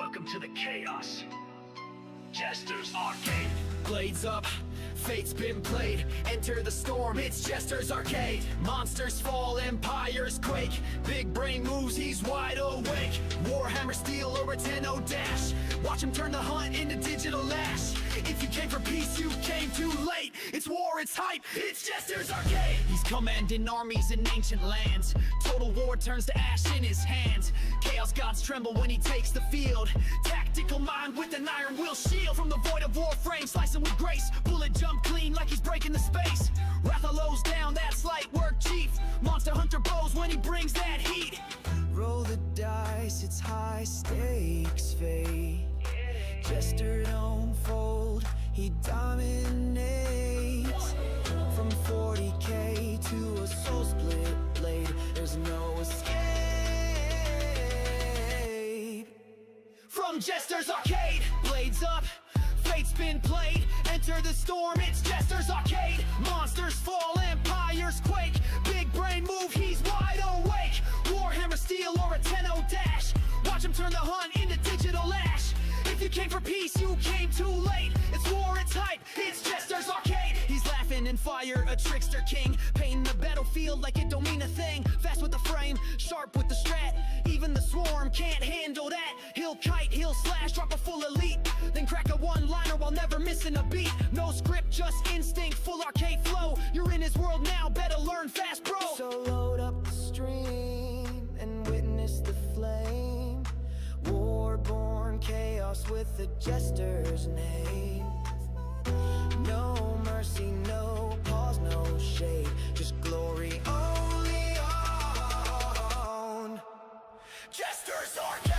Welcome to the chaos. Jester's Arcade. Blades up, fate's been played. Enter the storm, it's Jester's Arcade. Monsters fall, empires quake. Big brain moves, he's wide awake. Warhammer steel or a 10-0 dash. Watch him turn the hunt into digital lash. If you came for peace, you came too late. It's war, it's hype, it's Jester's Arcade. He's commanding armies in ancient lands. Total war turns to ash in his hands. Chaos gods tremble when he takes the field. Tactical mind with an iron will shield. From the void of warframe, slicing with grace. Bullet jump clean like he's breaking the space. Rathalos down, that's light work, chief. Monster hunter bows when he brings that heat. Roll the dice, it's high stakes fate. Jester don't fold, he dominates. From 40k to a soul split blade, there's no escape. From Jester's Arcade, blades up, fate's been played. Enter the storm, it's Jester's Arcade. Monsters fall, empires quake. Big brain move, he's wide awake. Warhammer steel or a 10-0 dash. Watch him turn the hunt into digital ash. If you came for peace, you came too late. It's war, it's hype, it's Jester's Arcade. He's laughing in fire, a trickster king. Painting the battlefield like it don't mean a thing. Fast with the frame, sharp with the strat. Even the swarm can't handle that. He'll kite, he'll slash, drop a full elite. Then crack a one-liner while never missing a beat. No script, just instinct, full arcade flow. You're in his world now, better learn fast, bro. So load up the stream and witness the flame. War-born chaos with the Jester's name. No mercy, no pause, no shade. Just glory only on Jester's Arcade.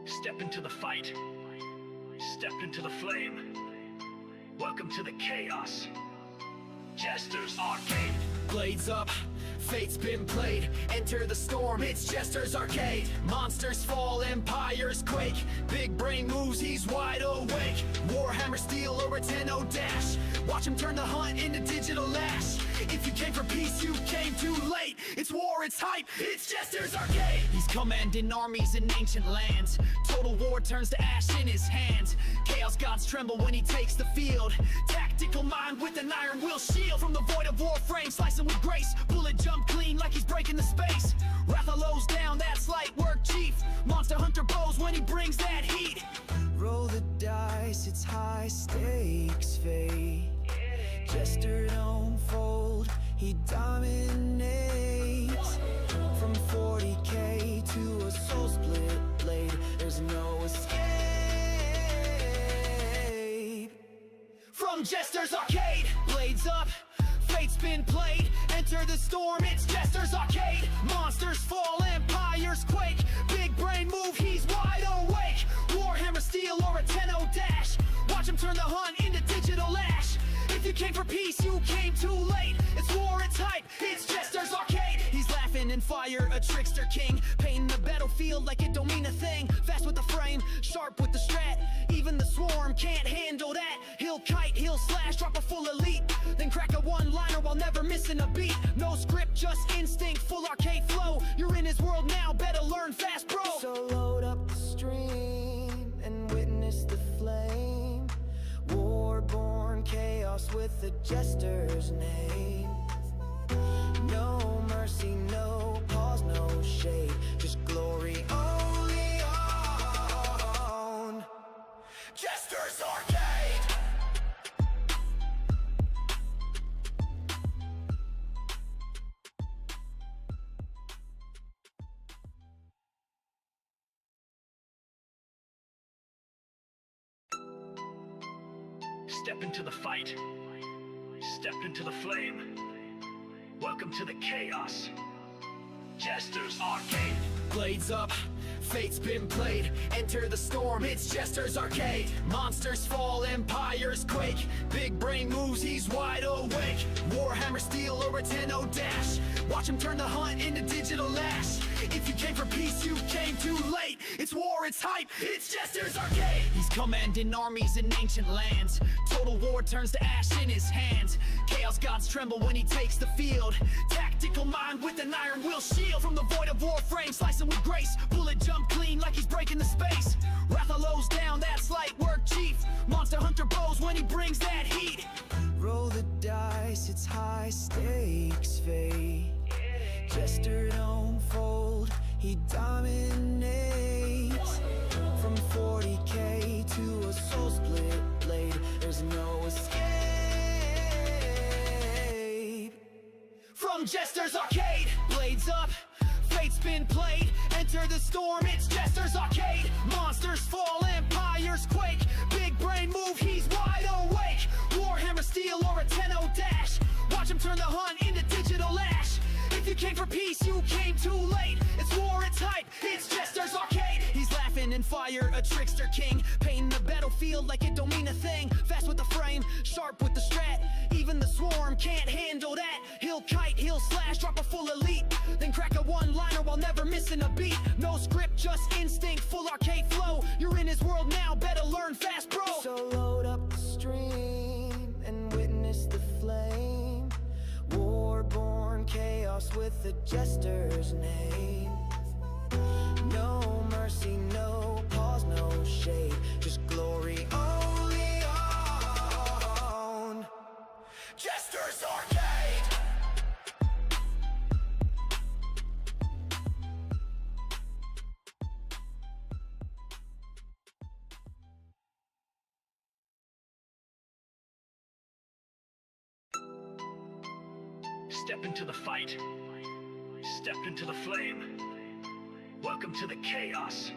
Step into the fight. Step into the flame. Welcome to the chaos. Jester's Arcade. Blades up, fate's been played. Enter the storm, it's Jester's Arcade. Monsters fall, empires quake. Big brain moves, he's wide awake. Warhammer steel or a 10-0 dash. Watch him turn the hunt into digital lash. If you came for peace, you came too late. It's war, it's hype, it's Jester's Arcade. He's commanding armies in ancient lands. Total war turns to ash in his hands. Chaos gods tremble when he takes the field. Tactical mind with an iron will shield. From the void of warframe, slicing with grace. Bullet jump clean like he's breaking the space. Rathalos down, that's light work, chief. Monster hunter bows when he brings that heat. Roll the dice, it's high stakes fate. Jester don't fold, he dominates. From 40k to a soul split blade, there's no escape. From Jester's Arcade, blades up, fate's been played. Enter the storm, it's Jester's Arcade. Monsters fall, empires quake. Big brain move, he's wide awake. Warhammer steel or a 10-0 dash. Watch him turn the hunt into digital ash. If you came for peace, you came too late. It's war, it's hype, it's Jester's Arcade. He's laughing in fire, a trickster king. Painting the battlefield like it don't mean a thing. Fast with the frame, sharp with the strat. Even the swarm can't handle that. He'll kite, he'll slash, drop a full elite. Then crack a one-liner while never missing a beat. No script, just instinct, full arcade flow. You're in his world now, better learn fast, bro. So load up the stream and witness the flame. War-born chaos with the Jester's name. No mercy, no pause, no shade. Just glory only on Jester's Arcade. Step into the fight. Step into the flame. Welcome to the chaos. Jester's Arcade. Blades up, fate's been played. Enter the storm, it's Jester's Arcade. Monsters fall, empires quake. Big brain moves, he's wide awake. Warhammer steel or a 10-0 dash. Watch him turn the hunt into digital lash. If If you came for peace, you came too late. It's war, it's hype, it's Jester's Arcade. He's commanding armies in ancient lands. Total war turns to ash in his hands. Chaos gods tremble when he takes the field. Tactical mind with an iron will shield. From the void of war frame, slicing with grace. Bullet jump clean like he's breaking the space. Rathalos down, that's light work, chief. Monster hunter bows when he brings that heat. Roll the dice, it's high stakes fate. Jester don't fold, he dominates. From 40k to a soul split blade, there's no escape. From Jester's Arcade, blades up, fate's been played. Enter the storm, it's Jester's Arcade. Monsters fall, empires quake. Big brain move, he's wide awake. Warhammer steel or a 10-0 dash. Watch him turn the hunt into digital ash. If you came for peace, you came too late. It's war, it's hype, it's Jester's Arcade. He's laughing in fire, a trickster king. Painting the battlefield like it don't mean a thing. Fast with the frame, sharp with the strat. Even the swarm can't handle that. He'll kite, he'll slash, drop a full elite. Then crack a one-liner while never missing a beat. No script, just instinct, full arcade flow. You're in his world now, better learn fast, bro. So load up the stream and witness the flame. War-born chaos with the Jester's name. No mercy, no pause, no shade. Just glory only on Jester's Arcade. Step into the fight. Step into the flame. Welcome to the chaos.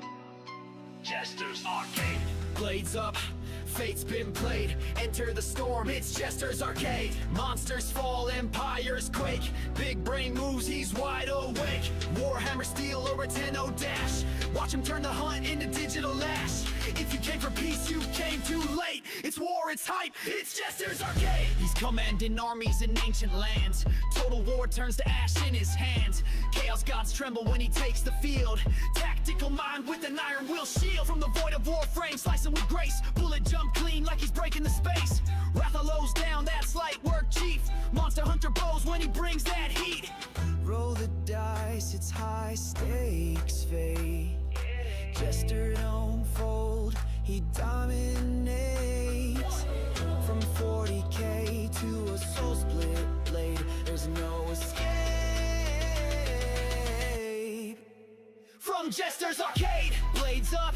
Jester's Arcade. Blades up, fate's been played. Enter the storm, it's Jester's Arcade. Monsters fall, empires quake. Big brain moves, he's wide awake. Warhammer steel or a 10-0 dash. Watch him turn the hunt into digital ash. If you came for peace, you came too late. It's war, it's hype, it's Jester's Arcade. He's commanding armies in ancient lands. Total war turns to ash in his hands. Chaos gods tremble when he takes the field. Tactical mind with an iron will shield. From the void of war frame, slicing with grace. Bullet jump clean like he's breaking the space. Rathalos down, that's light work, chief. Monster hunter bows when he brings that heat. Roll the dice, it's high stakes fate. Jester don't fold, he dominates. From 40k to a soul split blade, there's no escape. From Jester's Arcade, blades up,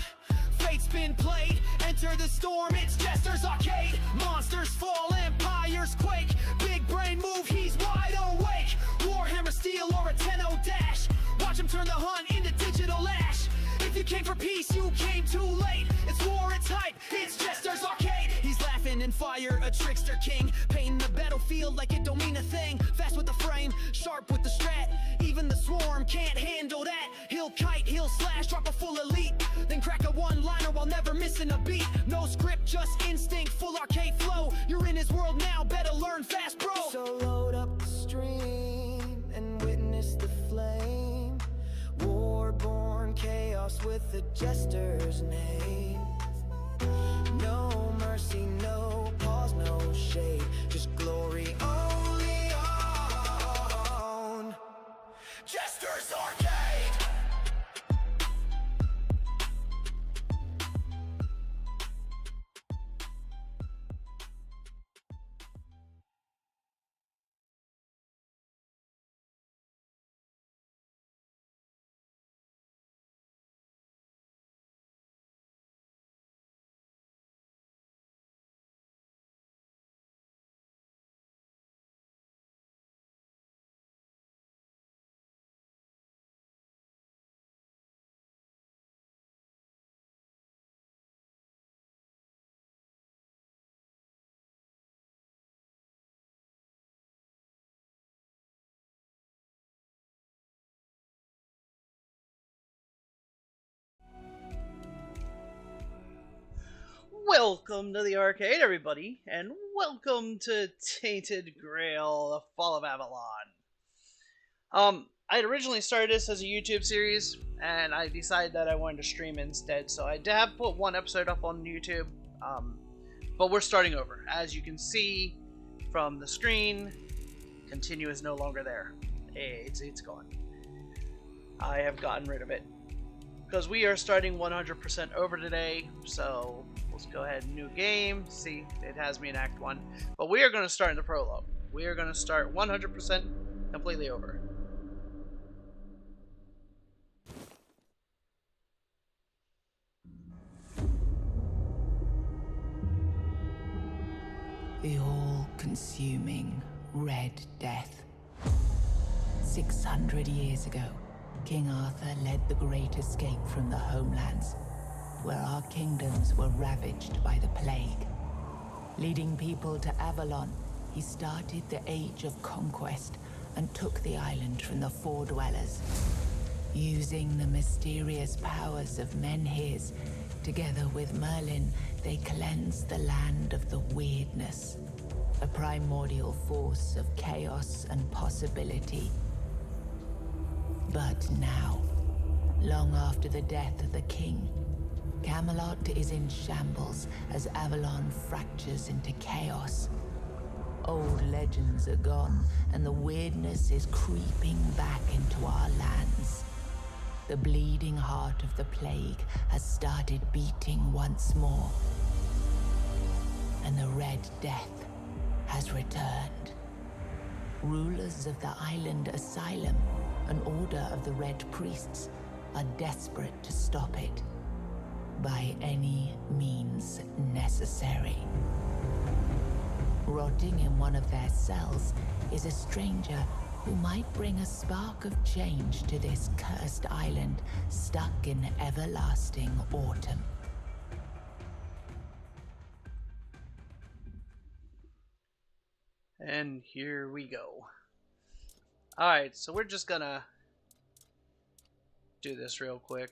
fate's been played. Enter the storm, it's Jester's Arcade. Monsters fall, empires quake. Big brain move, he's wide awake. Warhammer steel or a 10-0 dash. Watch him turn the hunt into digital ash. If you came for peace, you came too late. It's war, it's hype, it's Jester's Arcade. He's laughing in fire, a trickster king. Painting the battlefield like it don't mean a thing. Fast with the frame, sharp with the strat. Even the swarm can't handle that. He'll kite, he'll slash, drop a full elite. Then crack a one-liner while never missing a beat. No script, just instinct, full arcade flow. You're in his world now, better learn fast, bro. So load up the stream and witness the flame. War-born chaos with the Jester's name. No mercy, no pause, no shade. Just glory only on Jester's Arcade. Welcome to the arcade, everybody, and welcome to Tainted Grail, the Fall of Avalon. I had originally started this as a YouTube series, and I decided that I wanted to stream instead. So I have put one episode up on YouTube, but we're starting over. As you can see from the screen, continue is no longer there. It's gone. I have gotten rid of it because we are starting 100% over today. So let's go ahead and new game. See, it has me in Act 1, but we are going to start in the prologue. We are going to start 100% completely over. The all-consuming Red Death. 600 years ago, King Arthur led the Great Escape from the homelands, where our kingdoms were ravaged by the plague. Leading people to Avalon, he started the Age of Conquest and took the island from the Four Dwellers. Using the mysterious powers of Menhirs, together with Merlin, they cleansed the land of the weirdness, a primordial force of chaos and possibility. But now, long after the death of the king, Camelot is in shambles as Avalon fractures into chaos. Old legends are gone, and the weirdness is creeping back into our lands. The bleeding heart of the plague has started beating once more, and the Red Death has returned. Rulers of the island asylum, an order of the Red Priests, are desperate to stop it by any means necessary. Rotting in one of their cells is a stranger who might bring a spark of change to this cursed island stuck in everlasting autumn. And here we go. Alright, so we're just gonna do this real quick.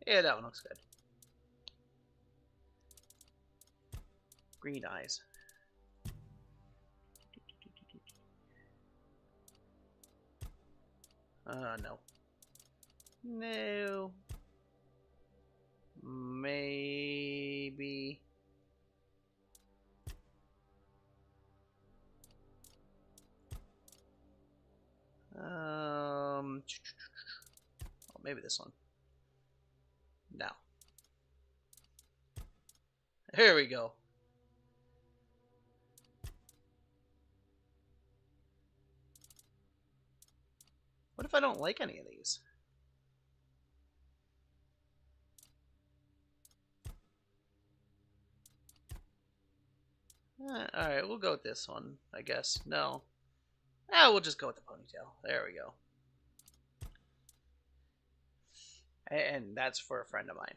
Yeah, that one looks good. Green eyes. No. No. Maybe. Oh, maybe this one. No. Here we go. What if I don't like any of these? Alright, we'll go with this one, I guess. No. We'll just go with the ponytail. There we go. And that's for a friend of mine.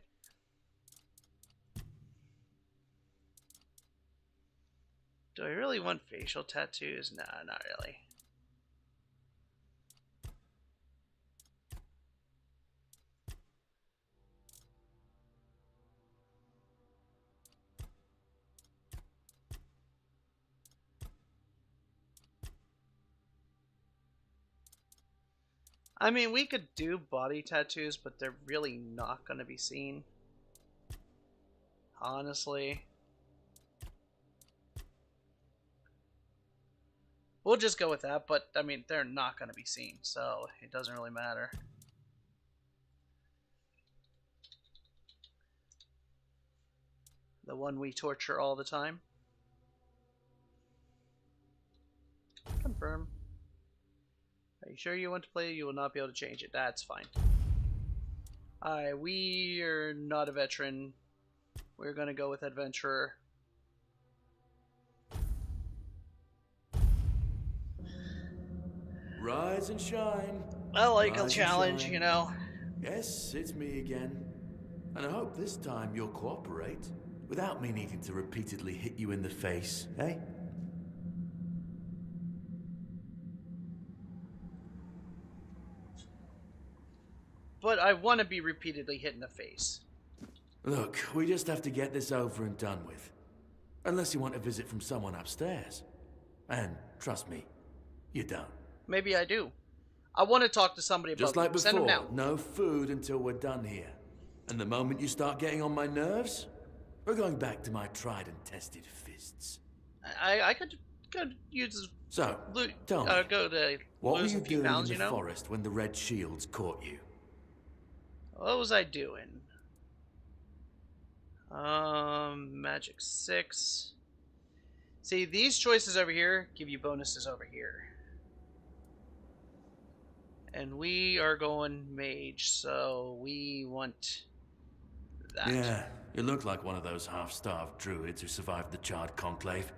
Do I really want facial tattoos? Nah, not really. I mean, we could do body tattoos, but they're really not going to be seen. Honestly. We'll just go with that, but, I mean, they're not going to be seen, so it doesn't really matter. The one we torture all the time. Confirm. Are you sure you want to play? You will not be able to change it. That's fine. Alright, we are not a veteran. We're going to go with adventurer. Rise and shine. I like a Rise challenge, and you shine. know. Yes, it's me again. And I hope this time you'll cooperate without me needing to repeatedly hit you in the face, eh? but I want to be repeatedly hit in the face. Look, we just have to get this over and done with. Unless you want a visit from someone upstairs. And trust me, you don't. Maybe I do. I want to talk to somebody about Just like you. Send him before, now. no food until we're done here. And the moment you start getting on my nerves, we're going back to my tried and tested fists. I could use So, loot. tell me, Go to what were lose you a few doing pounds. in You the know. forest when the red shields caught you? What was I doing? Magic 6. See, these choices over here give you bonuses over here. And we are going mage, so we want that. Yeah, you look like one of those half-starved druids who survived the Charred Conclave.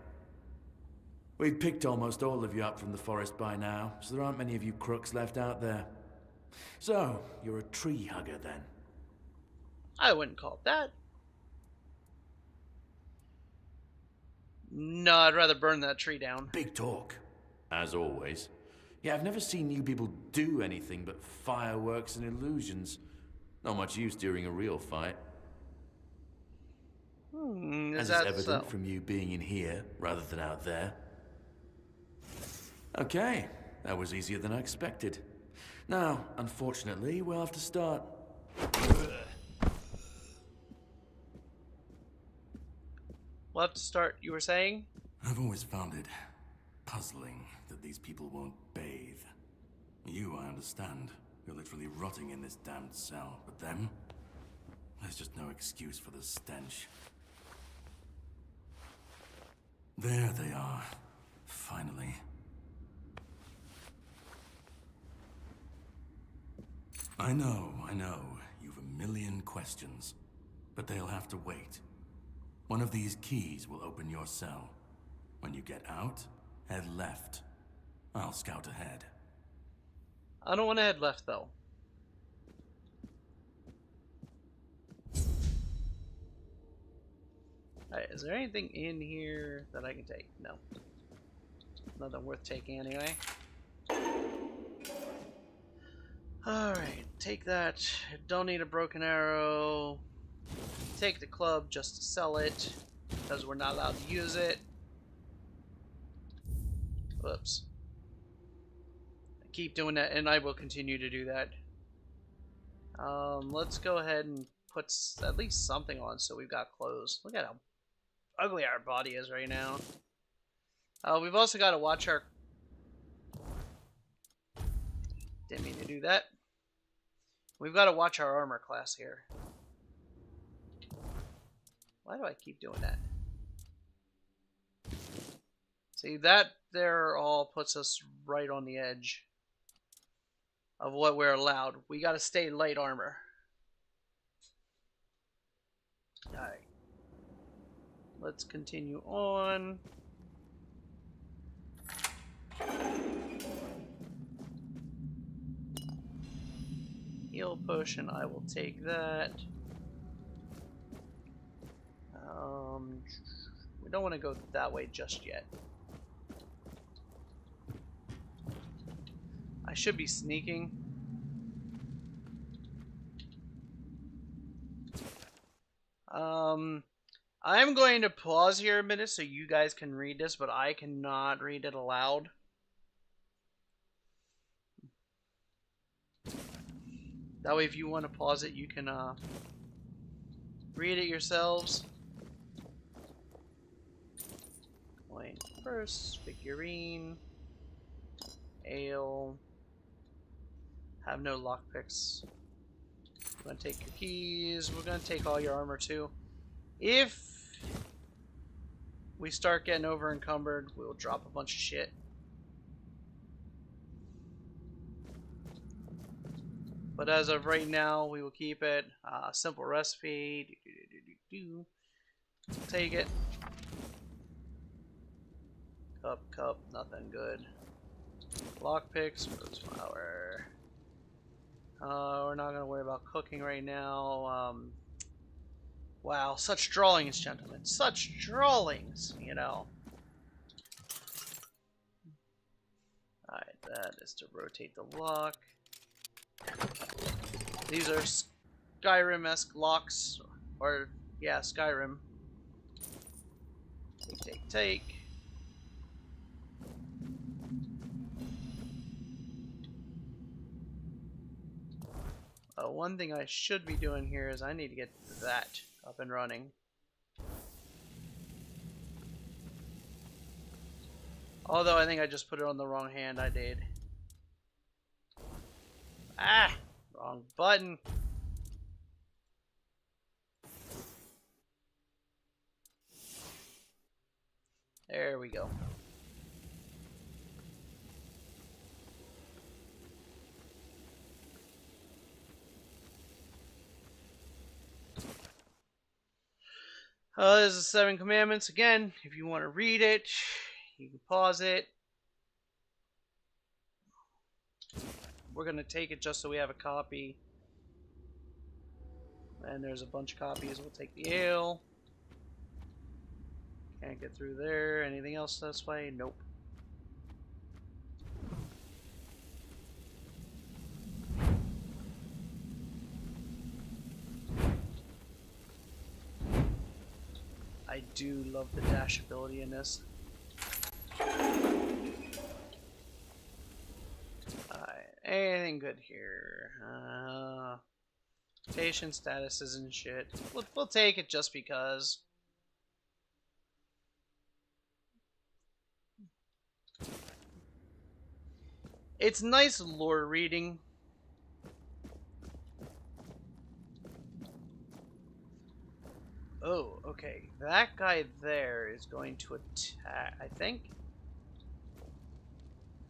We've picked almost all of you up from the forest by now, so there aren't many of you crooks left out there. So, you're a tree hugger then? I wouldn't call it that. No, I'd rather burn that tree down. Big talk, as always. Yeah, I've never seen you people do anything but fireworks and illusions. Not much use during a real fight. Is As is that evident so? from you being in here rather than out there. Okay, that was easier than I expected. Now, unfortunately, we'll have to start. We'll have to start, you were saying? I've always found it puzzling that these people won't bathe. You, I understand. You're literally rotting in this damned cell. But them? There's just no excuse for the stench. There they are. Finally. I know. You've a million questions. But they'll have to wait. One of these keys will open your cell. When you get out, head left. I'll scout ahead. I don't want to head left, though. Alright, is there anything in here that I can take? No. Nothing worth taking anyway. Alright, take that. Don't need a broken arrow. Take the club just to sell it, because we're not allowed to use it. Whoops. I keep doing that, and I will continue to do that. Let's go ahead and put at least something on so we've got clothes. Look at how ugly our body is right now. We've also got to watch our... Didn't mean to do that. We've got to watch our armor class here. Why do I keep doing that? See, that there all puts us right on the edge of what we're allowed. We got to stay light armor. Alright. Let's continue on. Heal potion, I will take that. We don't want to go that way just yet. I should be sneaking. I'm going to pause here a minute so you guys can read this, but I cannot read it aloud. That way, if you want to pause it, you can read it yourselves. Coin first, figurine, ale. Have no lockpicks. We're gonna take your keys. We're gonna take all your armor too. If we start getting over encumbered, we'll drop a bunch of shit. But as of right now, we will keep it. Simple recipe. Take it. Cup, nothing good. Lockpicks, rose flower. We're not gonna worry about cooking right now. Wow, such drawings, gentlemen. Such drawings, you know. Alright, that is to rotate the lock. These are Skyrim-esque locks, or yeah, Skyrim. Take. One thing I should be doing here is I need to get that up and running. Although I think I just put it on the wrong hand, I did. Ah! Wrong button. There we go. This is 7 Commandments. Again, if you want to read it, you can pause it. We're going to take it just so we have a copy. And there's a bunch of copies. We'll take the ale. Can't get through there. Anything else this way? Nope. I do love the dash ability in this. Alright, anything good here? Patient statuses and shit. We'll take it just because. It's nice lore reading. Oh, okay. That guy there is going to attack, I think.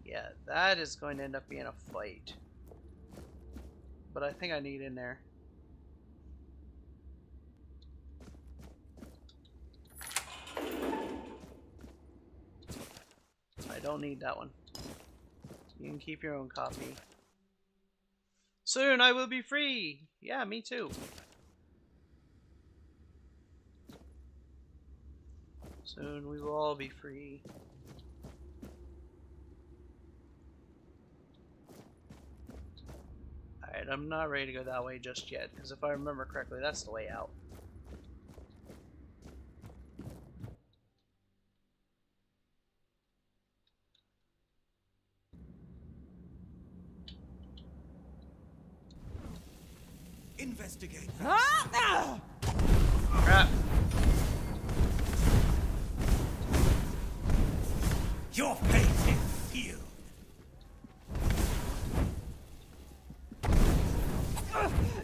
Yeah, that is going to end up being a fight. But I think I need in there. I don't need that one. You can keep your own copy. Soon I will be free! Yeah, me too. Soon we will all be free. Alright, I'm not ready to go that way just yet, because if I remember correctly, that's the way out. Investigate. Crap. Your fate is sealed.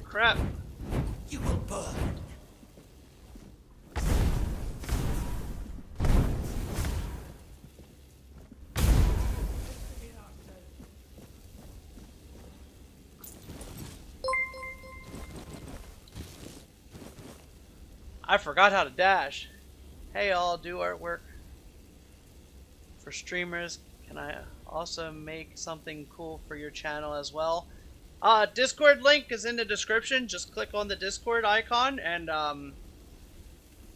Crap. You will burn. I forgot how to dash. Hey, I'll do artwork for streamers. Can I also make something cool for your channel as well? Discord link is in the description. Just click on the Discord icon and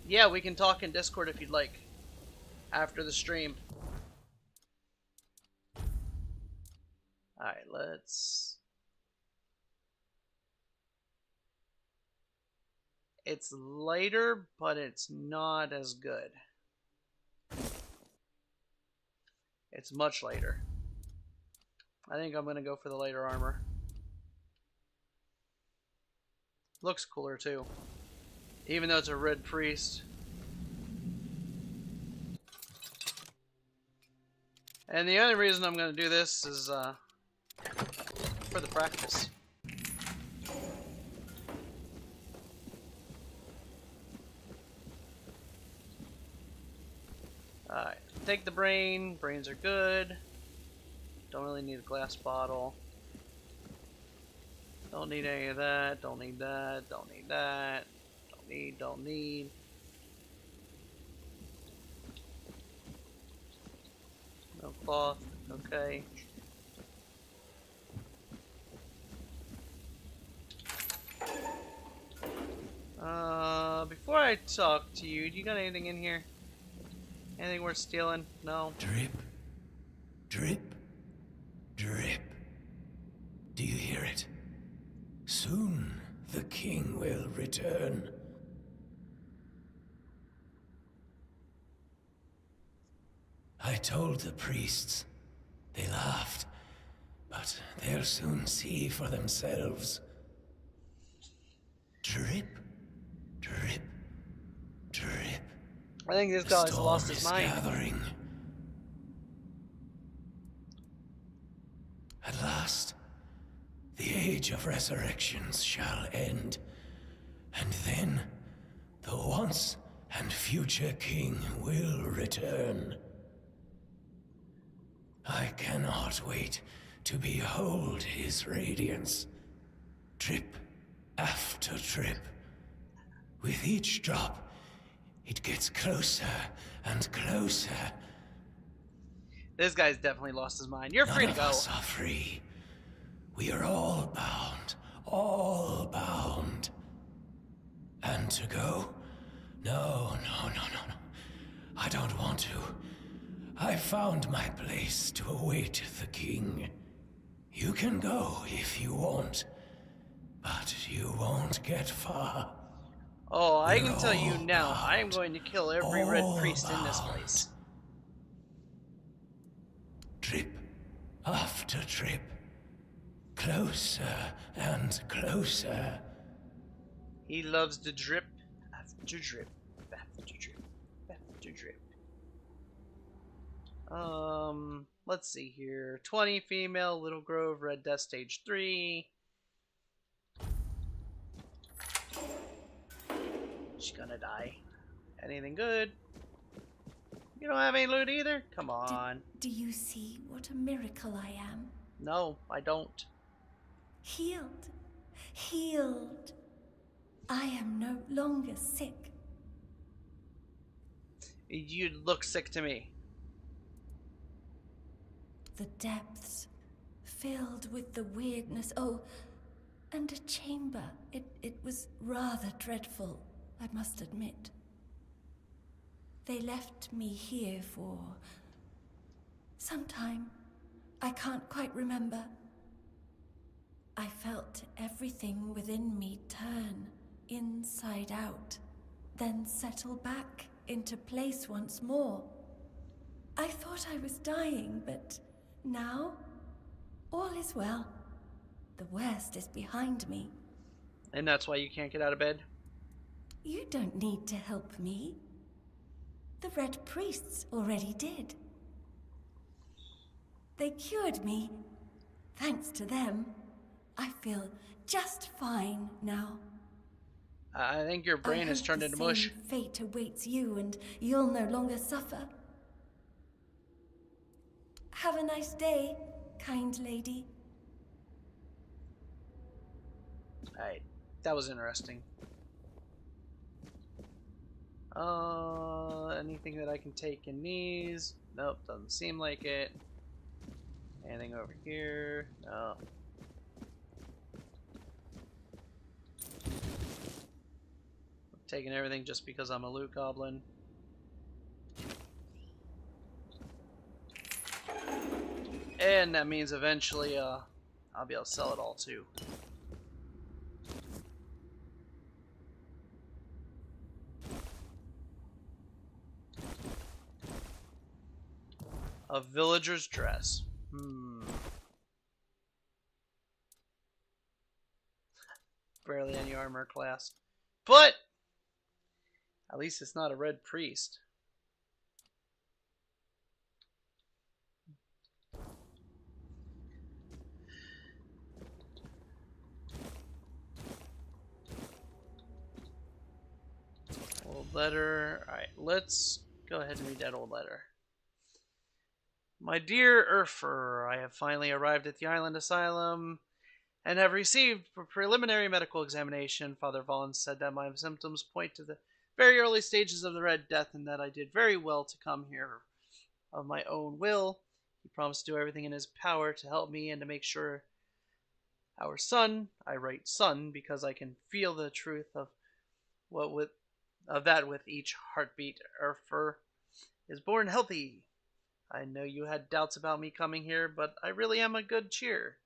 yeah, we can talk in Discord if you'd like after the stream. Alright, let's... It's lighter, but it's not as good. It's much lighter. I think I'm gonna go for the lighter armor. Looks cooler too. Even though it's a red priest. And the only reason I'm gonna do this is for the practice. Alright, take the brain. Brains are good. Don't really need a glass bottle. Don't need any of that. Don't need that. Don't need that. Don't need. No cloth. Okay. Before I talk to you, do you got anything in here? Anything worth stealing? No. Drip, drip, drip. Do you hear it? Soon the king will return. I told the priests. They laughed. But they'll soon see for themselves. Drip, drip, drip. I think this The guy's storm lost his is mind. gathering. At last, the age of resurrections shall end, and then the once and future king will return. I cannot wait to behold his radiance. Drip after drip. With each drop, it gets closer and closer. This guy's definitely lost his mind. You're free to None go. of us are free. We are all bound. All bound. And to go? No. I don't want to. I found my place to await the king. You can go if you want, but you won't get far. Oh, I We're can tell you all now, I am bound. going to kill every red All priest in this bound. place. Drip after drip. Closer and closer. He loves to drip after drip after drip after drip. Let's see here. 20 female, Little Grove, Red Death Stage 3. She's gonna die. Anything good? You don't have any loot either? Come on. Do you see what a miracle I am? No, I don't. Healed. Healed. I am no longer sick. You look sick to me. The depths, filled with the weirdness. Oh, and a chamber. It was rather dreadful, I must admit. They left me here for some time. I can't quite remember. I felt everything within me turn inside out, then settle back into place once more. I thought I was dying, but now all is well. The worst is behind me. And that's why you can't get out of bed? You don't need to help me. The Red Priests already did. They cured me. Thanks to them, I feel just fine now. I think your brain has turned into mush. The same fate awaits you, and you'll no longer suffer. Have a nice day, kind lady. Alright, that was interesting. Anything that I can take in these? Nope, doesn't seem like it. Anything over here? No. I'm taking everything just because I'm a loot goblin. And that means eventually, I'll be able to sell it all too. A villager's dress. Barely any armor class. But at least it's not a red priest. Old letter. Alright, let's go ahead and read that old letter. My dear Urfer, I have finally arrived at the island asylum and have received a preliminary medical examination. Father Vaughn said that my symptoms point to the very early stages of the Red Death and that I did very well to come here of my own will. He promised to do everything in his power to help me and to make sure our son, I write son because I can feel the truth of that with each heartbeat, Urfer is born healthy. I know you had doubts about me coming here, but I really am a good cheer.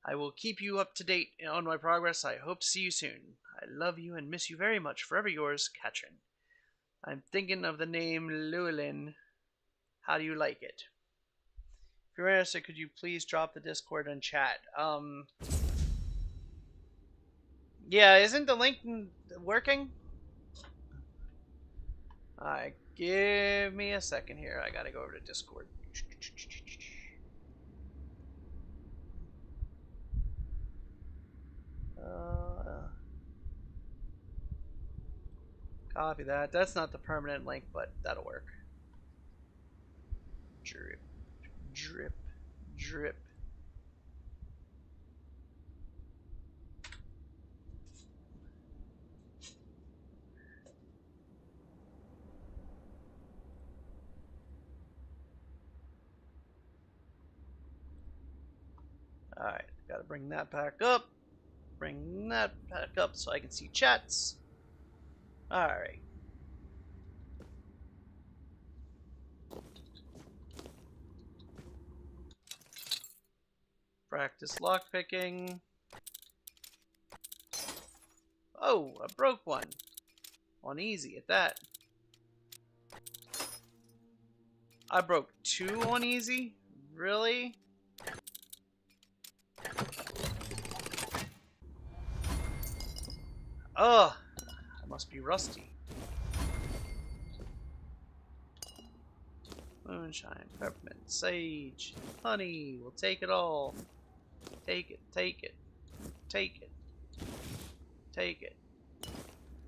I will keep you up to date on my progress. I hope to see you soon. I love you and miss you very much. Forever yours, Katrin. I'm thinking of the name Llewellyn. How do you like it? If you're interested, could you please drop the Discord and chat? Yeah, isn't the link working? Alright, give me a second here. I gotta go over to Discord. Copy that. That's not the permanent link, but that'll work. Drip, drip, drip. Alright, gotta bring that back up. Bring that back up so I can see chats. Alright. Practice lockpicking. Oh, I broke one. On easy at that. I broke 2 on easy? Really? Ugh, I must be rusty. Moonshine, peppermint, sage, honey. We'll take it all. Take it, take it, take it, take it,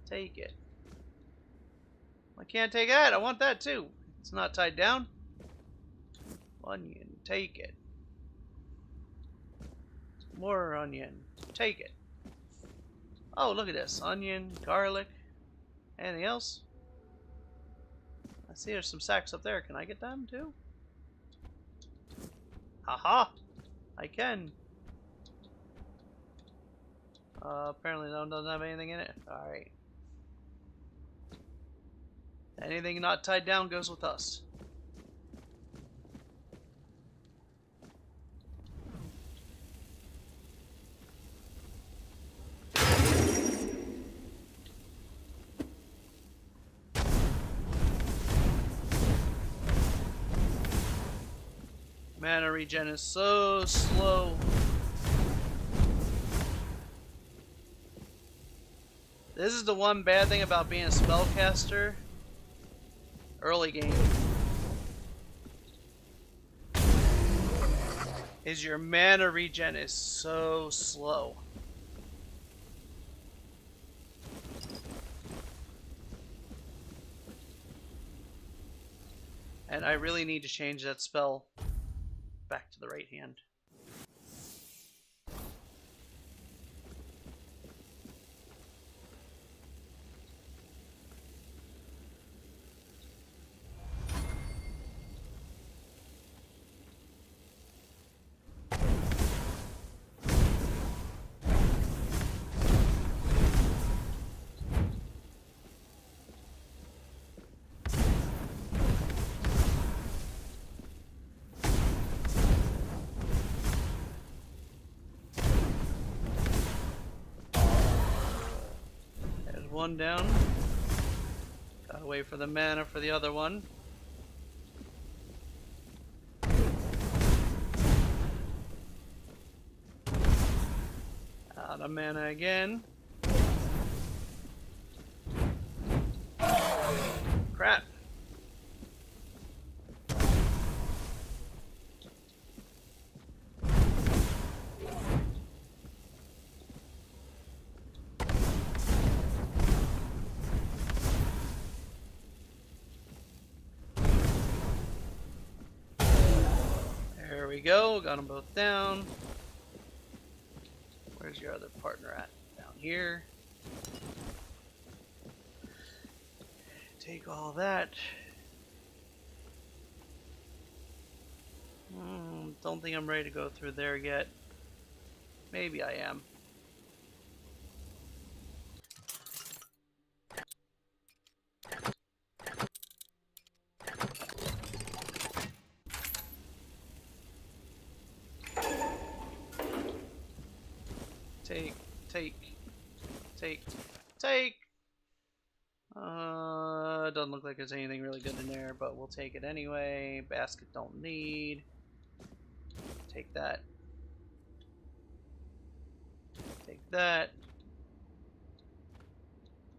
take it. I can't take that. I want that too. It's not tied down. Onion, take it. More onion, take it. Oh, look at this. Onion, garlic. Anything else? I see there's some sacks up there. Can I get them too? Haha! I can. Apparently that one doesn't have anything in it. Alright. Anything not tied down goes with us. Mana regen is so slow. This is the one bad thing about being a spellcaster. Early game. Is your mana regen is so slow. And I really need to change that spell back to the right hand. One down. Gotta wait for the mana for the other one. Out of mana again. Crap. There we go, got them both down. Where's your other partner at? Down here. Take all that. Don't think I'm ready to go through there yet. Maybe I am. Take. Doesn't look like there's anything really good in there, but we'll take it anyway. Basket don't need. Take that. Take that.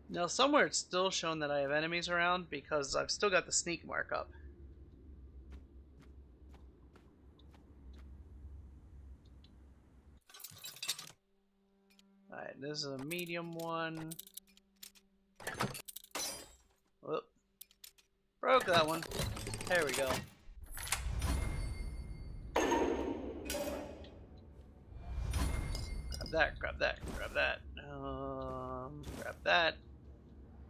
Now somewhere it's still shown that I have enemies around because I've still got the sneak mark up. Alright, this is a medium one. Whoop. Broke that one. There we go. Grab that, grab that, grab that. Grab that.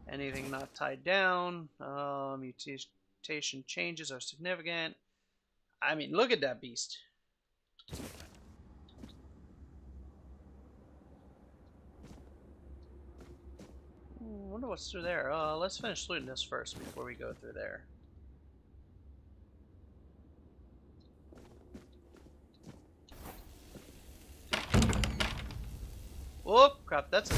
Anything not tied down. Mutation changes are significant. I mean, look at that beast. I wonder what's through there. Let's finish looting this first before we go through there. Whoop! Crap, that's it.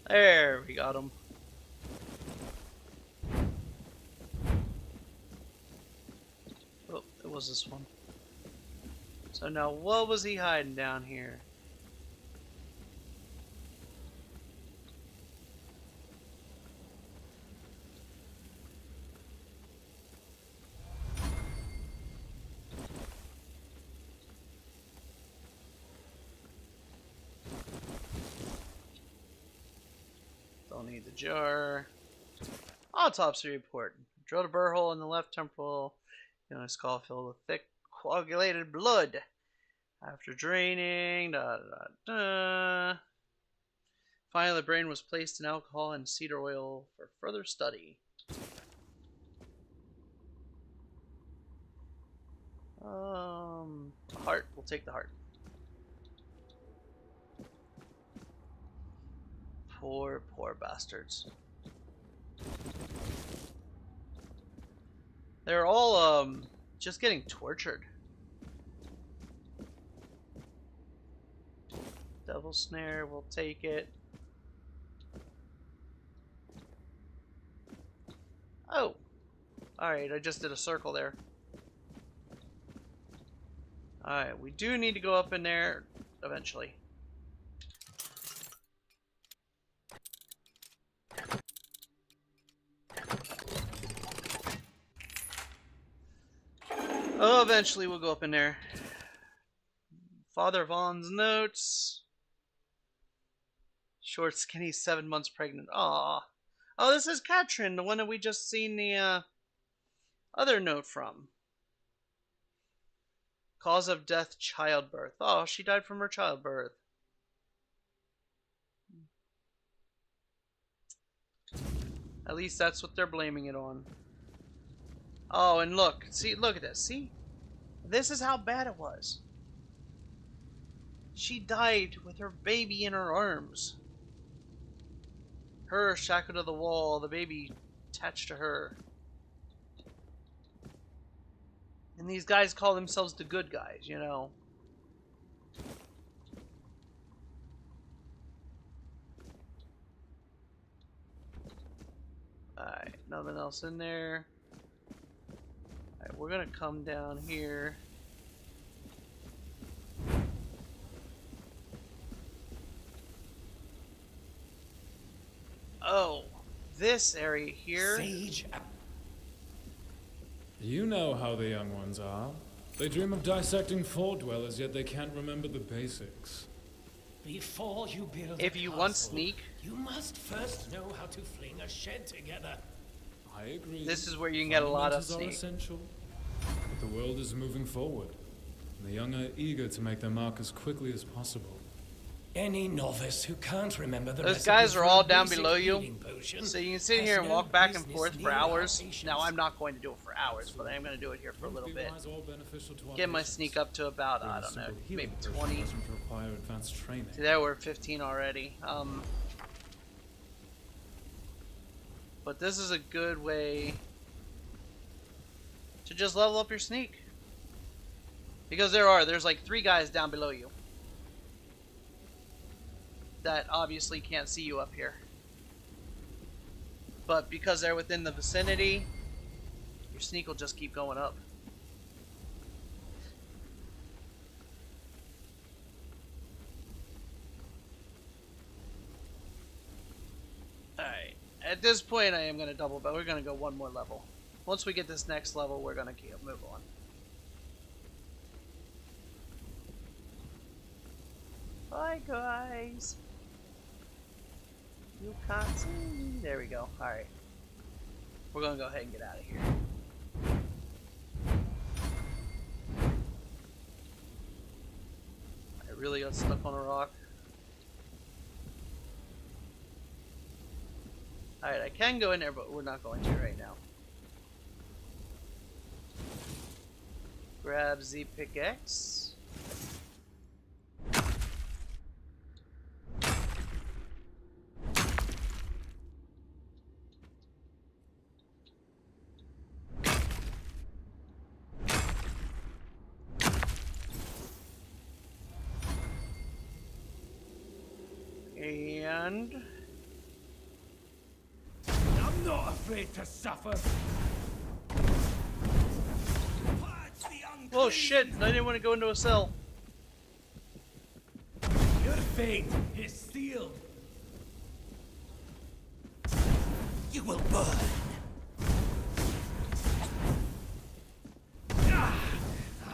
There, we got him. Oh, it was this one. So now, what was he hiding down here? Don't need the jar. Autopsy report. Drilled a burr hole in the left temporal. Skull filled with thick, coagulated blood. After draining, Finally, the brain was placed in alcohol and cedar oil for further study. Heart. We'll take the heart. Poor bastards. They're all, just getting tortured. Devil snare, we'll take it. Oh! Alright, I just did a circle there. Alright, we do need to go up in there eventually. Oh, eventually we'll go up in there. Father Vaughn's notes. Short, skinny, 7 months pregnant. Aww. Oh, this is Katrin, the one that we just seen the other note from. Cause of death, childbirth. Oh, she died from her childbirth. At least that's what they're blaming it on. Oh, and look. See, look at this. See? This is how bad it was. She died with her baby in her arms. Her shackled to the wall, the baby attached to her. And these guys call themselves the good guys, you know. Alright, nothing else in there. Alright, we're gonna come down here. Oh, this area here. Sage. You know how the young ones are. They dream of dissecting fort dwellers, yet they can't remember the basics. Before you build If a you want castle, sneak, you must first know how to fling a shed together. I agree. this is where you can get a lot of Fundamentals are sneak. essential. But the world is moving forward, and the young are eager to make their mark as quickly as possible. Any novice who can't remember the Those guys recipe are for a all down basic below you, healing potion so you can sit has here and no walk back and business forth for near our hours. patients. Now, I'm not going to do it for hours, but I am going to do it here for a little bit. Get my sneak up to about, I don't know, maybe 20. See, there we're 15 already. But this is a good way to just level up your sneak. Because there's like 3 guys down below you that obviously can't see you up here. But because they're within the vicinity, your sneak will just keep going up. Alright, at this point I am going to double, but we're going to go one more level. Once we get this next level, we're going to keep move on. Bye guys. You can't see me. There we go. Alright. We're going to go ahead and get out of here. I really got stuck on a rock. Alright, I can go in there, but we're not going to right now. Grab the pickaxe. And I'm not afraid to suffer. oh shit, I didn't want to go into a cell. Your fate is sealed. You will burn.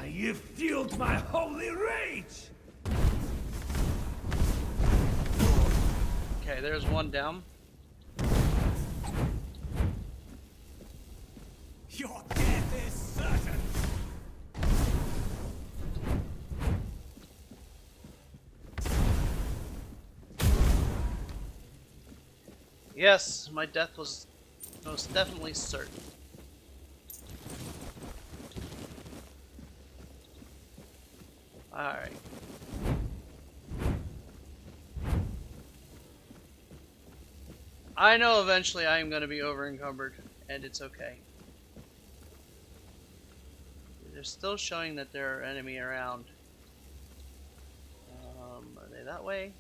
You've fueled my holy rage. Okay, there's one down. Your death is certain. Yes, my death was most definitely certain. Alright. I know eventually I am going to be over encumbered, and it's okay. They're still showing that there are enemy around. Are they that way?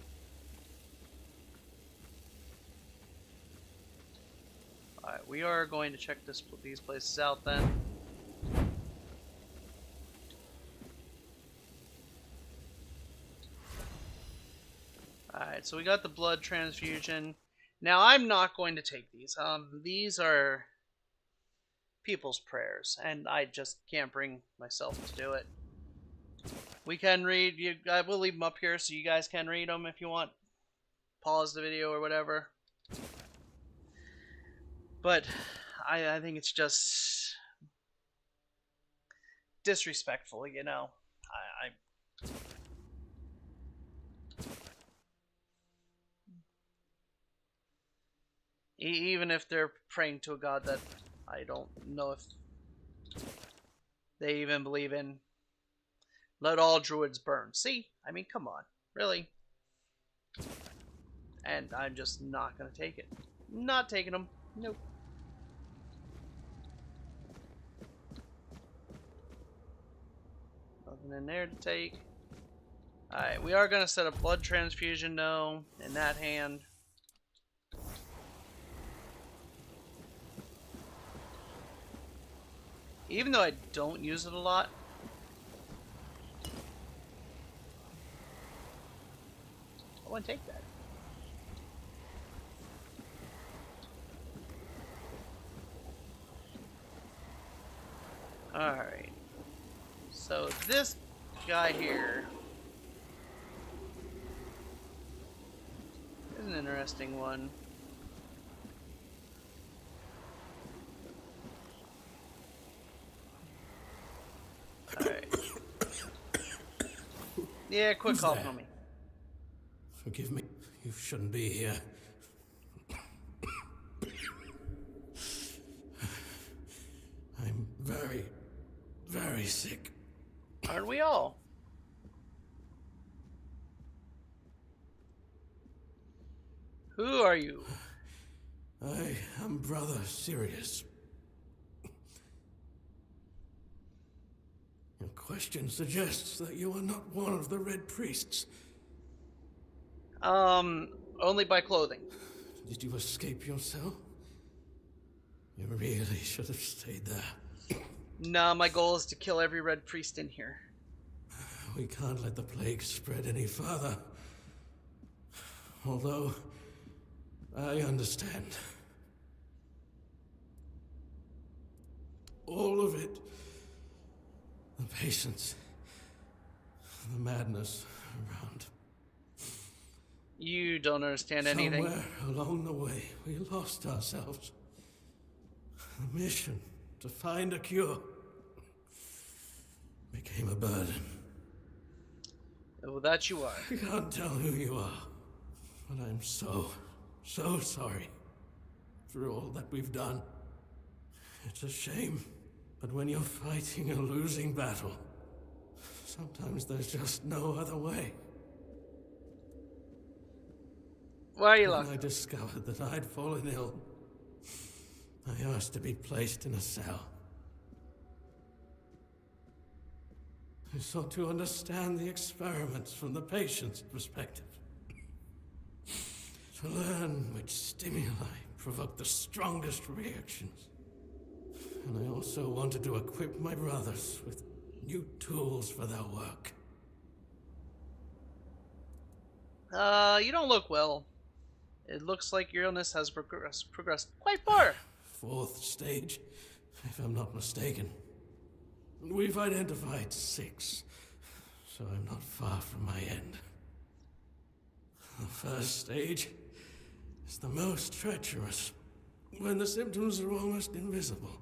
Alright, we are going to check these places out then. Alright, so we got the blood transfusion. Now, I'm not going to take these. These are people's prayers, and I just can't bring myself to do it. We can read. I will leave them up here so you guys can read them if you want. Pause the video or whatever. But I think it's just disrespectful, you know. Even if they're praying to a god that I don't know if they even believe in. Let all druids burn. See? I mean, come on. Really? And I'm just not going to take it. Not taking them. Nope. Nothing in there to take. Alright, we are going to set a blood transfusion, though, in that hand. Even though I don't use it a lot. I want to take that. Alright. So this guy here is an interesting one. Alright. Yeah, quit coughing on me. Forgive me. You shouldn't be here. I'm very, very sick. Aren't we all? Who are you? I am Brother Sirius. Your question suggests that you are not one of the Red Priests. Only by clothing. Did you escape your cell? You really should have stayed there. Nah, my goal is to kill every red priest in here. We can't let the plague spread any further. Although, I understand. All of it. The patience. The madness around. You don't understand anything. Somewhere along the way, we lost ourselves. The mission to find a cure became a burden. Oh, that you are. I can't tell who you are, but I'm so sorry for all that we've done. It's a shame, but when you're fighting a losing battle, sometimes there's just no other way. Why are you When laughing? I discovered that I'd fallen ill, I asked to be placed in a cell. I sought to understand the experiments from the patient's perspective. To learn which stimuli provoke the strongest reactions. And I also wanted to equip my brothers with new tools for their work. You don't look well. It looks like your illness has progressed quite far. 4th stage, if I'm not mistaken. We've identified 6, so I'm not far from my end. The 1st stage is the most treacherous, when the symptoms are almost invisible.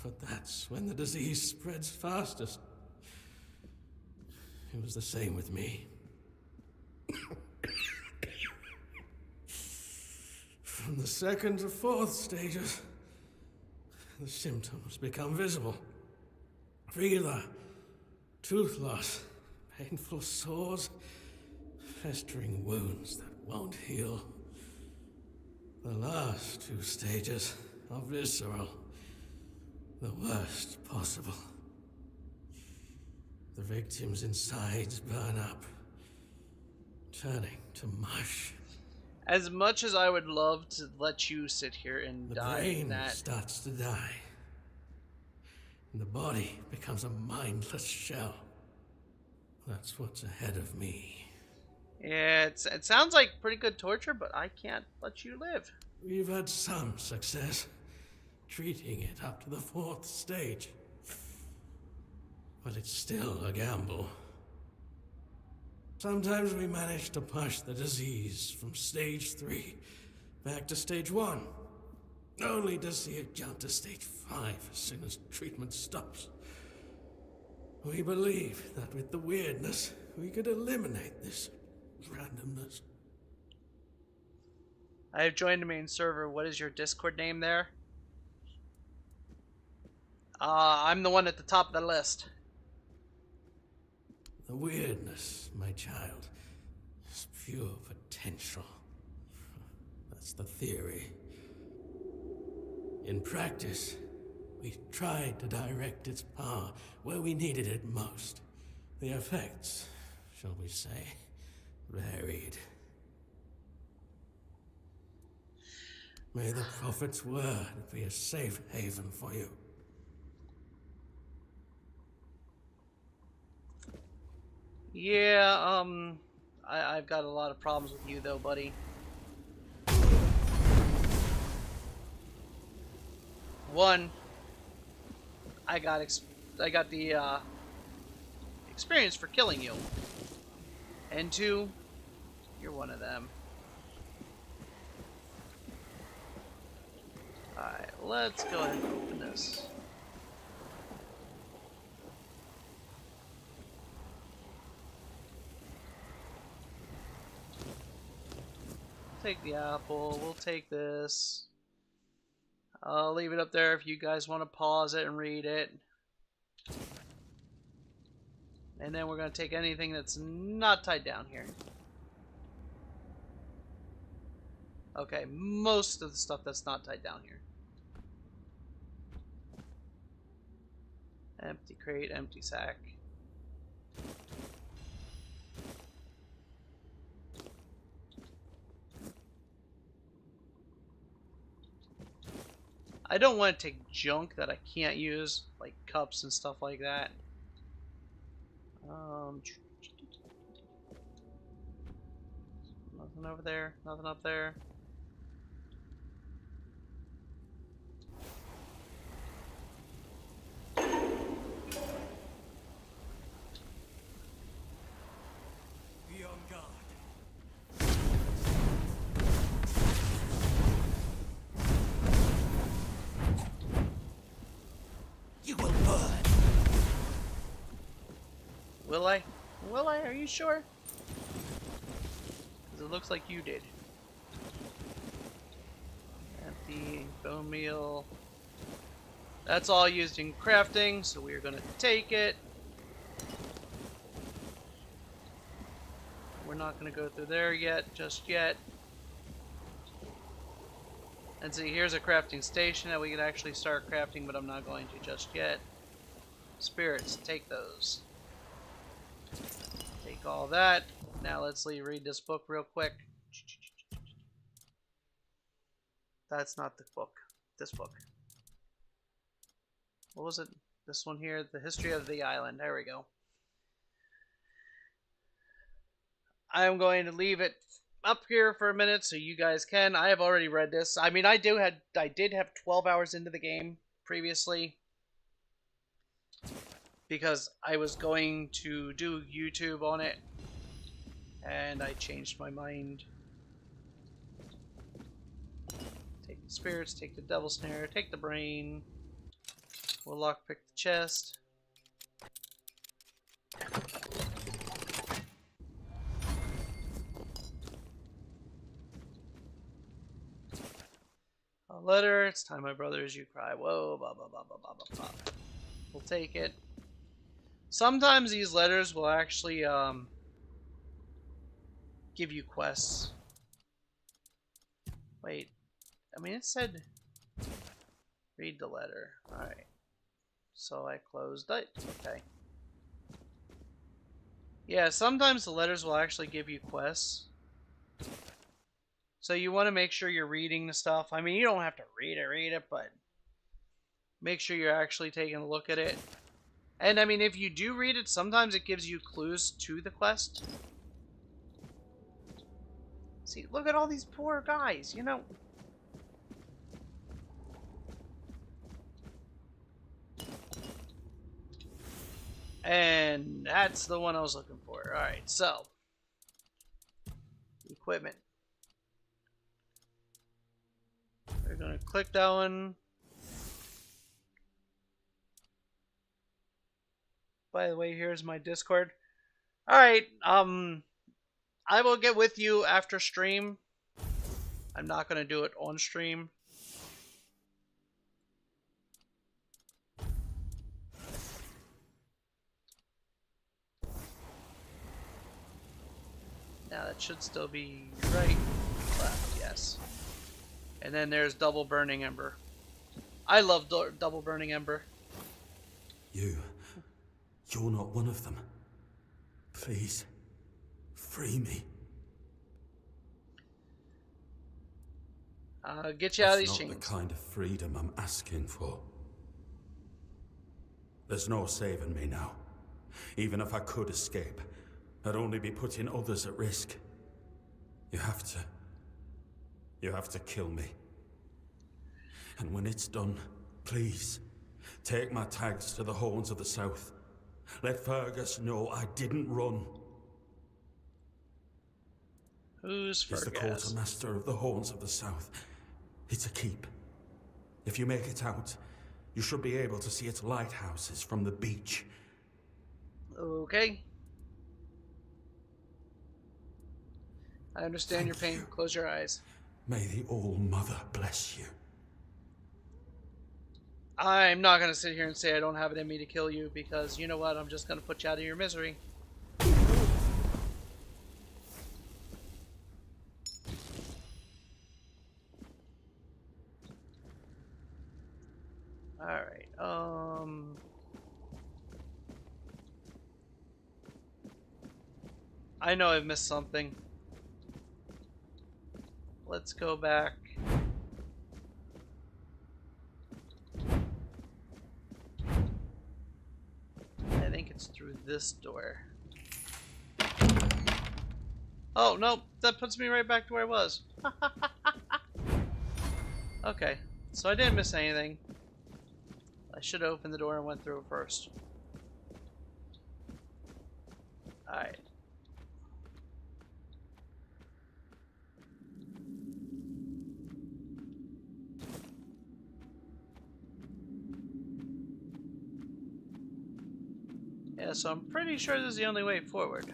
But that's when the disease spreads fastest. It was the same with me. From the 2nd to 4th stages, the symptoms become visible. Fever, tooth loss, painful sores, festering wounds that won't heal. The last 2 stages are visceral, the worst possible. The victim's insides burn up, turning to mush. As much as I would love to let you sit here and The die in brain that, starts to die. And the body becomes a mindless shell. That's what's ahead of me. yeah, it sounds like pretty good torture, but I can't let you live. We've had some success treating it up to the 4th stage. But it's still a gamble. Sometimes we manage to push the disease from stage 3 back to stage 1, only to see it jump to stage 5 as soon as treatment stops. We believe that with the weirdness, we could eliminate this randomness. I have joined the main server. What is your Discord name there? I'm the one at the top of the list. The weirdness, my child, is pure potential. That's the theory. In practice, we tried to direct its power where we needed it most. The effects, shall we say, varied. May the Prophet's word be a safe haven for you. Yeah, I've got a lot of problems with you though, buddy. One, I got the experience for killing you, and 2, you're one of them. All right, let's go ahead and open this. take the apple. We'll take this. I'll leave it up there if you guys want to pause it and read it. And then we're going to take anything that's not tied down here. Okay, most of the stuff that's not tied down here. Empty crate, empty sack. I don't want to take junk that I can't use, like cups and stuff like that. Nothing over there, nothing up there. Be on guard. You will burn. Will I? Will I? Are you sure? Because it looks like you did. Empty bone meal. That's all used in crafting, so we're going to take it. We're not going to go through there yet, just yet. And see, here's a crafting station that we could actually start crafting, but I'm not going to just yet. Spirits, take those. Take all that. Now let's read this book real quick. That's not the book. This book. What was it? This one here, the history of the island. There we go. I'm going to leave it up here for a minute so you guys can. I have already read this. I mean, I did have 12 hours into the game previously because I was going to do YouTube on it and I changed my mind. Take the spirits, take the devil snare, take the brain. We'll lockpick the chest. A letter. It's time, my brothers, you cry. Whoa, blah, blah, blah, blah, blah, blah, blah. We'll take it. Sometimes these letters will actually give you quests. Wait. I mean, it said read the letter. Alright. So I closed it. Okay. Yeah, sometimes the letters will actually give you quests. So you want to make sure you're reading the stuff. I mean, you don't have to read it, but make sure you're actually taking a look at it. And I mean, if you do read it, sometimes it gives you clues to the quest. See, look at all these poor guys, you know. And that's the one I was looking for. Alright, so. Equipment. We're going to click that one. By the way, here's my Discord. Alright, I will get with you after stream. I'm not going to do it on stream. Now that should still be right, left, yes. And then there's double burning ember. I love double burning ember. You're not one of them. Please, free me. Get you out of these That's chains. not the kind of freedom I'm asking for. There's no saving me now. Even if I could escape, I'd only be putting others at risk. You have to kill me. And when it's done, please, take my tags to the Horns of the South. Let Fergus know I didn't run. Who's He's the Fergus? quartermaster of the Horns of the South. It's a keep. If you make it out, you should be able to see its lighthouses from the beach. Okay. I understand your pain. Close your eyes. May the All-Mother bless you. I'm not going to sit here and say I don't have it in me to kill you, because you know what? I'm just going to put you out of your misery. Alright, I know I've missed something. Let's go back. I think it's through this door. Oh, no, that puts me right back to where I was. Okay, so I didn't miss anything. I should have opened the door and went through it first. Alright. Yeah, so I'm pretty sure this is the only way forward.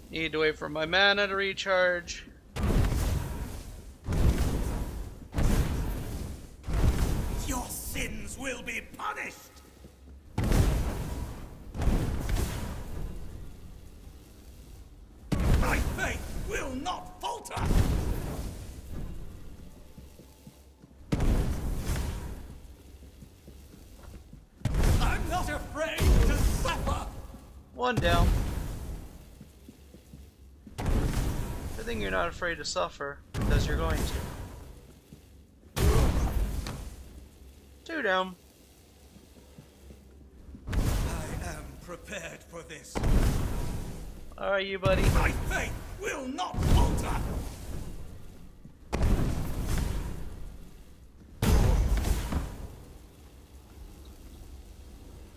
Need to wait for my mana to recharge. Your sins will be punished! My faith will not falter! I'm not afraid to suffer! One down. Good thing you're not afraid to suffer, because you're going to. Two down. I am prepared for this. Are you, buddy? My faith will not falter!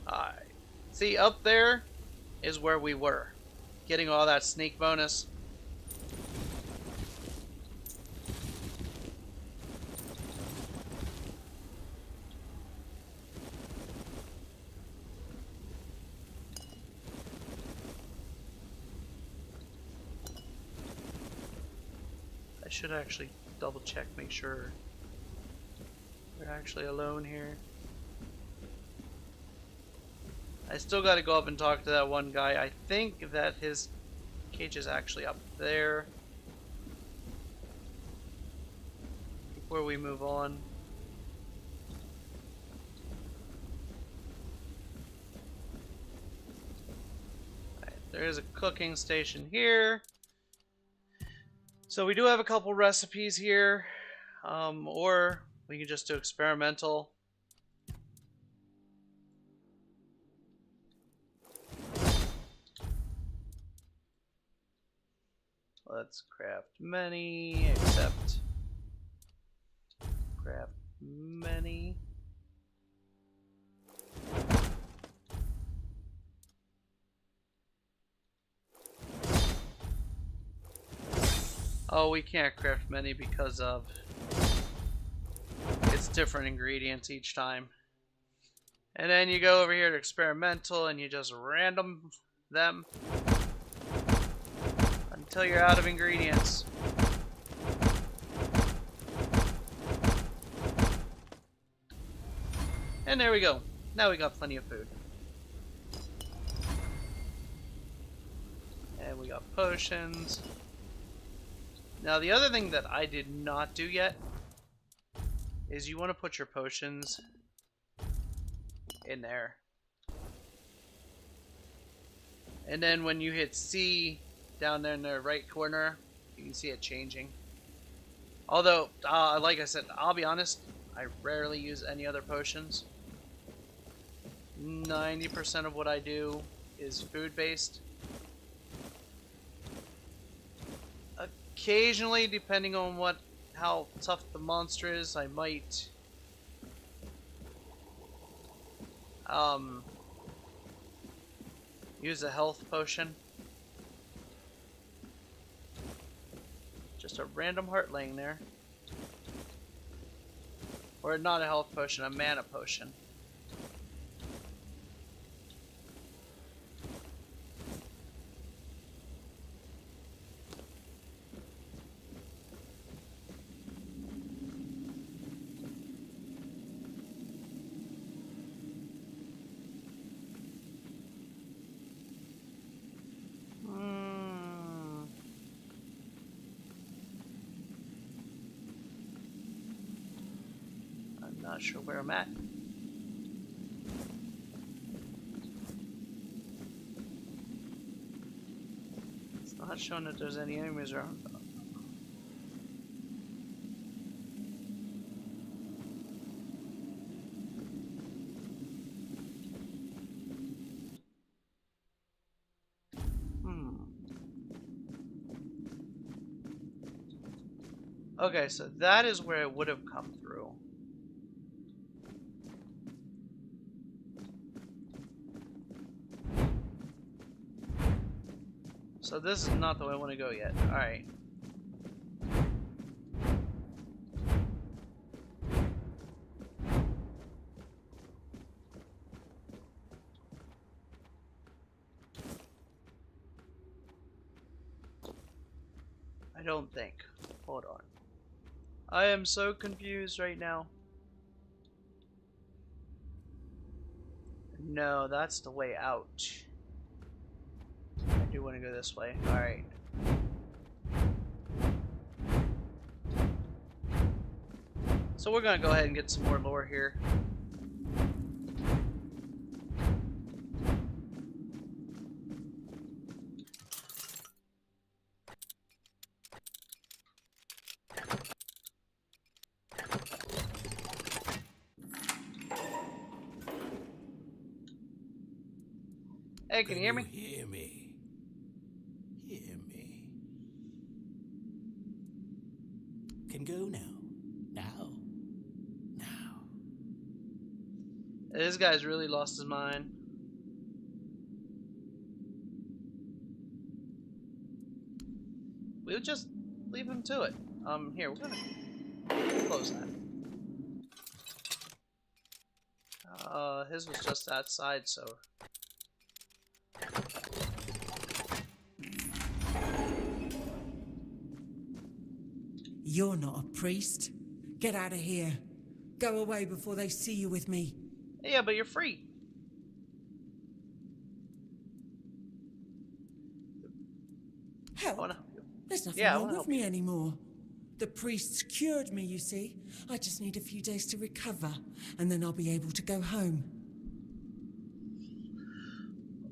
Alright. See, up there is where we were. Getting all that sneak bonus. I should actually double check, make sure we're actually alone here. I still gotta go up and talk to that one guy. I think that his cage is actually up there. Before we move on. Alright, there is a cooking station here. So we do have a couple recipes here. Or we can just do experimental. Let's craft many, except craft many. Oh, we can't craft many because of it's different ingredients each time. And then you go over here to experimental and you just random them until you're out of ingredients. And there we go. Now we got plenty of food. And we got potions. Now the other thing that I did not do yet is you want to put your potions in there. And then when you hit C down there in the right corner, you can see it changing. Although, like I said, I'll be honest, I rarely use any other potions. 90% of what I do is food-based. Occasionally, depending on how tough the monster is, I might use a health potion. Just a random heart laying there. Or not a health potion, a mana potion. Not sure where I'm at. It's not showing that there's any enemies around. Okay, so that is where it would have come through. So this is not the way I want to go yet. Alright. I don't think. Hold on. I am so confused right now. No, that's the way out. I do want to go this way. Alright. So we're going to go ahead and get some more lore here. Hey, can you hear me? Hear me. Hear me. Can go now. Now. Now. This guy's really lost his mind. We'll just leave him to it. Here, we're gonna close that. His was just outside, so. You're not a priest. Get out of here. Go away before they see you with me. Yeah, but you're free. Help. Oh, no. There's nothing Yeah, I wrong wanna with help me anymore. The priests cured me, you see. I just need a few days to recover, and then I'll be able to go home.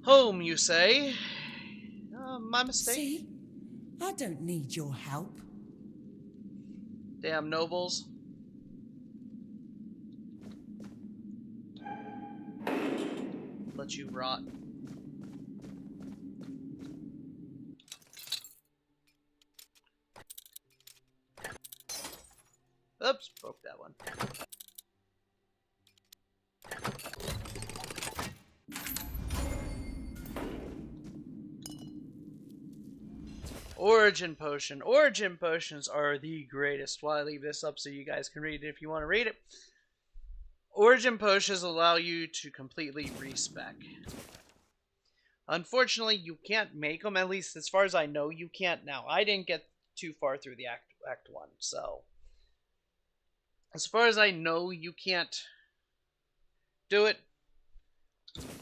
Home, you say? My mistake. See? I don't need your help. Damn nobles. Let you rot. Oops, broke that one. Origin potion. Origin potions are the greatest. Well, I leave this up so you guys can read it if you want to read it. Origin potions allow you to completely respec. Unfortunately, you can't make them, at least as far as I know, you can't now. I didn't get too far through the Act 1, so. As far as I know, you can't do it,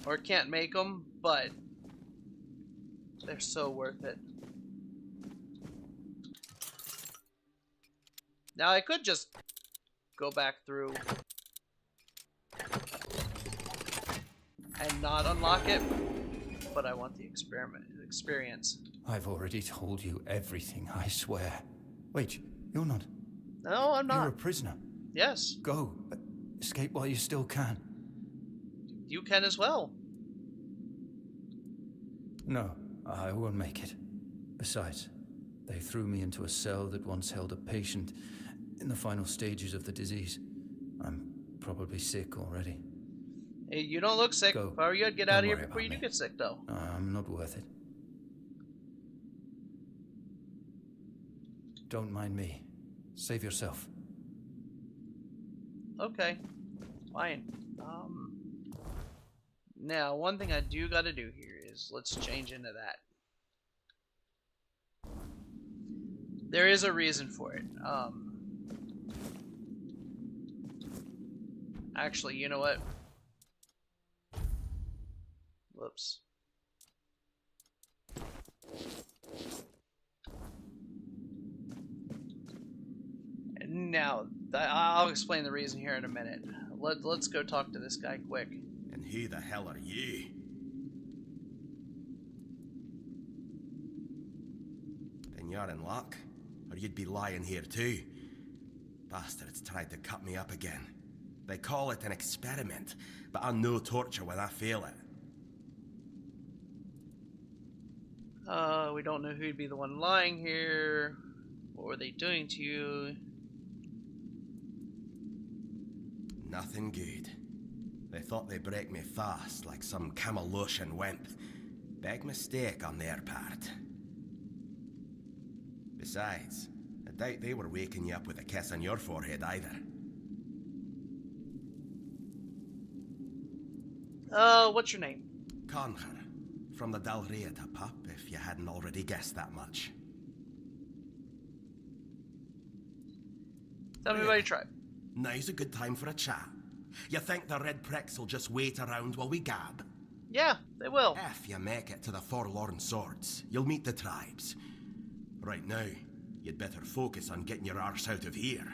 or can't make them, but they're so worth it. Now, I could just go back through and not unlock it, but I want the experience. I've already told you everything, I swear. Wait, you're not. No, I'm not. You're a prisoner. Yes. Go. Escape while you still can. You can as well. No, I won't make it. Besides, they threw me into a cell that once held a patient in the final stages of the disease. I'm probably sick already. Hey, you don't look sick. Go. If I were you, I'd get Don't out of here worry before you about do me. get sick, though. I'm not worth it. Don't mind me. Save yourself. Okay. Fine. Now, one thing I do gotta do here is let's change into that. There is a reason for it. Actually, you know what? Whoops. Now, I'll explain the reason here in a minute. Let's go talk to this guy quick. And who the hell are you? Then you're in luck, or you'd be lying here too. Bastards tried to cut me up again. They call it an experiment, but I know torture when I feel it. We don't know who'd be the one lying here. What were they doing to you? Nothing good. They thought they'd break me fast, like some Camalosian wimp. Big mistake on their part. Besides, I doubt they were waking you up with a kiss on your forehead either. What's your name? Conher, from the Dalrieta pup, if you hadn't already guessed that much. Tell me about your tribe. Now's a good time for a chat. You think the red pricks will just wait around while we gab? Yeah, they will. If you make it to the Forlorn Swords, you'll meet the tribes. Right now, you'd better focus on getting your arse out of here.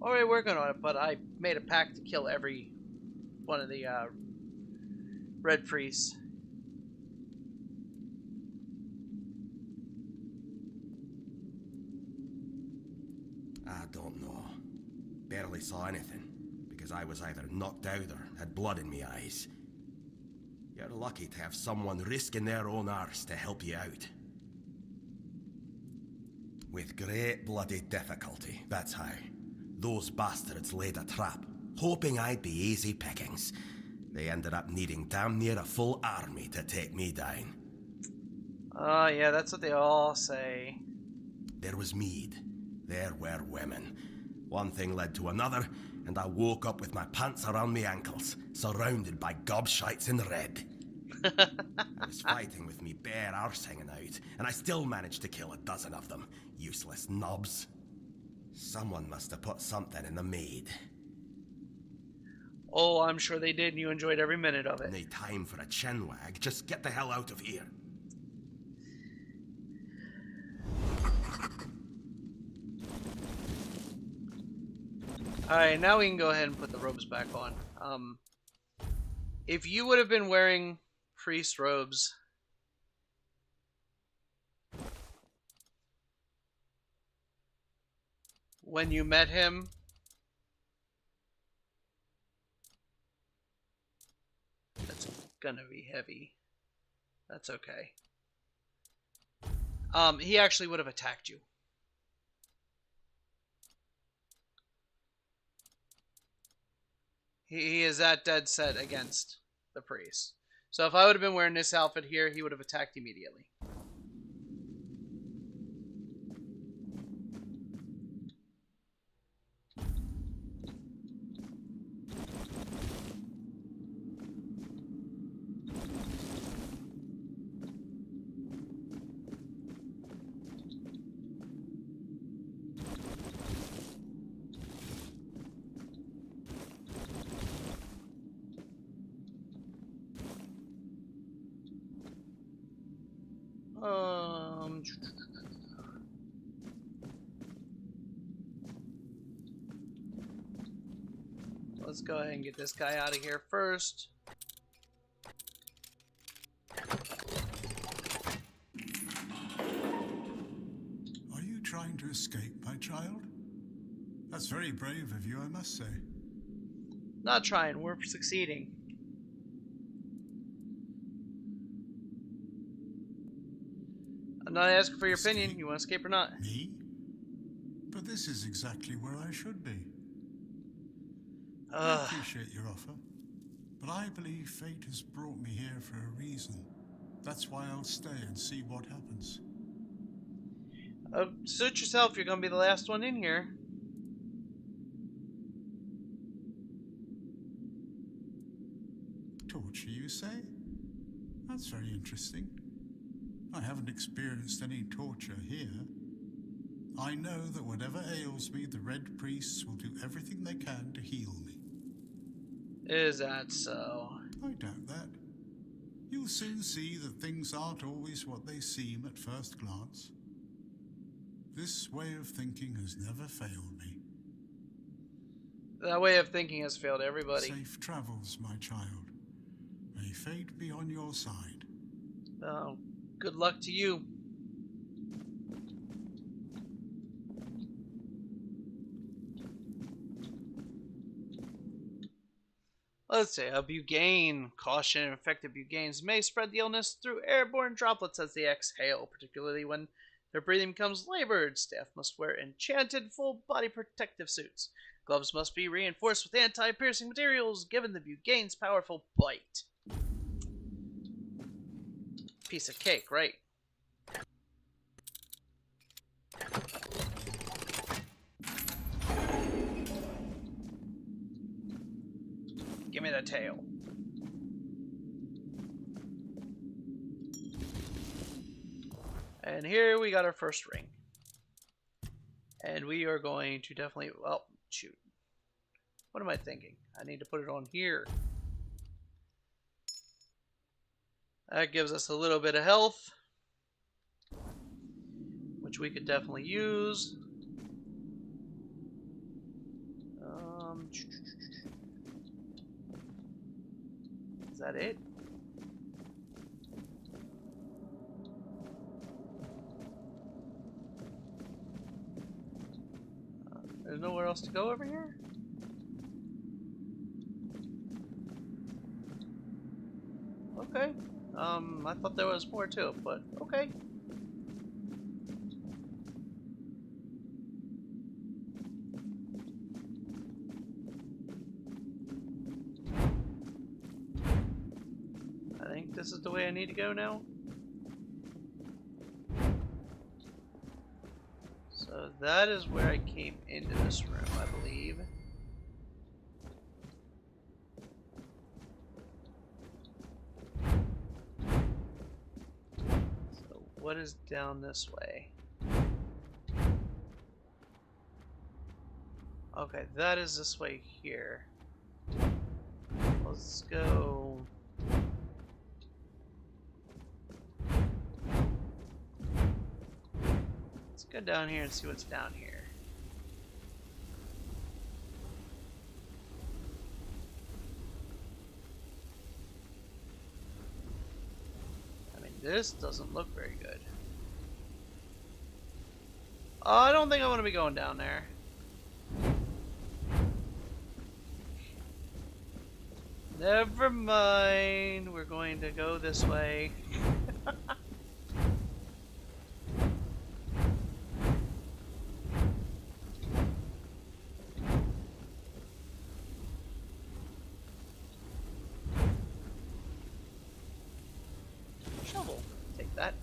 Already working on it, but I made a pact to kill every one of the red priests. I don't know. Barely saw anything, because I was either knocked out or had blood in me eyes. You're lucky to have someone risking their own arse to help you out. With great bloody difficulty, that's how. Those bastards laid a trap, hoping I'd be easy pickings. They ended up needing damn near a full army to take me down. Yeah, that's what they all say. There was mead. There were women. One thing led to another, and I woke up with my pants around my ankles, surrounded by gobshites in red. I was fighting with me bare arse hanging out, and I still managed to kill a dozen of them. Useless knobs. Someone must have put something in the mead. Oh, I'm sure they did, and you enjoyed every minute of it. No time for a chinwag. Just get the hell out of here. Alright, now we can go ahead and put the robes back on. If you would have been wearing priest robes when you met him, that's gonna be heavy. That's okay. He actually would have attacked you. He is that dead set against the priest. So if I would have been wearing this outfit here, he would have attacked immediately. Let's go ahead and get this guy out of here first. escape, my child? That's very brave of you, I must say. Not trying, we're succeeding. I'm not asking for your opinion. You want to escape or not? Me? But this is exactly where I should be. I appreciate your offer, but I believe fate has brought me here for a reason. That's why I'll stay and see what happens. Suit yourself, you're gonna be the last one in here. Torture, you say? That's very interesting. I haven't experienced any torture here. I know that whatever ails me, the Red Priests will do everything they can to heal me. Is that so? I doubt that. You'll soon see that things aren't always what they seem at first glance. This way of thinking has never failed me. That way of thinking has failed everybody. Safe travels, my child. May fate be on your side. Oh, good luck to you. Let's say a bugane. Caution, infected buganes may spread the illness through airborne droplets as they exhale, particularly when their breathing becomes labored. Staff must wear enchanted full-body protective suits. Gloves must be reinforced with anti-piercing materials, given the bugane's powerful bite. Piece of cake, right? Give me the tail. And here we got our first ring. And we are going to definitely, well, shoot. What am I thinking? I need to put it on here. That gives us a little bit of health, which we could definitely use. Is that it? There's nowhere else to go over here? Okay. I thought there was more to it, but okay. I think this is the way I need to go now. So that is where I came into this room, I believe. So what is down this way? Okay, that is this way here. Let's go. Let's go down here and see what's down here. I mean, this doesn't look very good. I don't think I want to be going down there. Never mind, we're going to go this way. Shovel, take that.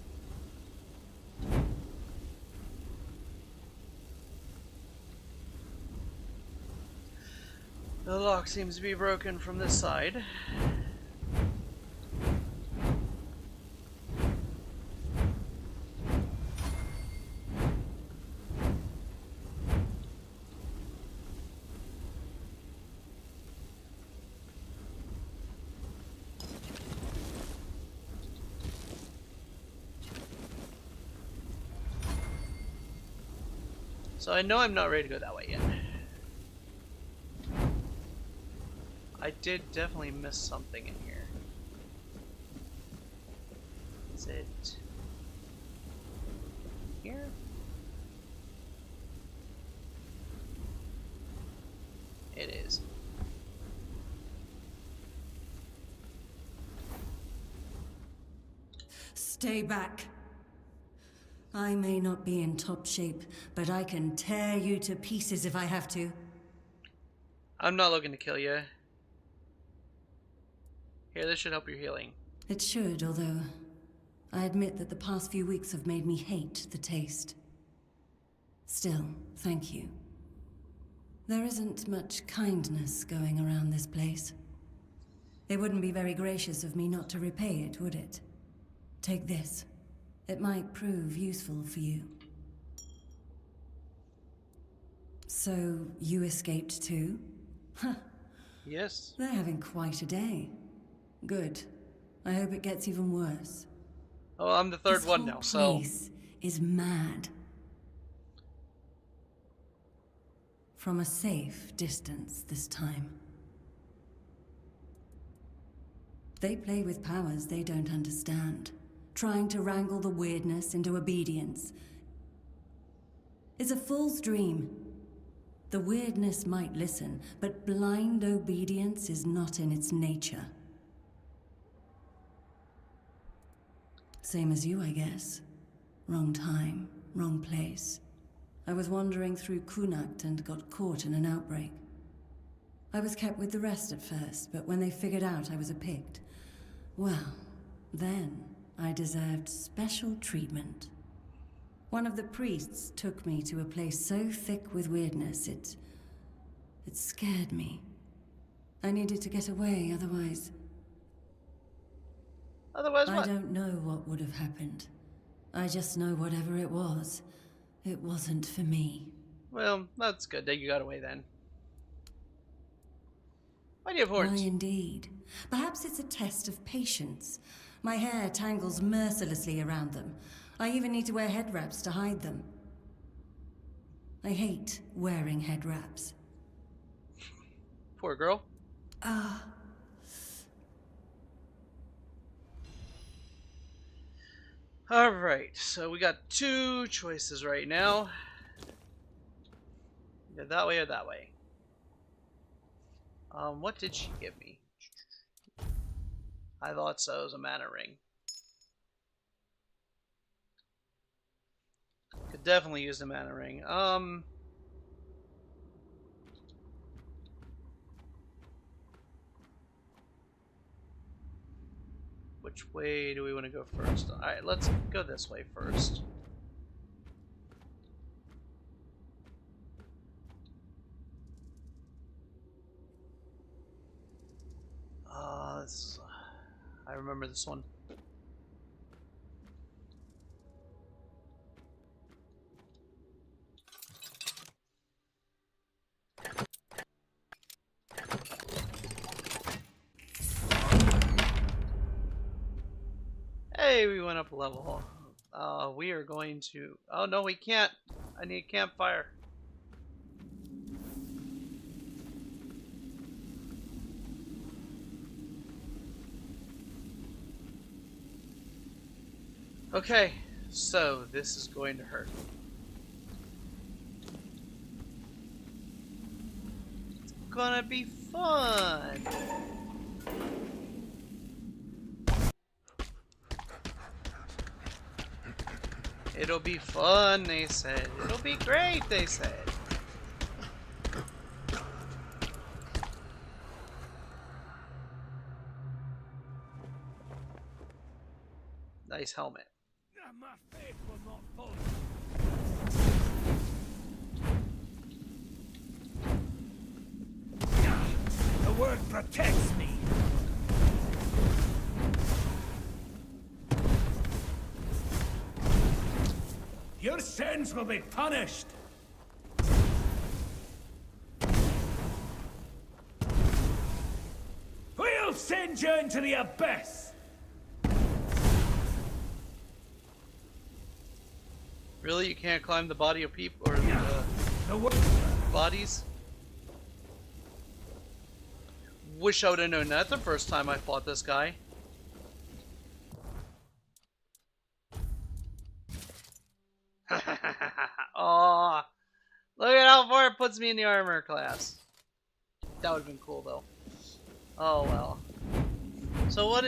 The lock seems to be broken from this side. So I know I'm not ready to go that way yet. I did definitely miss something in here. Is it here? ways. Stay back. I may not be in top shape, but I can tear you to pieces if I have to. I'm not looking to kill you. Here, this should help your healing. It should, although I admit that the past few weeks have made me hate the taste. Still, thank you. There isn't much kindness going around this place. It wouldn't be very gracious of me not to repay it, would it? Take this. It might prove useful for you. So, you escaped too? Huh. Yes. They're having quite a day. Good. I hope it gets even worse. Oh, I'm the third one now, This so... whole place is mad. From a safe distance this time. They play with powers they don't understand, trying to wrangle the weirdness into obedience. It's a fool's dream. The weirdness might listen, but blind obedience is not in its nature. Same as you, I guess. Wrong time, wrong place. I was wandering through Kunakt and got caught in an outbreak. I was kept with the rest at first, but when they figured out I was a Pict, well, then I deserved special treatment. One of the priests took me to a place so thick with weirdness, it scared me. I needed to get away, otherwise... Otherwise what? I don't know what would have happened. I just know whatever it wasn't for me. Well, that's good that you got away then. Why do you have Why horns? indeed? Perhaps it's a test of patience. My hair tangles mercilessly around them. I even need to wear head wraps to hide them. I hate wearing head wraps. Poor girl. Alright, so we got two choices right now. Either that way or that way. What did she give me? I thought so, it was a mana ring. Could definitely use the mana ring. Which way do we want to go first? Alright, let's go this way first. I remember this one. Hey, we went up a level. We are going to... Oh no, we can't. I need a campfire. Okay, so this is going to hurt. It's gonna be fun. It'll be fun, they said. It'll be great, they said. Nice helmet. My faith will not fall. The word protects me. Your sins will be punished. We'll send you into the abyss. Really? You can't climb the body of people or the bodies? Wish I would have known that the first time I fought this guy. Aw, look at how far it puts me in the armor class. That would have been cool though. Oh well. So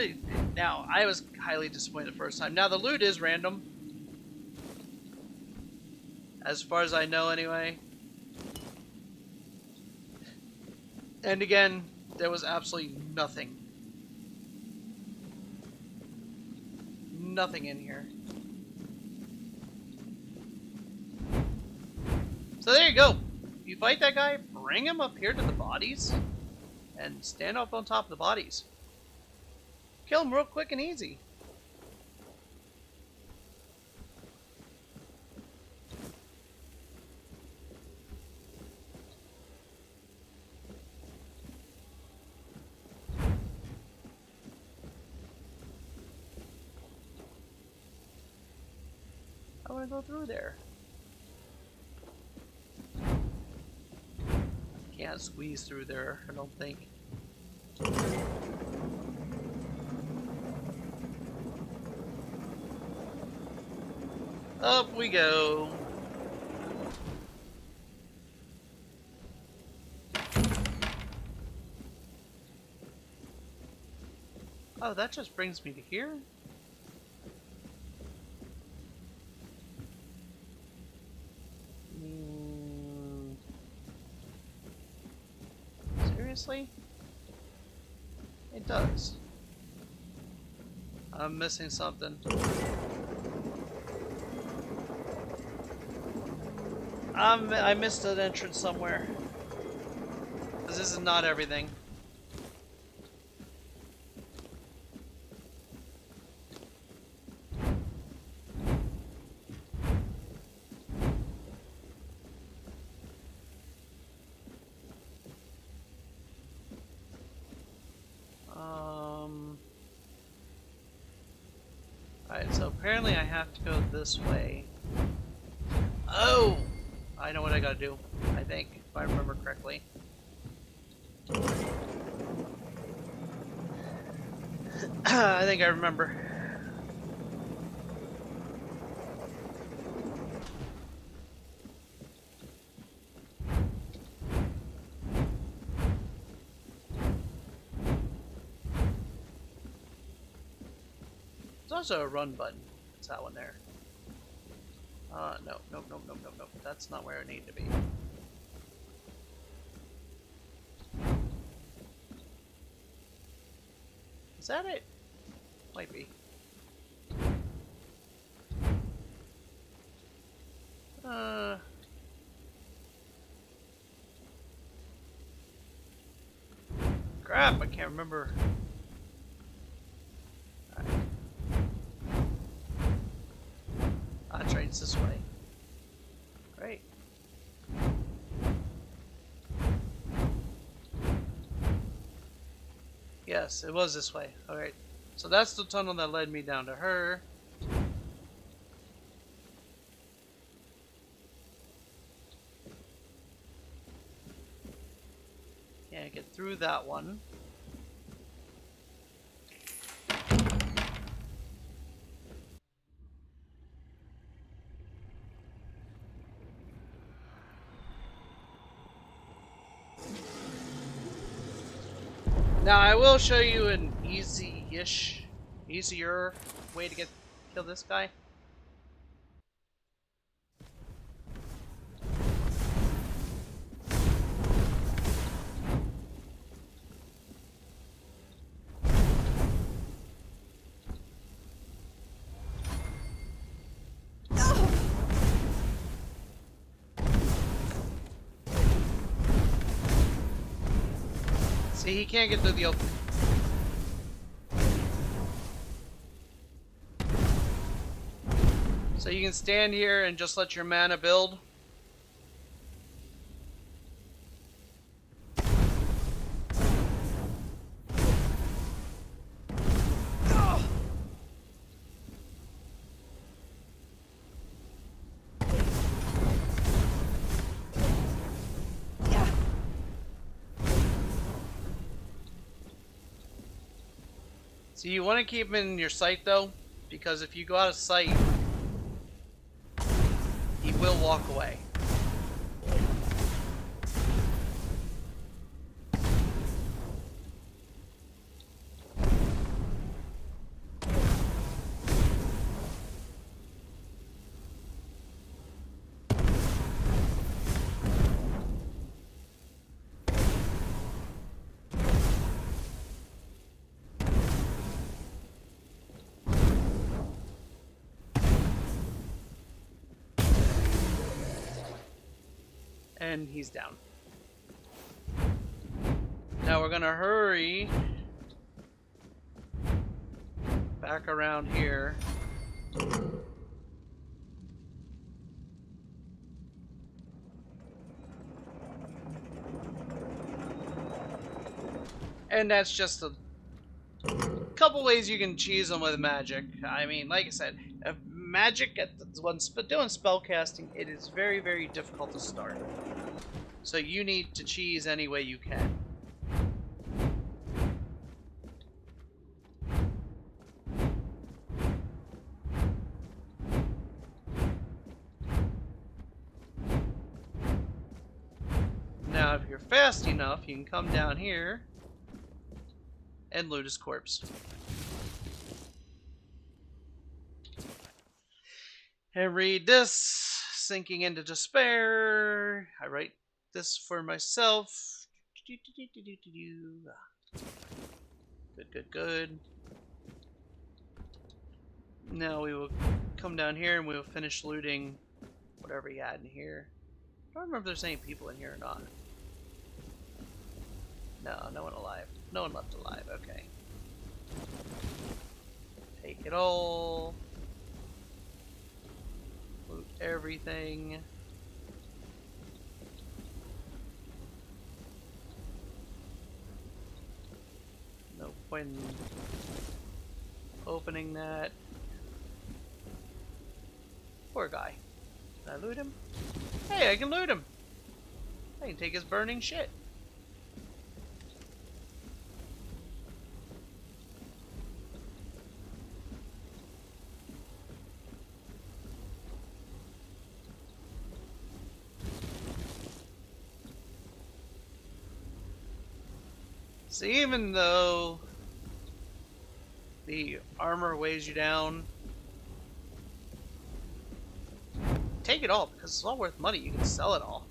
now I was highly disappointed the first time. Now the loot is random. As far as I know anyway. And again, there was absolutely nothing. Nothing in here. So there you go. If you fight that guy, bring him up here to the bodies and stand up on top of the bodies. Kill him real quick and easy. I want to go through there. Can't squeeze through there, I don't think. Up we go. Oh, that just brings me to here? Seriously? It does. I'm missing something. I missed an entrance somewhere. Because this is not everything. Alright, so apparently I have to go this way. Oh! I know what I gotta do, I think, if I remember correctly. I think I remember. There's also a run button. It's that one there. No. That's not where I need to be. Is that it? Might be. Crap, I can't remember. That's right, it's this way. Great. Yes, it was this way. Alright. So that's the tunnel that led me down to her. Can't get through that one. Now I will show you an easier way to kill this guy. See, he can't get through the opening. So you can stand here and just let your mana build. So you want to keep him in your sight though, because if you go out of sight, he will walk away. And he's down. Now we're gonna hurry back around here. And that's just a couple ways you can cheese them with magic. I mean, like I said, if magic when doing spell casting, it is very, very difficult to start. So you need to cheese any way you can. Now, if you're fast enough, you can come down here and loot his corpse. And read this, sinking into despair. I write this for myself. Good. Now we will come down here and we will finish looting whatever he had in here. I don't remember if there's any people in here or not. No, no one alive. No one left alive, okay. Take it all. Loot everything. No point in opening that. Poor guy. Can I loot him? Hey, I can loot him! I can take his burning shit. So even though the armor weighs you down, take it all because it's all worth money. You can sell it all.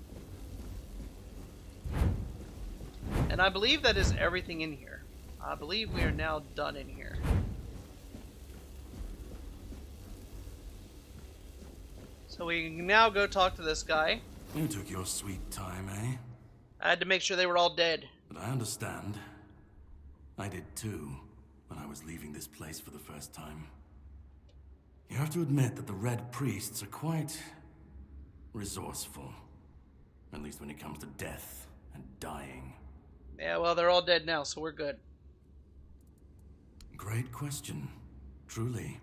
And I believe that is everything in here. I believe we are now done in here. So we can now go talk to this guy. You took your sweet time, eh? I had to make sure they were all dead. But I understand. I did too, when I was leaving this place for the first time. You have to admit that the Red Priests are quite resourceful. At least when it comes to death and dying. Yeah, well, they're all dead now, so we're good. Great question, truly.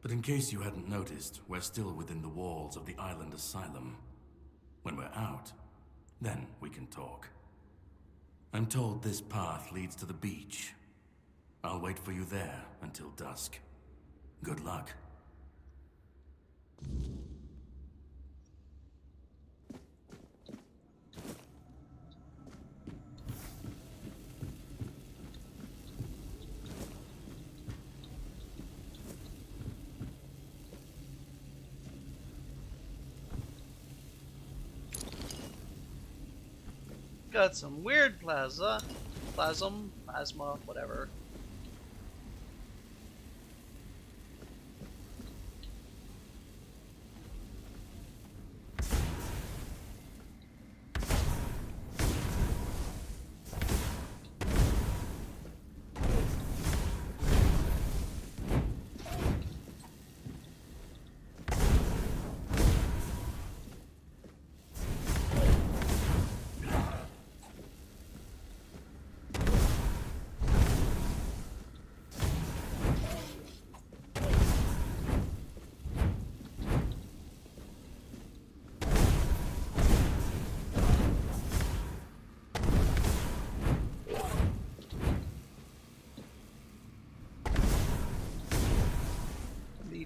But in case you hadn't noticed, we're still within the walls of the island asylum. When we're out, then we can talk. I'm told this path leads to the beach. I'll wait for you there until dusk. Good luck. Got some weird plasma, whatever.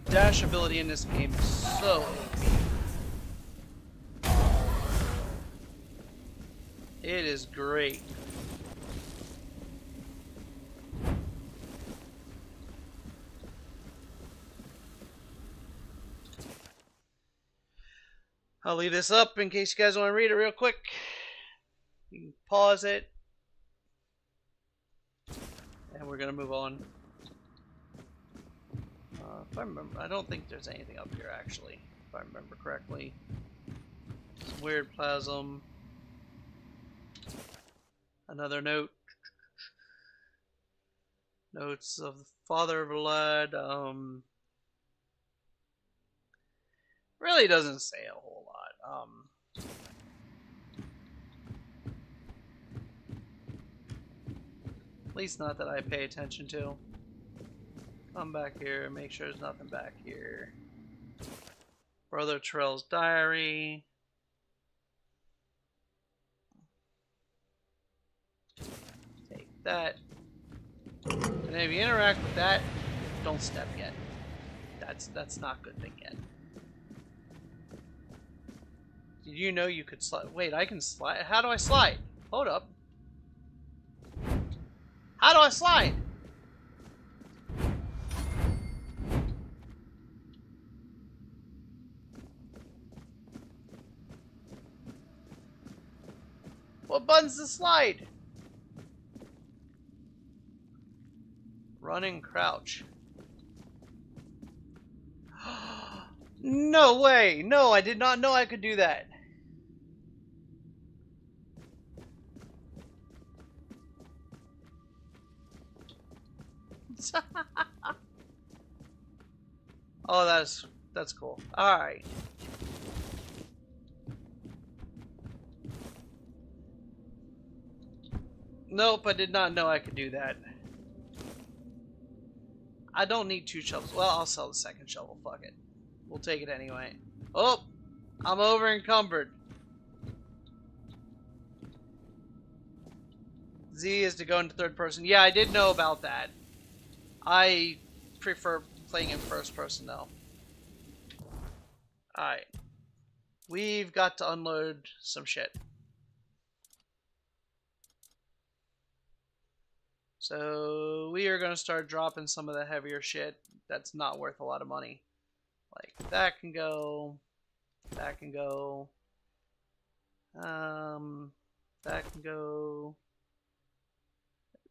Dash ability in this game is so OP. It is great. I'll leave this up in case you guys want to read it real quick. You can pause it. And we're going to move on. If I remember, I don't think there's anything up here actually, if I remember correctly. Weird plasm. Another note. Notes of the Father of Blood. Really doesn't say a whole lot. At least not that I pay attention to. Come back here, make sure there's nothing back here. Brother Terrell's diary. Take that. And if you interact with that, don't step yet. That's not good thing yet. Did you know you could slide? Wait, I can slide. How do I slide? Hold up. How do I slide? What button's the slide? Run and crouch. No way! No, I did not know I could do that. Oh, that's cool. All right. Nope, I did not know I could do that. I don't need 2 shovels. Well, I'll sell the second shovel. Fuck it. We'll take it anyway. Oh, I'm over encumbered. Z is to go into third person. Yeah, I did know about that. I prefer playing in first person though. Alright. We've got to unload some shit. So we are going to start dropping some of the heavier shit that's not worth a lot of money. Like that can go. That can go. That can go.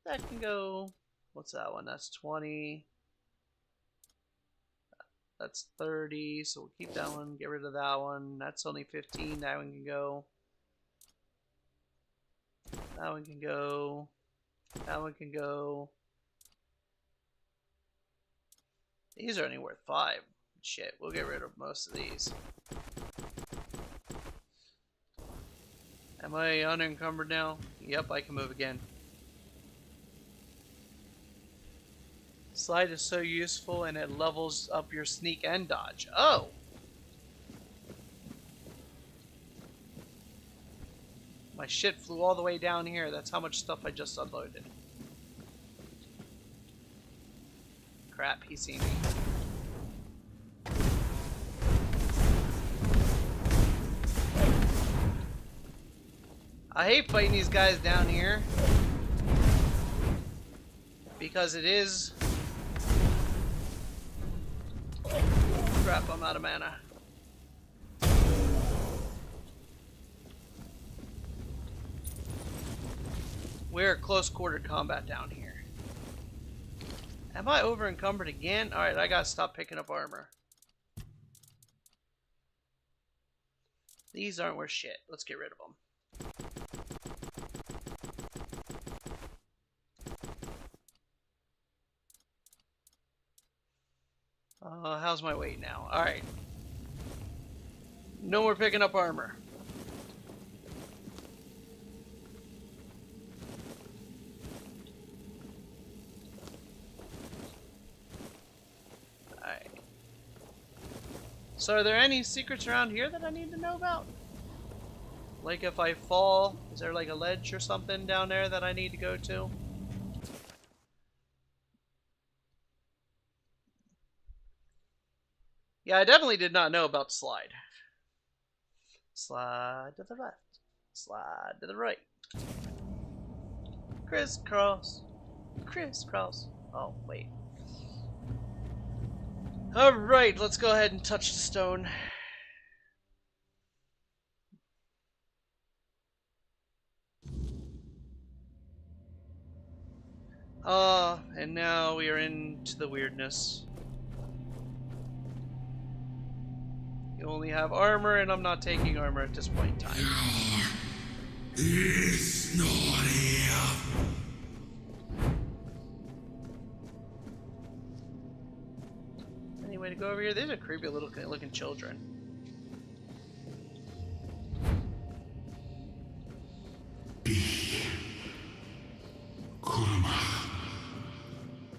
That can go. What's that one? That's 20. That's 30. So we'll keep that one. Get rid of that one. That's only 15. That one can go. That one can go. That one can go. These are only worth 5. Shit, we'll get rid of most of these. Am I unencumbered now? Yep, I can move again. Slide is so useful and it levels up your sneak and dodge. Oh! My shit flew all the way down here. That's how much stuff I just unloaded. Crap, he's seen me. I hate fighting these guys down here because it is... Crap, I'm out of mana. We're close quarter combat down here. Am I over encumbered again? Alright, I gotta stop picking up armor. These aren't worth shit. Let's get rid of them. How's my weight now? Alright. No more picking up armor. Alright. So are there any secrets around here that I need to know about? Like if I fall, is there like a ledge or something down there that I need to go to? Yeah, I definitely did not know about slide. Slide to the left. Slide to the right. Crisscross. Crisscross. Oh, wait. Alright, let's go ahead and touch the stone. And now we are into the weirdness. The only have armor, and I'm not taking armor at this point in time. It's not here. Any way to go over here? These are creepy looking children.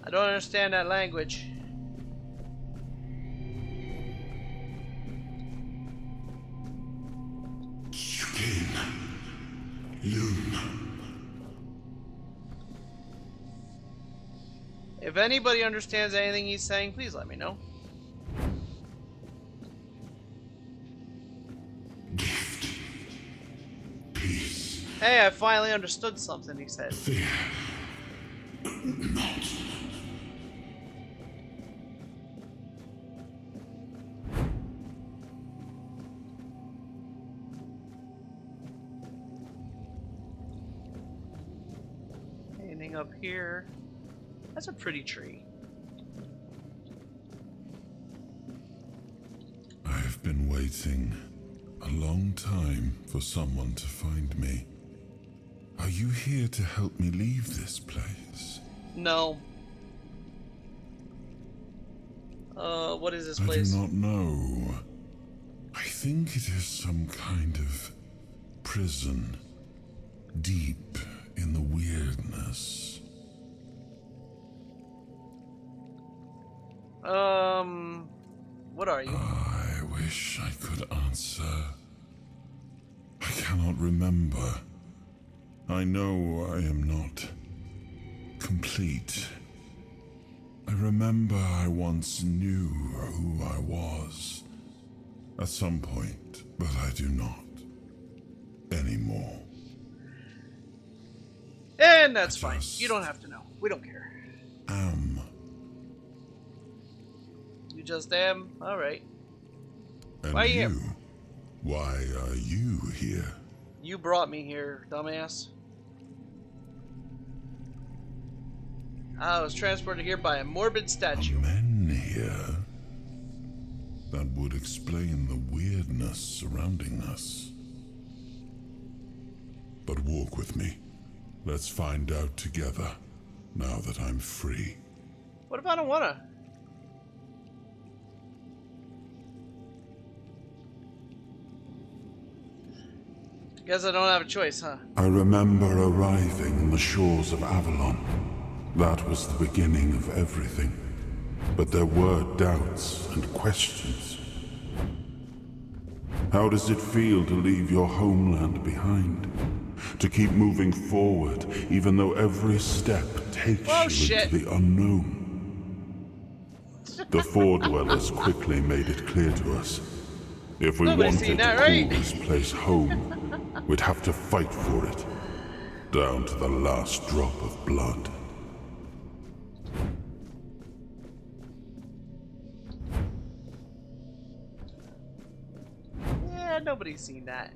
I don't understand that language. If anybody understands anything he's saying, please let me know. Hey, I finally understood something he said. Anything up here? That's a pretty tree. I've been waiting a long time for someone to find me. Are you here to help me leave this place? No. What is this place? I do not know. I think it is some kind of prison, deep in the weirdness. What are you? I wish I could answer. I cannot remember. I know I am not complete. I remember I once knew who I was at some point, but I do not anymore. And that's fine. You don't have to know. We don't care. You just am? Alright. And Why are you here? Why are you here? You brought me here, dumbass. I was transported here by a morbid statue. Men here? That would explain the weirdness surrounding us. But walk with me. Let's find out together, now that I'm free. What if I don't wanna? Guess I don't have a choice, huh? I remember arriving on the shores of Avalon. That was the beginning of everything. But there were doubts and questions. How does it feel to leave your homeland behind? To keep moving forward, even though every step takes you into the unknown? The FoA dwellers quickly made it clear to us. If we wanted to call this place home, we'd have to fight for it, down to the last drop of blood. Yeah, nobody's seen that.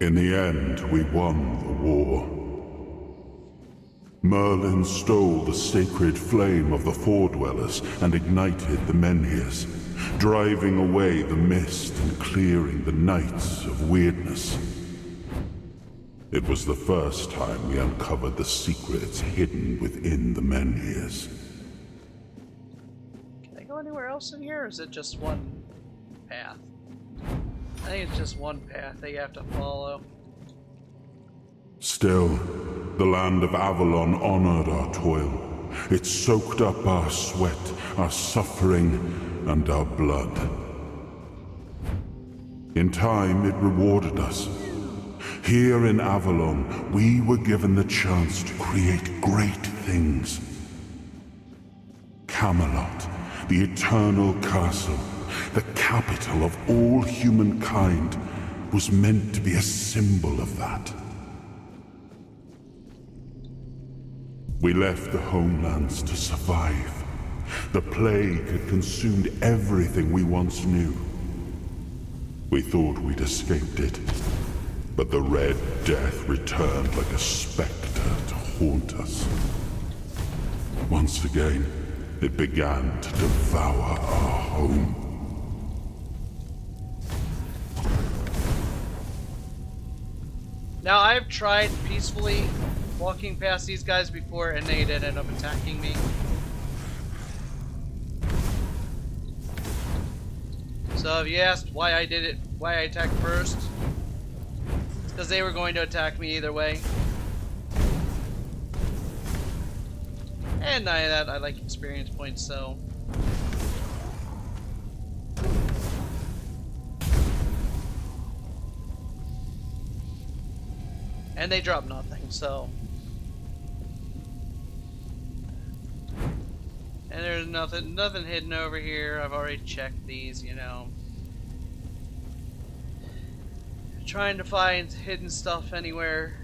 In the end, we won the war. Merlin stole the sacred flame of the FoA dwellers and ignited the Menhirs, driving away the mist and clearing the nights of weirdness. It was the first time we uncovered the secrets hidden within the Menhirs. Can I go anywhere else in here, or is it just one path? I think it's just one path that you have to follow. Still, the land of Avalon honored our toil. It soaked up our sweat, our suffering, and our blood. In time, it rewarded us. Here in Avalon, we were given the chance to create great things. Camelot, the eternal castle, the capital of all humankind, was meant to be a symbol of that. We left the homelands to survive. The plague had consumed everything we once knew. We thought we'd escaped it, But the Red Death returned like a spectre to haunt us. Once again, it began to devour our home. Now, I've tried peacefully walking past these guys before, and they'd ended up attacking me. So if you asked why I did it, why I attacked first, it's because they were going to attack me either way. And not only that, I like experience points, so... And they drop nothing, so... And there's nothing hidden over here. I've already checked these, you know. Trying to find hidden stuff anywhere.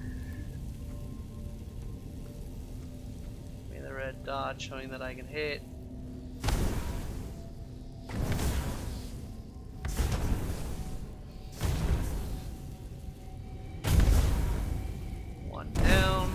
Give me the red dot showing that I can hit. One down.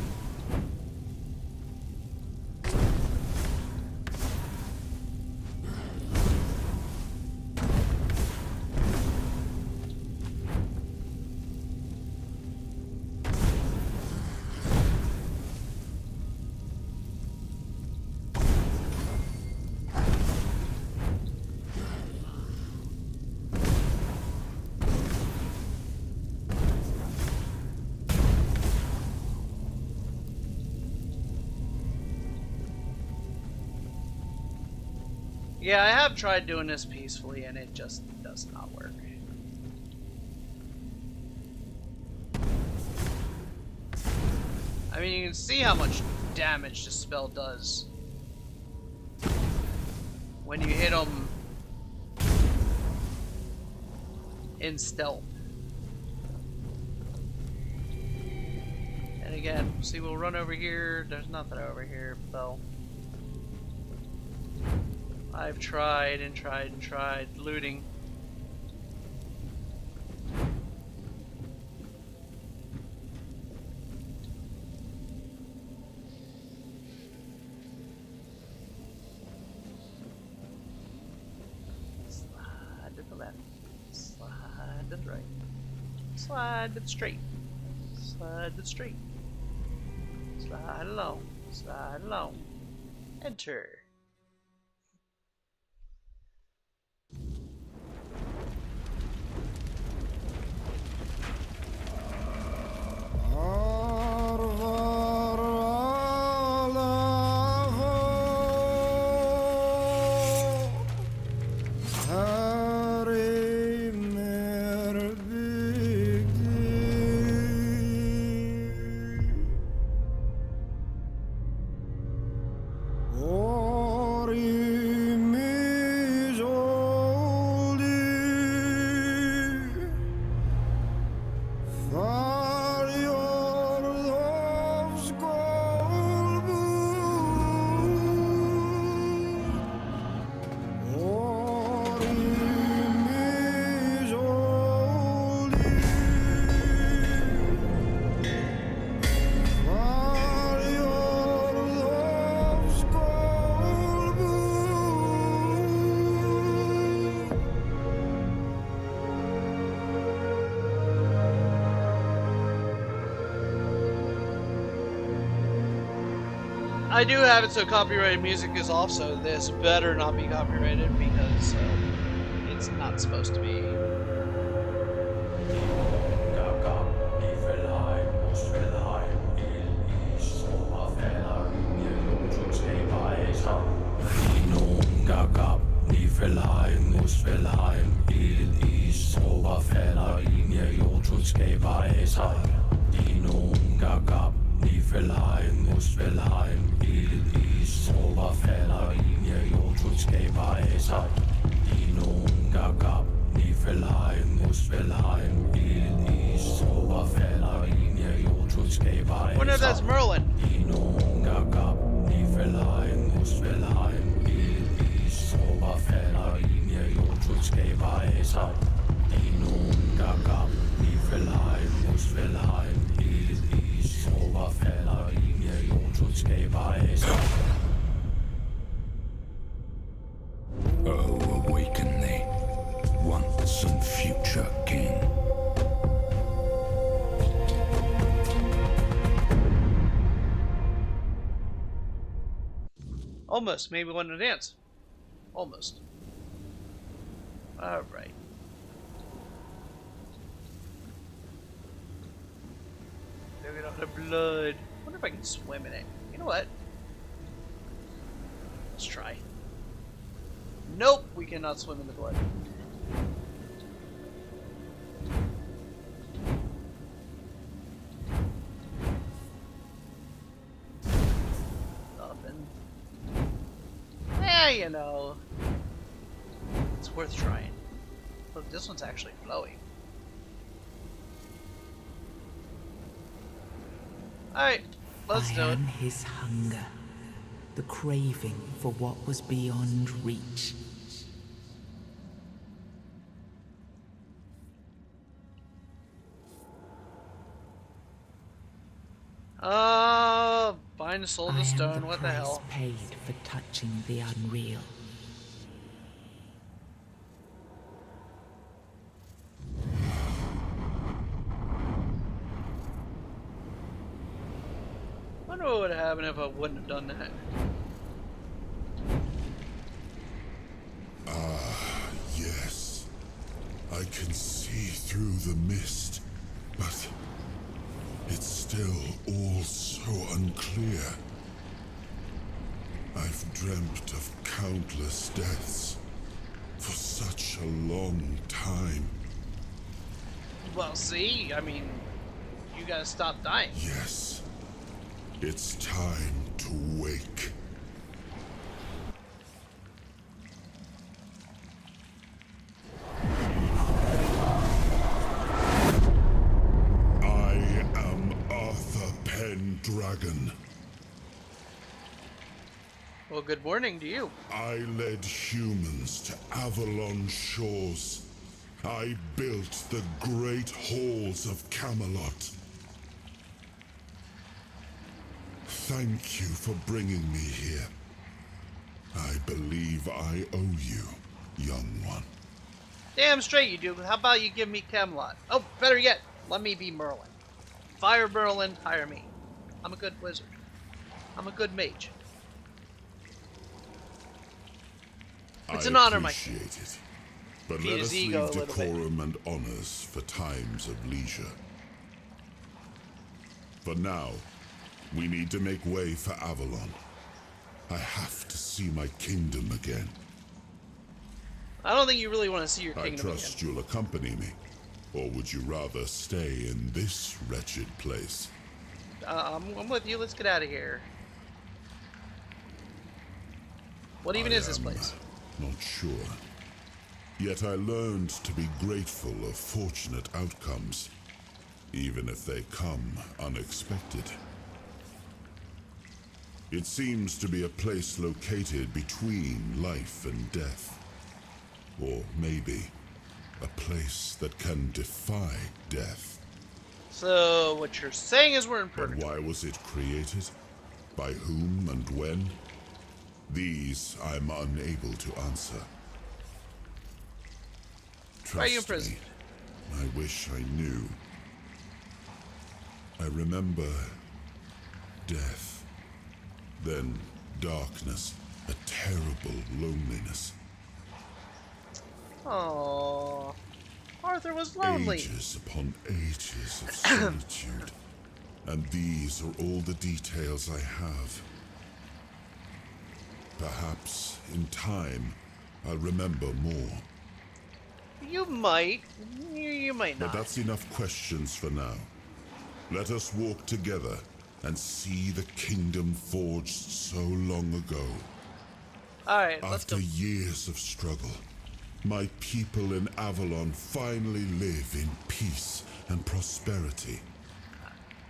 Yeah, I have tried doing this peacefully and it just does not work. I mean, you can see how much damage this spell does when you hit them in stealth. And again, see, we'll run over here. There's nothing over here, though. I've tried and tried and tried looting. Slide to the left, slide to the right, slide to the straight, slide to the straight, slide along, enter. I do have it so copyrighted music is off, so this better not be copyrighted because it's not supposed to be. Wonder if that's Merlin. awaken thee, once and future king. Almost. Maybe one to dance. Almost. Alright. Look at all the blood. I wonder if I can swim in it. You know what? Let's try. Nope, we cannot swim in the blood. Nothing. You know. It's worth trying. Look, this one's actually flowing. Alright, let's do it. I am his hunger, the craving for what was beyond reach. Bind the soul of the stone, what the hell? I am the price paid for touching the unreal. I wonder what would happen if I wouldn't have done that. Ah, yes. I can see through the mist, but it's still all so unclear. I've dreamt of countless deaths for such a long time. Well, see, I mean, you gotta stop dying. Yes. It's time to wake. I am Arthur Pendragon. Well, good morning to you. I led humans to Avalon shores. I built the great halls of Camelot. Thank you for bringing me here. I believe I owe you, young one. Damn straight you do. How about you give me Camelot? Oh, better yet, let me be Merlin. Fire Merlin, hire me. I'm a good wizard. I'm a good mage. It's an honor, Mike. I appreciate it. But Feed let his us ego leave a little bit. decorum and honors for times of leisure. For now, we need to make way for Avalon. I have to see my kingdom again. I don't think you really want to see your I kingdom trust again. you'll accompany me. Or would you rather stay in this wretched place? I'm with you. Let's get out of here. What even is this place? Not sure. Yet I learned to be grateful of fortunate outcomes, even if they come unexpected. It seems to be a place located between life and death. Or maybe a place that can defy death. So what you're saying is we're in But purgatory. why was it created? By whom and when? These I'm unable to answer. Why are you Trust imprisoned? me, I wish I knew. I remember death, then darkness, a terrible loneliness. Oh, Arthur was lonely. Ages upon ages of solitude. And these are all the details I have. Perhaps, in time, I'll remember more. You might. You might But not. that's enough questions for now. Let us walk together and see the kingdom forged so long ago. Alright, let's go. After years of struggle, my people in Avalon finally live in peace and prosperity.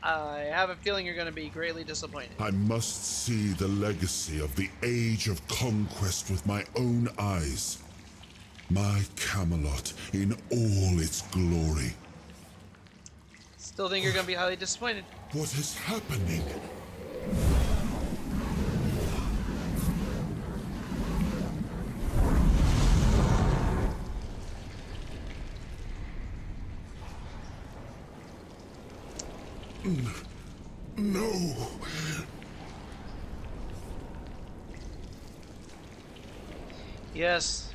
I have a feeling you're going to be greatly disappointed. I must see the legacy of the Age of Conquest with my own eyes. My Camelot in all its glory. Still think you're going to be highly disappointed. What is happening? No. Yes.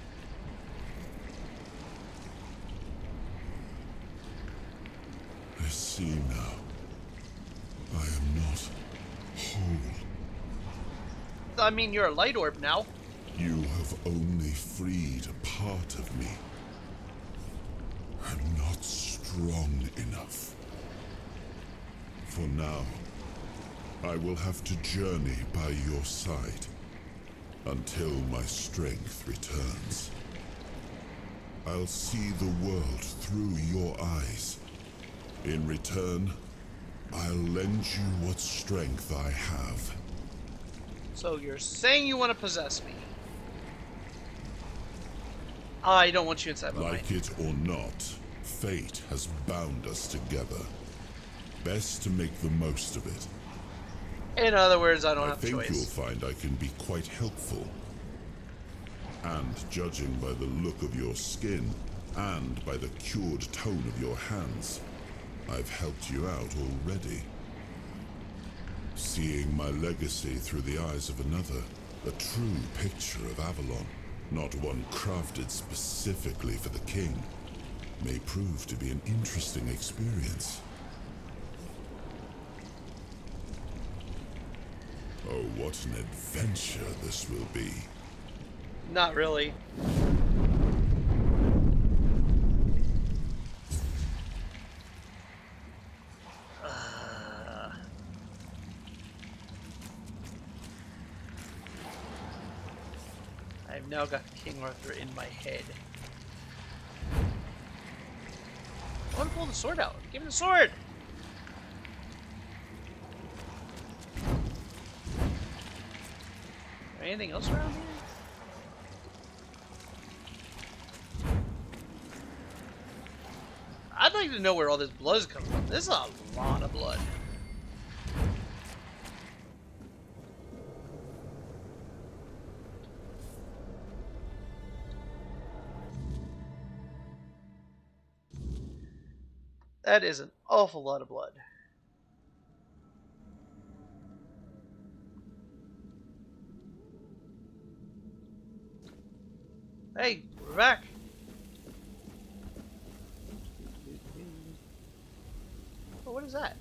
I see now. I am not whole. I mean, you're a light orb now. You have only freed a part of me. I'm not strong enough. For now, I will have to journey by your side until my strength returns. I'll see the world through your eyes. In return, I'll lend you what strength I have. So you're saying you want to possess me? I don't want you inside my mind. Like it or not, fate has bound us together. Best to make the most of it. In other words, I don't have a I think choice. you'll find I can be quite helpful. And judging by the look of your skin, and by the cured tone of your hands, I've helped you out already. Seeing my legacy through the eyes of another, a true picture of Avalon, not one crafted specifically for the king, may prove to be an interesting experience. Oh, what an adventure this will be. Not really. I've now got King Arthur in my head. I want to pull the sword out. Give me the sword! Anything else around here? I'd like to know where all this blood is coming from. This is a lot of blood. That is an awful lot of blood. Hey, we're back. Oh, what is that?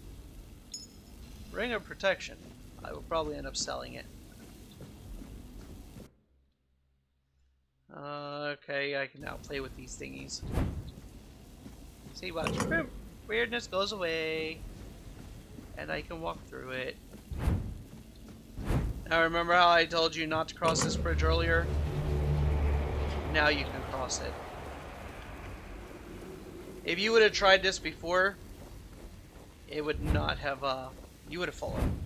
Ring of Protection. I will probably end up selling it. Okay, I can now play with these thingies. See, watch. Boom. Weirdness goes away. And I can walk through it. Now remember how I told you not to cross this bridge earlier? Now you can cross it. If you would have tried this before, it would not have, you would have fallen.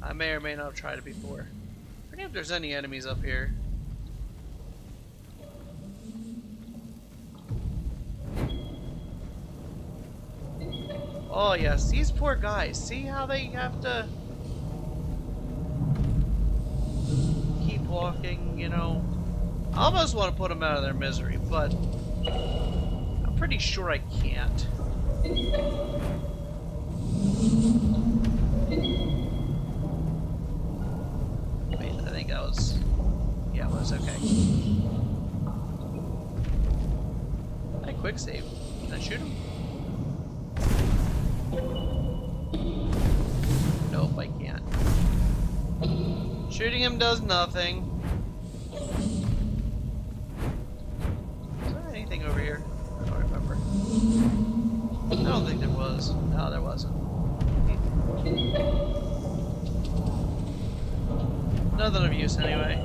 I may or may not have tried it before. I forget if there's any enemies up here. Oh yes, these poor guys. See how they have to keep walking, you know? I almost want to put them out of their misery, but I'm pretty sure I can't. Wait, I think that was... yeah, it was okay. I quick save. Can I shoot him? Nope, I can't. Shooting him does nothing. Is there anything over here? I don't remember. I don't think there was. No, there wasn't. Nothing of use anyway.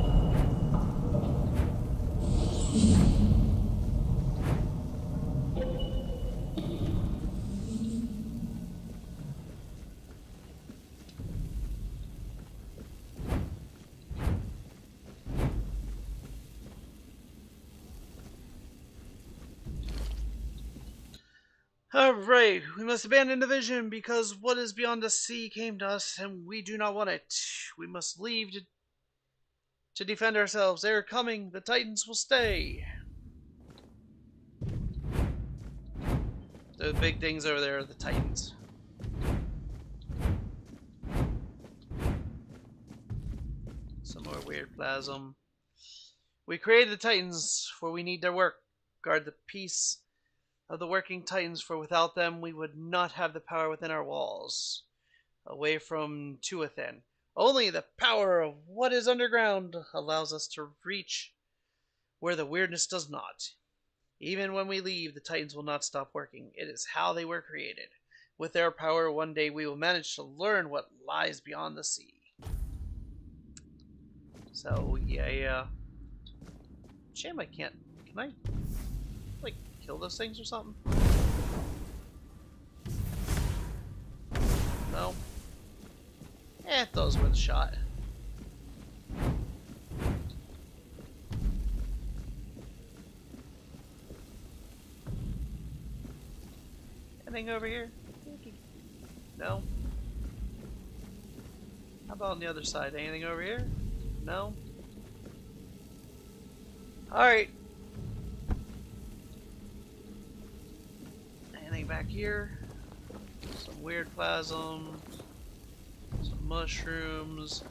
Alright, we must abandon the vision because what is beyond the sea came to us and we do not want it. We must leave to defend ourselves. They are coming. The Titans will stay. The big things over there are the Titans. Some more weird plasm. We created the Titans, for we need their work. Guard the peace of the working Titans, for without them we would not have the power within our walls. Away from to within. Only the power of what is underground allows us to reach where the weirdness does not. Even when we leave, the Titans will not stop working. It is how they were created. With their power, one day we will manage to learn what lies beyond the sea. So, yeah. Shame I can't. Can I, like, kill those things or something? No. Those were the shot. Anything over here? No. How about on the other side? Anything over here? No. Alright. Anything back here? Some weird plasm. Some mushrooms.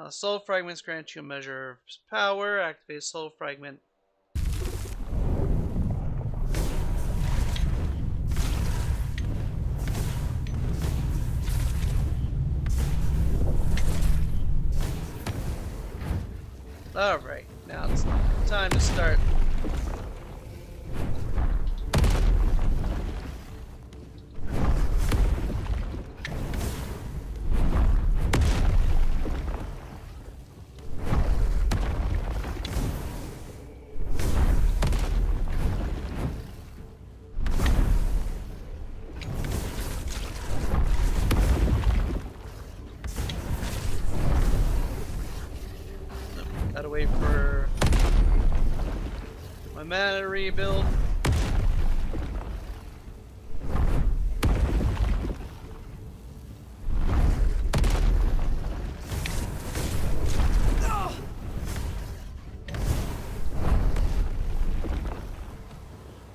Soul fragments grant you a measure of power. Activate soul fragment. Alright, now it's time to start. Gotta wait for my mana to rebuild.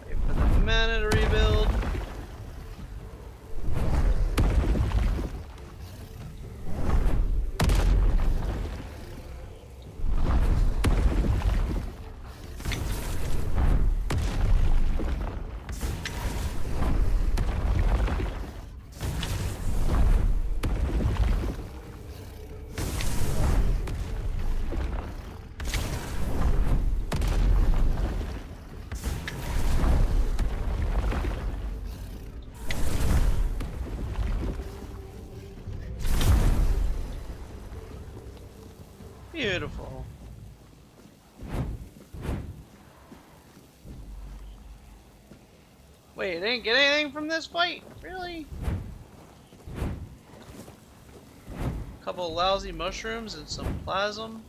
Wait for the mana to rebuild. Beautiful. Wait, I didn't get anything from this fight? Really? A couple of lousy mushrooms and some plasm.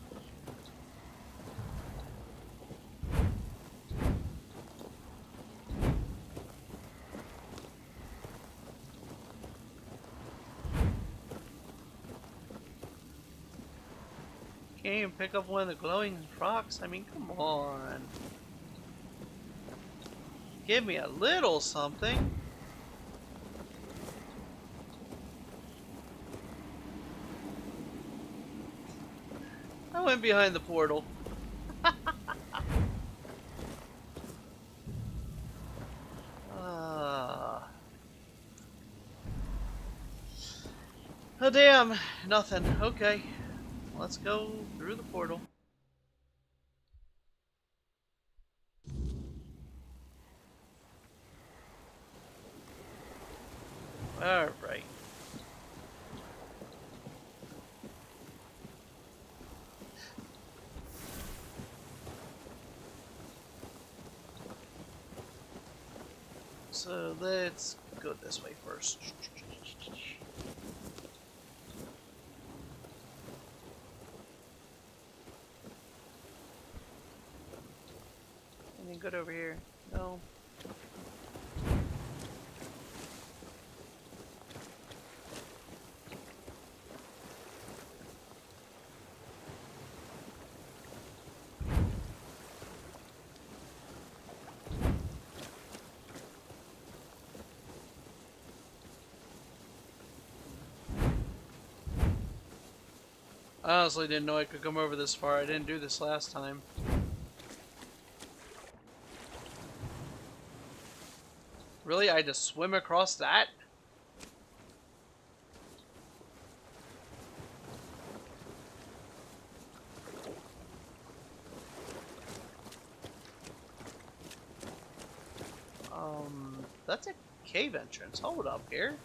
Can't even pick up one of the glowing rocks? I mean, come on. Give me a little something. I went behind the portal. Oh damn, nothing. Okay. Let's go through the portal. Alright. So let's go this way first. Anything good over here? No. I honestly didn't know I could come over this far. I didn't do this last time. Really? I had to swim across that? That's a cave entrance. Hold up here.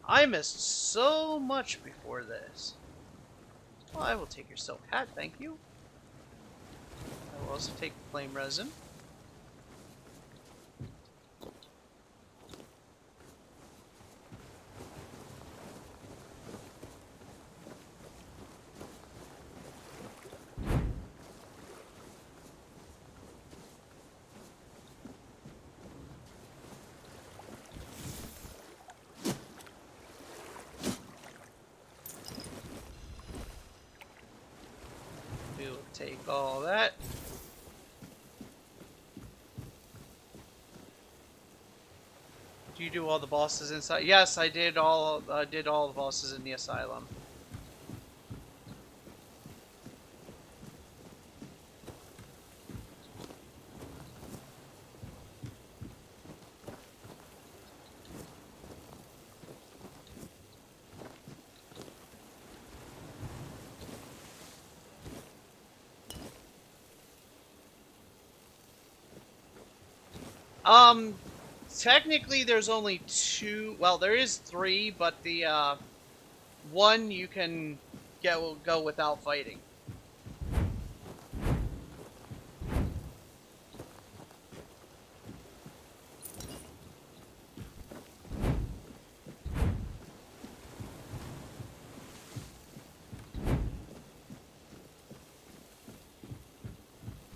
I missed so much before this. Well, I will take your silk hat, thank you. I will also take flame resin. We will take all that. Do you do all the bosses inside? Yes, I did all the bosses in the asylum. Technically there's only 2, well there is 3, but the one you can go without fighting.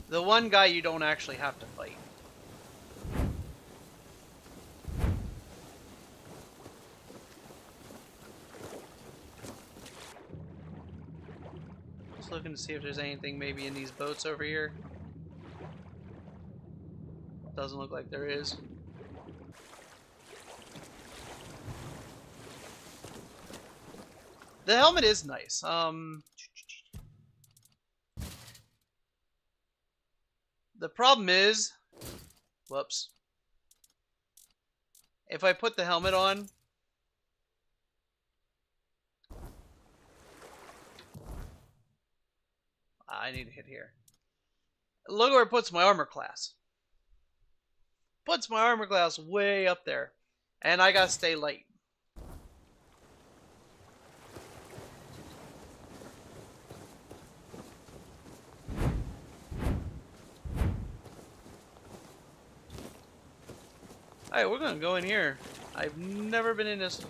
The one guy you don't actually have to fight. Just looking to see if there's anything maybe in these boats over here. Doesn't look like there is. The helmet is nice. The problem is, whoops. If I put the helmet on, I need to hit here. Look where it puts my armor class. Puts my armor class way up there. And I gotta stay light. Alright, we're gonna go in here. I've never been in this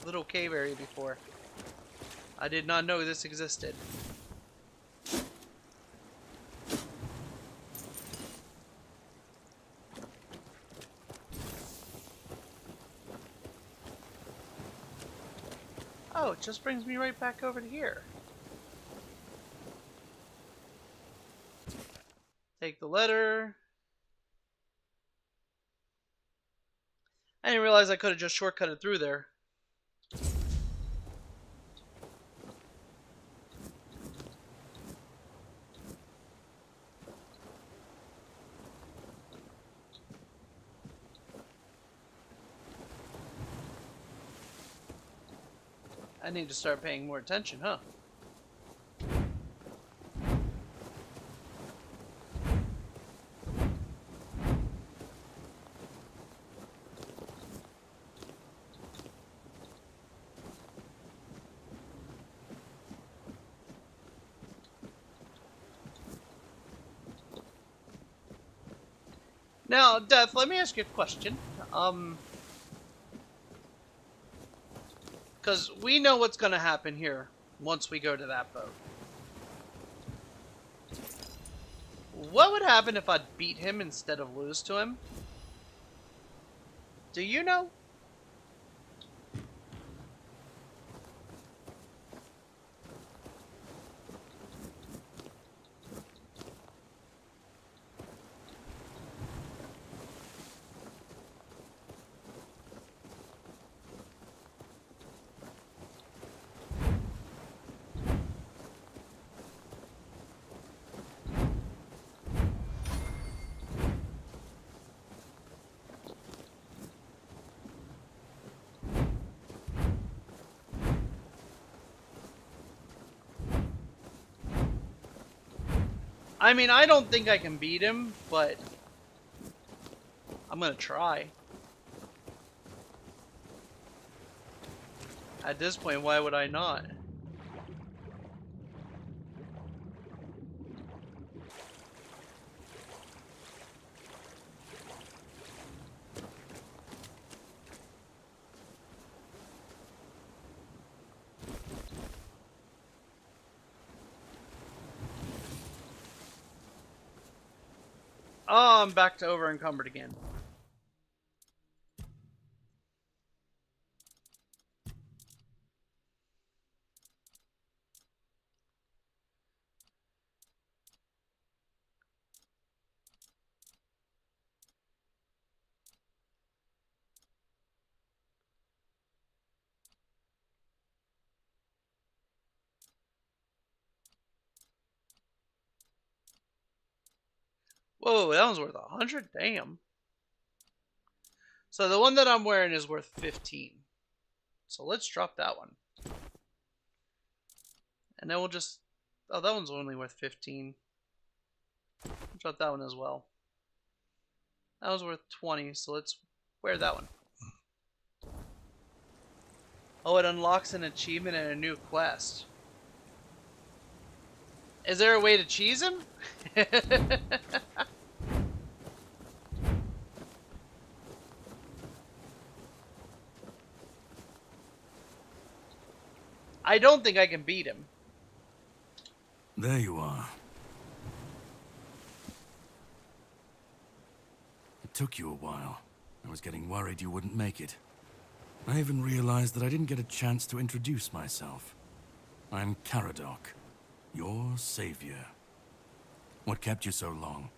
little cave area before. I did not know this existed. Oh, it just brings me right back over to here. Take the letter. I didn't realize I could have just shortcutted through there. I need to start paying more attention, huh? Now, Death, let me ask you a question. Because we know what's going to happen here once we go to that boat. What would happen if I beat him instead of lose to him? Do you know? I mean, I don't think I can beat him, but I'm gonna try. At this point, why would I not? Oh, I'm back to over encumbered again. Whoa, that one's worth 100? Damn. So the one that I'm wearing is worth 15. So let's drop that one. And then we'll just... Oh, that one's only worth 15. Drop that one as well. That was worth 20, so let's wear that one. Oh, it unlocks an achievement and a new quest. Is there a way to cheese him? I don't think I can beat him. There you are. It took you a while. I was getting worried you wouldn't make it. I even realized that I didn't get a chance to introduce myself. I'm Caradoc, your savior. What kept you so long?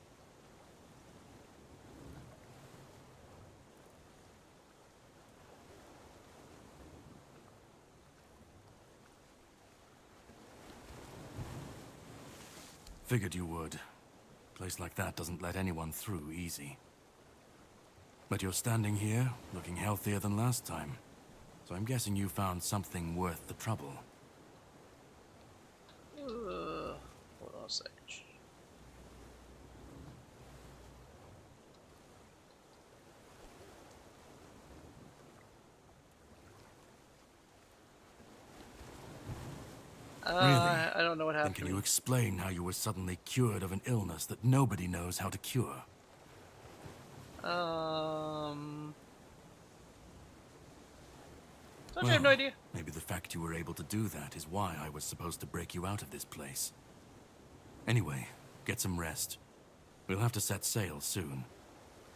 Figured you would. A place like that doesn't let anyone through easy. But you're standing here, looking healthier than last time. So I'm guessing you found something worth the trouble. Hold on a sec. Really? I don't know what happened. Then can you explain how you were suddenly cured of an illness that nobody knows how to cure? I have no idea. Maybe the fact you were able to do that is why I was supposed to break you out of this place. Anyway, get some rest. We'll have to set sail soon,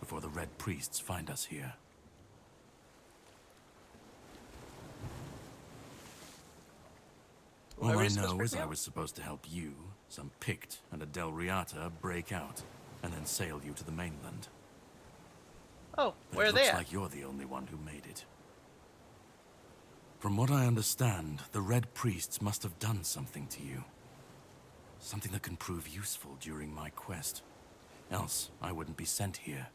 before the Red Priests find us here. All I know is I was supposed to help you, some Pict, and a Delriata break out, and then sail you to the mainland. Oh, But where are it they looks at? like you're the only one who made it. From what I understand, the Red Priests must have done something to you. Something that can prove useful during my quest. Else, I wouldn't be sent here.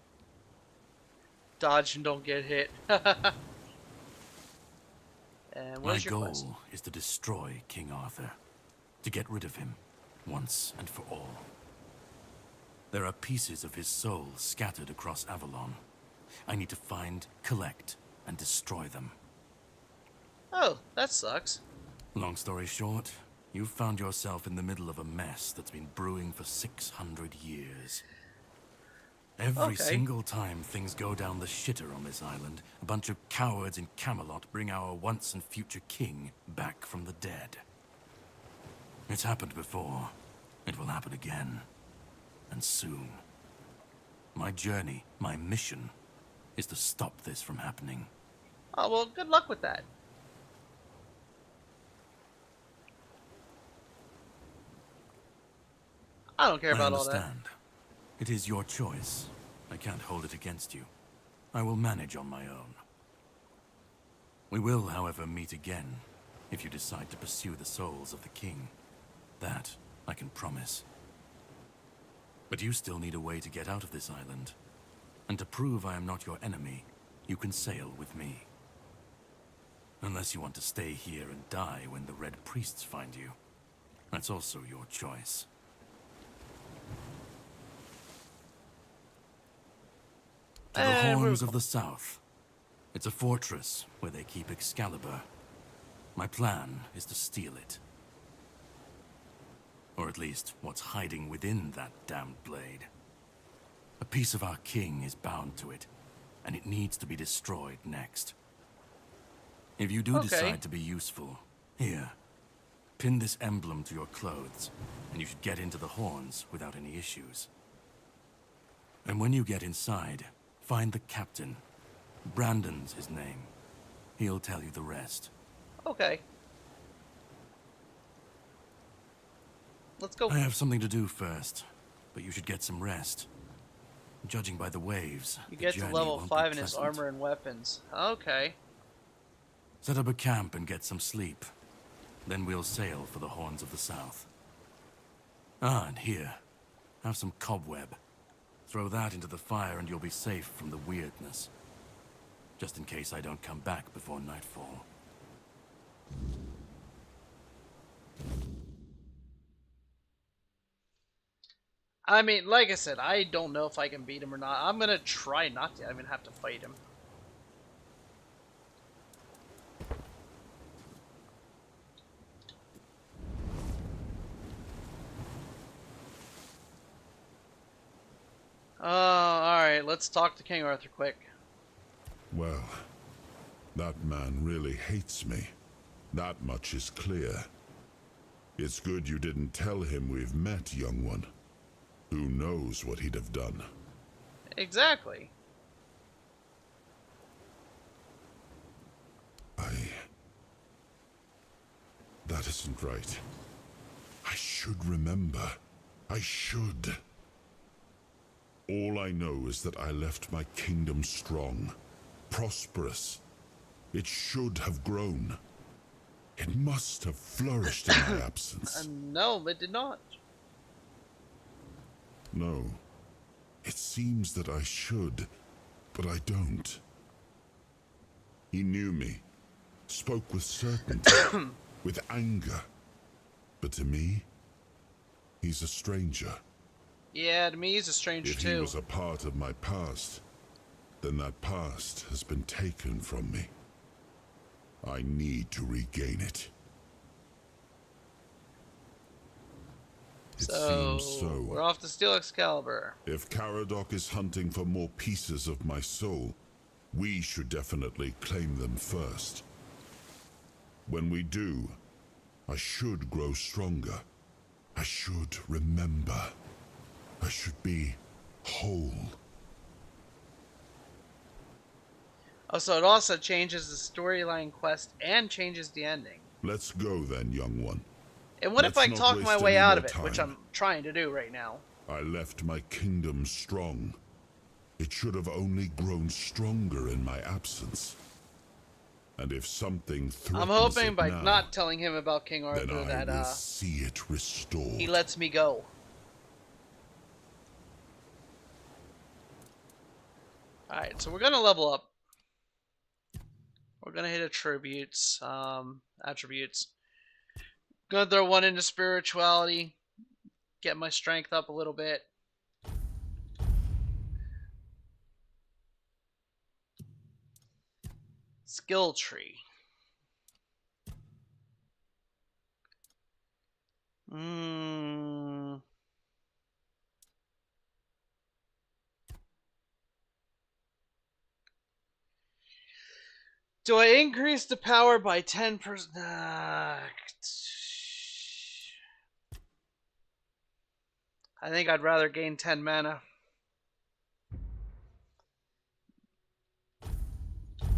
Dodge and don't get hit. And My where's your goal quest? is to destroy King Arthur. To get rid of him, once and for all. There are pieces of his soul scattered across Avalon. I need to find, collect, and destroy them. Oh, that sucks. Long story short, you've found yourself in the middle of a mess that's been brewing for 600 years. Every single time things go down the shitter on this island, a bunch of cowards in Camelot bring our once and future king back from the dead. It's happened before. It will happen again. And soon. My journey, my mission, is to stop this from happening. Oh, well, good luck with that. I don't care about all that. I understand. It is your choice. I can't hold it against you. I will manage on my own. We will, however, meet again, if you decide to pursue the souls of the king. That, I can promise. But you still need a way to get out of this island. And to prove I am not your enemy, you can sail with me. Unless you want to stay here and die when the Red Priests find you. That's also your choice. To the Horns of the South. It's a fortress where they keep Excalibur. My plan is to steal it. Or at least, what's hiding within that damned blade. A piece of our king is bound to it, and it needs to be destroyed next. If you do decide to be useful, here, pin this emblem to your clothes, and you should get into the horns without any issues. And when you get inside, find the captain. Brandon's his name. He'll tell you the rest. Okay. Let's go. I have something to do first, but you should get some rest. Judging by the waves, You get to level 5 in his armor and weapons. Okay. Set up a camp and get some sleep. Then we'll sail for the Horns of the South. Ah, and here. Have some cobweb. Throw that into the fire and you'll be safe from the weirdness. Just in case I don't come back before nightfall. I mean, like I said, I don't know if I can beat him or not. I'm gonna try not to even have to fight him. Alright, let's talk to King Arthur quick. Well, that man really hates me. That much is clear. It's good you didn't tell him we've met, young one. Who knows what he'd have done? Exactly. That isn't right. I should remember. I should. All I know is that I left my kingdom strong, prosperous. It should have grown. It must have flourished in my absence. No, it did not. No. It seems that I should, but I don't. He knew me, spoke with certainty, with anger. But to me, he's a stranger. Yeah, to me he's a stranger too. If he was a part of my past, then that past has been taken from me. I need to regain it. It seems so. We're off to steal Excalibur. If Caradoc is hunting for more pieces of my soul, we should definitely claim them first. When we do, I should grow stronger. I should remember. I should be whole. Oh, so it also changes the storyline quest and changes the ending. Let's go then, young one. And what if I talk my way out of it, which I'm trying to do right now? I left my kingdom strong. It should have only grown stronger in my absence. And if something threatens I'm hoping it by now, not telling him about King Arthur then I that will see it restored. he lets me go. Alright, so we're gonna level up. We're gonna hit attributes. Gonna throw one into spirituality. Get my strength up a little bit. Skill tree. Do I increase the power by 10%? I think I'd rather gain 10 mana.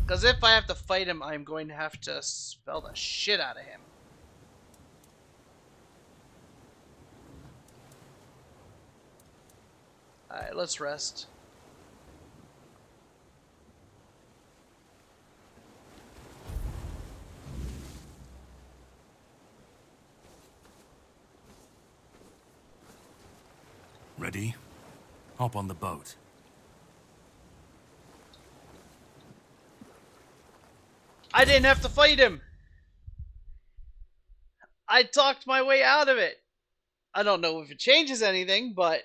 Because if I have to fight him, I'm going to have to spell the shit out of him. Alright, let's rest. Ready? Hop on the boat. I didn't have to fight him! I talked my way out of it! I don't know if it changes anything, but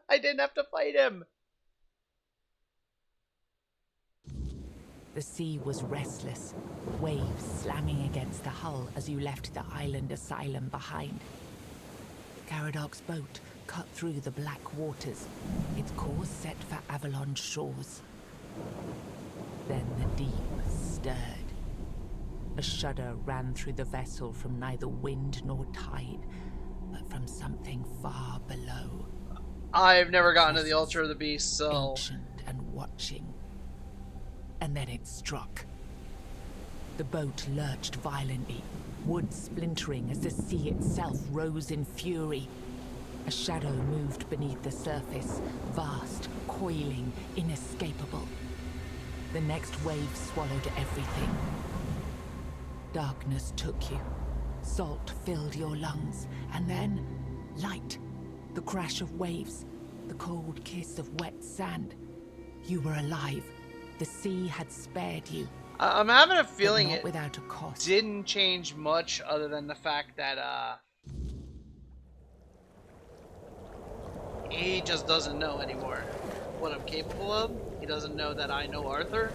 I didn't have to fight him! The sea was restless, waves slamming against the hull as you left the island asylum behind. Caradoc's boat cut through the black waters, its course set for Avalon's shores. Then the deep stirred. A shudder ran through the vessel from neither wind nor tide, but from something far below. I've never gotten to the Altar of the Beast, so... Ancient and watching. And then it struck. The boat lurched violently, wood splintering as the sea itself rose in fury. A shadow moved beneath the surface, vast, coiling, inescapable. The next wave swallowed everything. Darkness took you. Salt filled your lungs, and then light. The crash of waves, the cold kiss of wet sand. You were alive. The sea had spared you. I'm having a feeling it without a cost. Didn't change much other than the fact that he just doesn't know anymore what I'm capable of. He doesn't know that I know Arthur.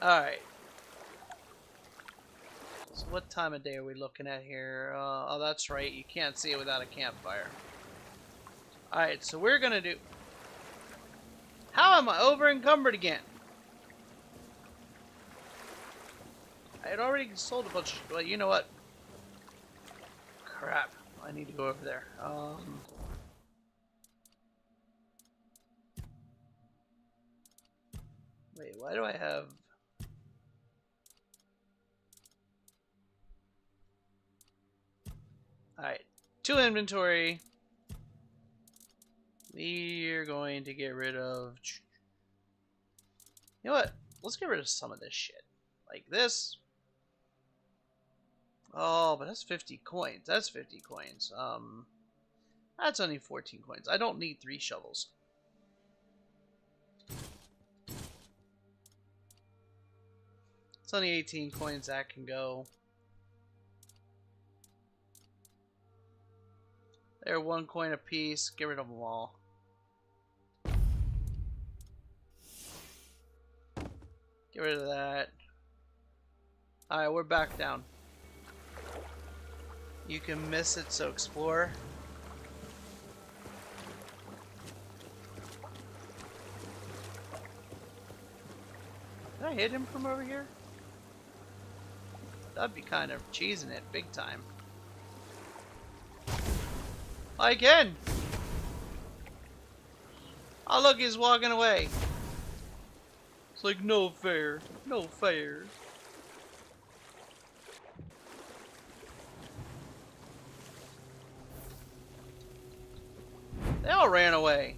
Alright. So what time of day are we looking at here? Oh, that's right. You can't see it without a campfire. Alright, so we're gonna do... How am I over encumbered again? I had already sold a bunch of... Well, you know what? Crap. I need to go over there. Wait, why do I have... Alright, 2 inventory. We're going to get rid of... You know what? Let's get rid of some of this shit. Like this. Oh, but that's 50 coins. That's 50 coins. That's only 14 coins. I don't need 3 shovels. It's only 18 coins that can go. They're 1 coin a piece. Get rid of them all. Get rid of that. Alright, we're back down. You can miss it, so explore. Did I hit him from over here? That'd be kind of cheesing it big time. Again! Oh look, he's walking away. It's like, no fair. No fair. They all ran away.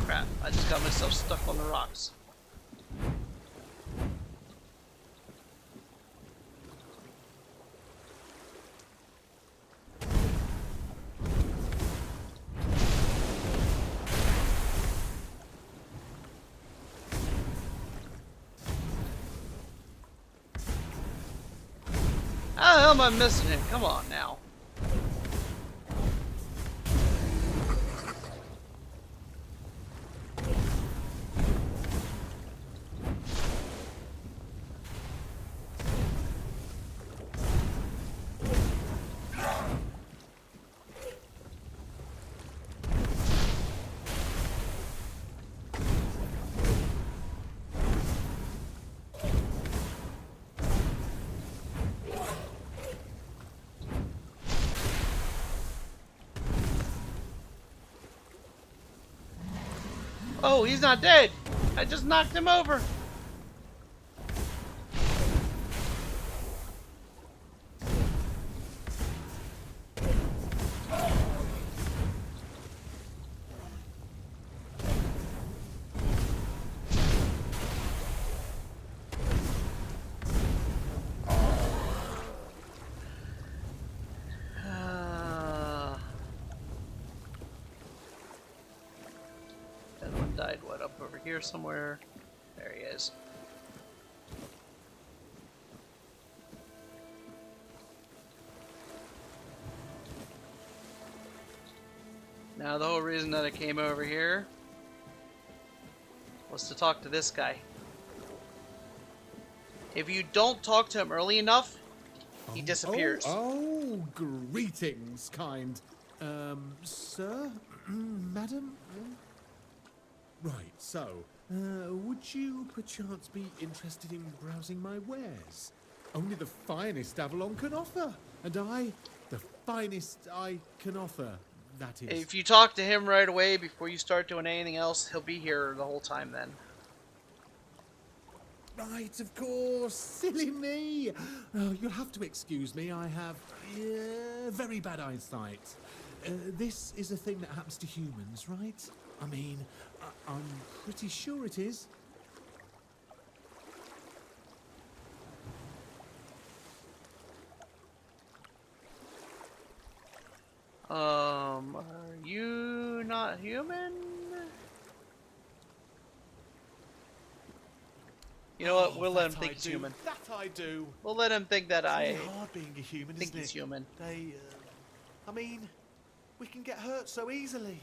Crap, I just got myself stuck on the rocks. How the hell am I missing him? Come on now. Oh, he's not dead. I just knocked him over. up over here somewhere. There he is. Now the whole reason that I came over here was to talk to this guy. If you don't talk to him early enough, he disappears. Oh, greetings, kind. Sir? Madam? Right, so, would you perchance be interested in browsing my wares? Only the finest Avalon can offer, and the finest I can offer, that is. If you talk to him right away before you start doing anything else, he'll be here the whole time then. Right, of course. Silly me. Oh, you'll have to excuse me. I have very bad eyesight. This is a thing that happens to humans, right? I mean, I'm pretty sure it is. Are you not human? You know what? We'll let him think he's human. That I do. We'll let him think that It's really hard being a human, think isn't he's it? human. I mean, we can get hurt so easily.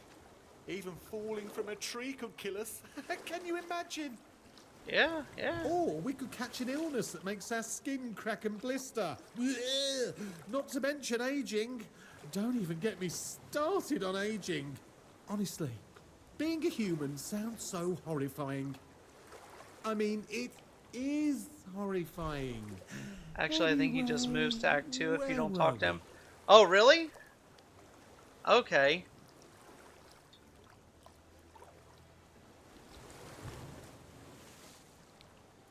Even falling from a tree could kill us. Can you imagine? Yeah, yeah. Or we could catch an illness that makes our skin crack and blister. Blech. Not to mention aging. Don't even get me started on aging. Honestly, being a human sounds so horrifying. I mean, it is horrifying. Actually, I think he just moves to Act 2 if you don't talk to him. Oh, really? Okay.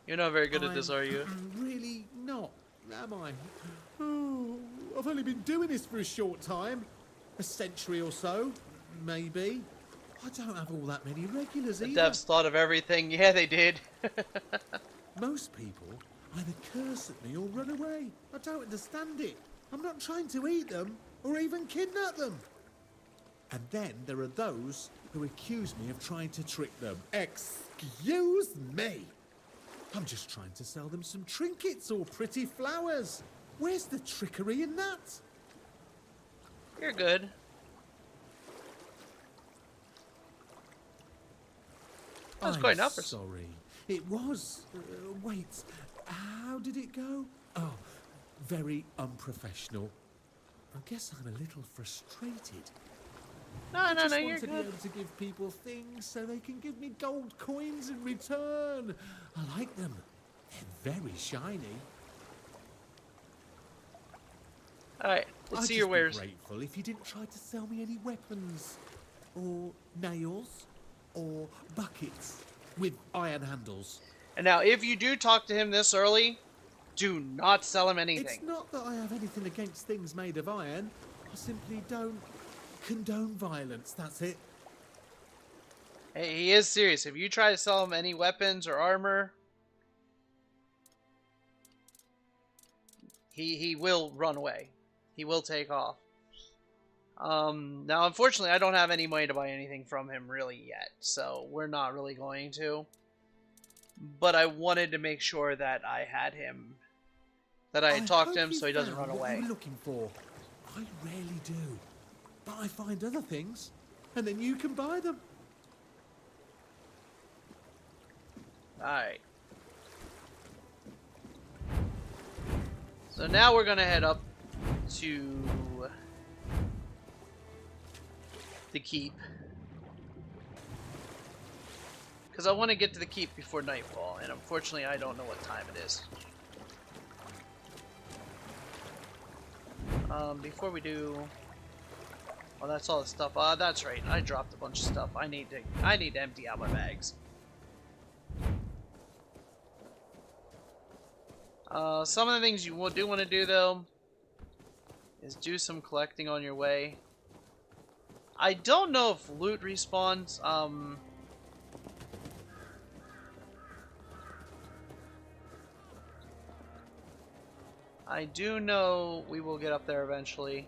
You're not very good at this, are you? Really not, am I? Oh, I've only been doing this for a short time. A century or so, maybe. I don't have all that many regulars either. The devs thought of everything. Yeah, they did. Most people either curse at me or run away. I don't understand it. I'm not trying to eat them or even kidnap them. And then there are those who accuse me of trying to trick them. Excuse me! I'm just trying to sell them some trinkets or pretty flowers. Where's the trickery in that? You're good. That was quite enough. Sorry. It was. Wait, how did it go? Oh, very unprofessional. I guess I'm a little frustrated. No, I you're want to good. be able to give people things so they can give me gold coins in return. I like them. They're very shiny. Alright, let's see your I'd wares. just be grateful if you didn't try to sell me any weapons, or nails, or buckets with iron handles. And now, if you do talk to him this early, do not sell him anything. It's not that I have anything against things made of iron. I simply don't condone violence, that's it. Hey, he is serious. If you try to sell him any weapons or armor, he will run away. He will take off. Now, unfortunately, I don't have any money to buy anything from him really yet, so we're not really going to. But I wanted to make sure that I had him, that I had talked to him so he doesn't run away. What you're looking for. I rarely do. But I find other things, and then you can buy them. Alright. So now we're gonna head up to the keep. Because I want to get to the keep before nightfall, and unfortunately I don't know what time it is. Before we do... Well, that's all the stuff. That's right. I dropped a bunch of stuff. I need to empty out my bags. Some of the things you do want to do, though, is do some collecting on your way. I don't know if loot respawns. I do know we will get up there eventually.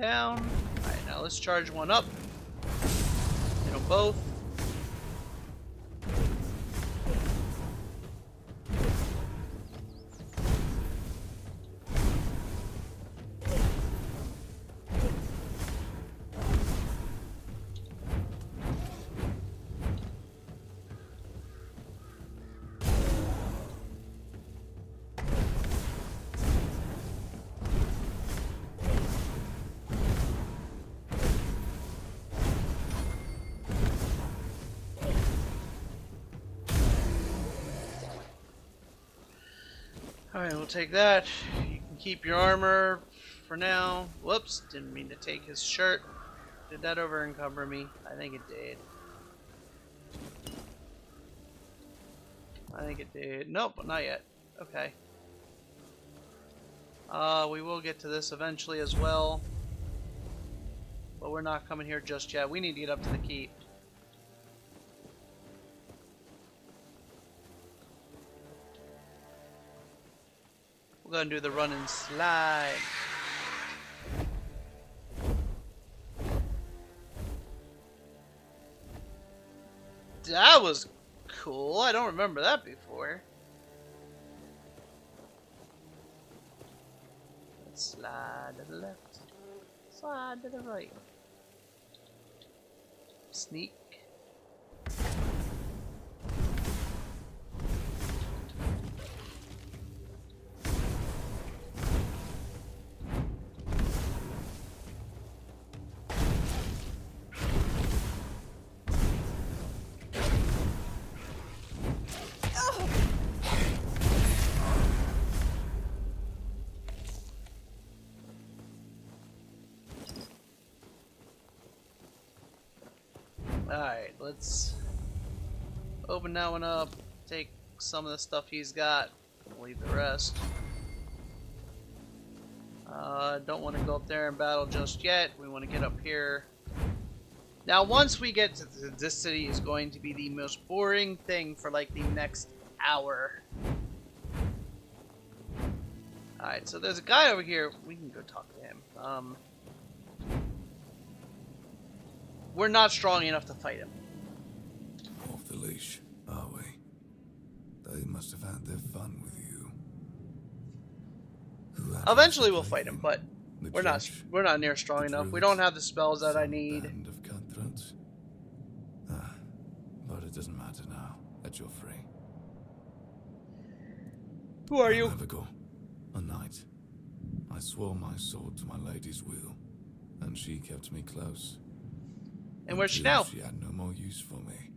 down. Alright, now let's charge one up. Hit them both. Alright, we'll take that. You can keep your armor for now. Whoops, didn't mean to take his shirt. Did that over encumber me? I think it did. I think it did. Nope, not yet. Okay. We will get to this eventually as well. But we're not coming here just yet. We need to get up to the keep. We're gonna do the run and slide. That was cool. I don't remember that before. Let's slide to the left. Slide to the right. Sneak. Alright, let's open that one up, take some of the stuff he's got, leave the rest. Don't want to go up there and battle just yet. We want to get up here. Now, once we get to this city is going to be the most boring thing for like the next hour. Alright, so there's a guy over here. We can go talk to him. We're not strong enough to fight him. Off the leash, are we? They must have had their fun with you. Eventually we'll fight him, but we're not near strong enough. We don't have the spells that I need. Band of cutthroats. But it doesn't matter now that you're free. Who are you? Navigal, a knight. I swore my sword to my lady's will, and she kept me close. And where's she now? She had no more use for me.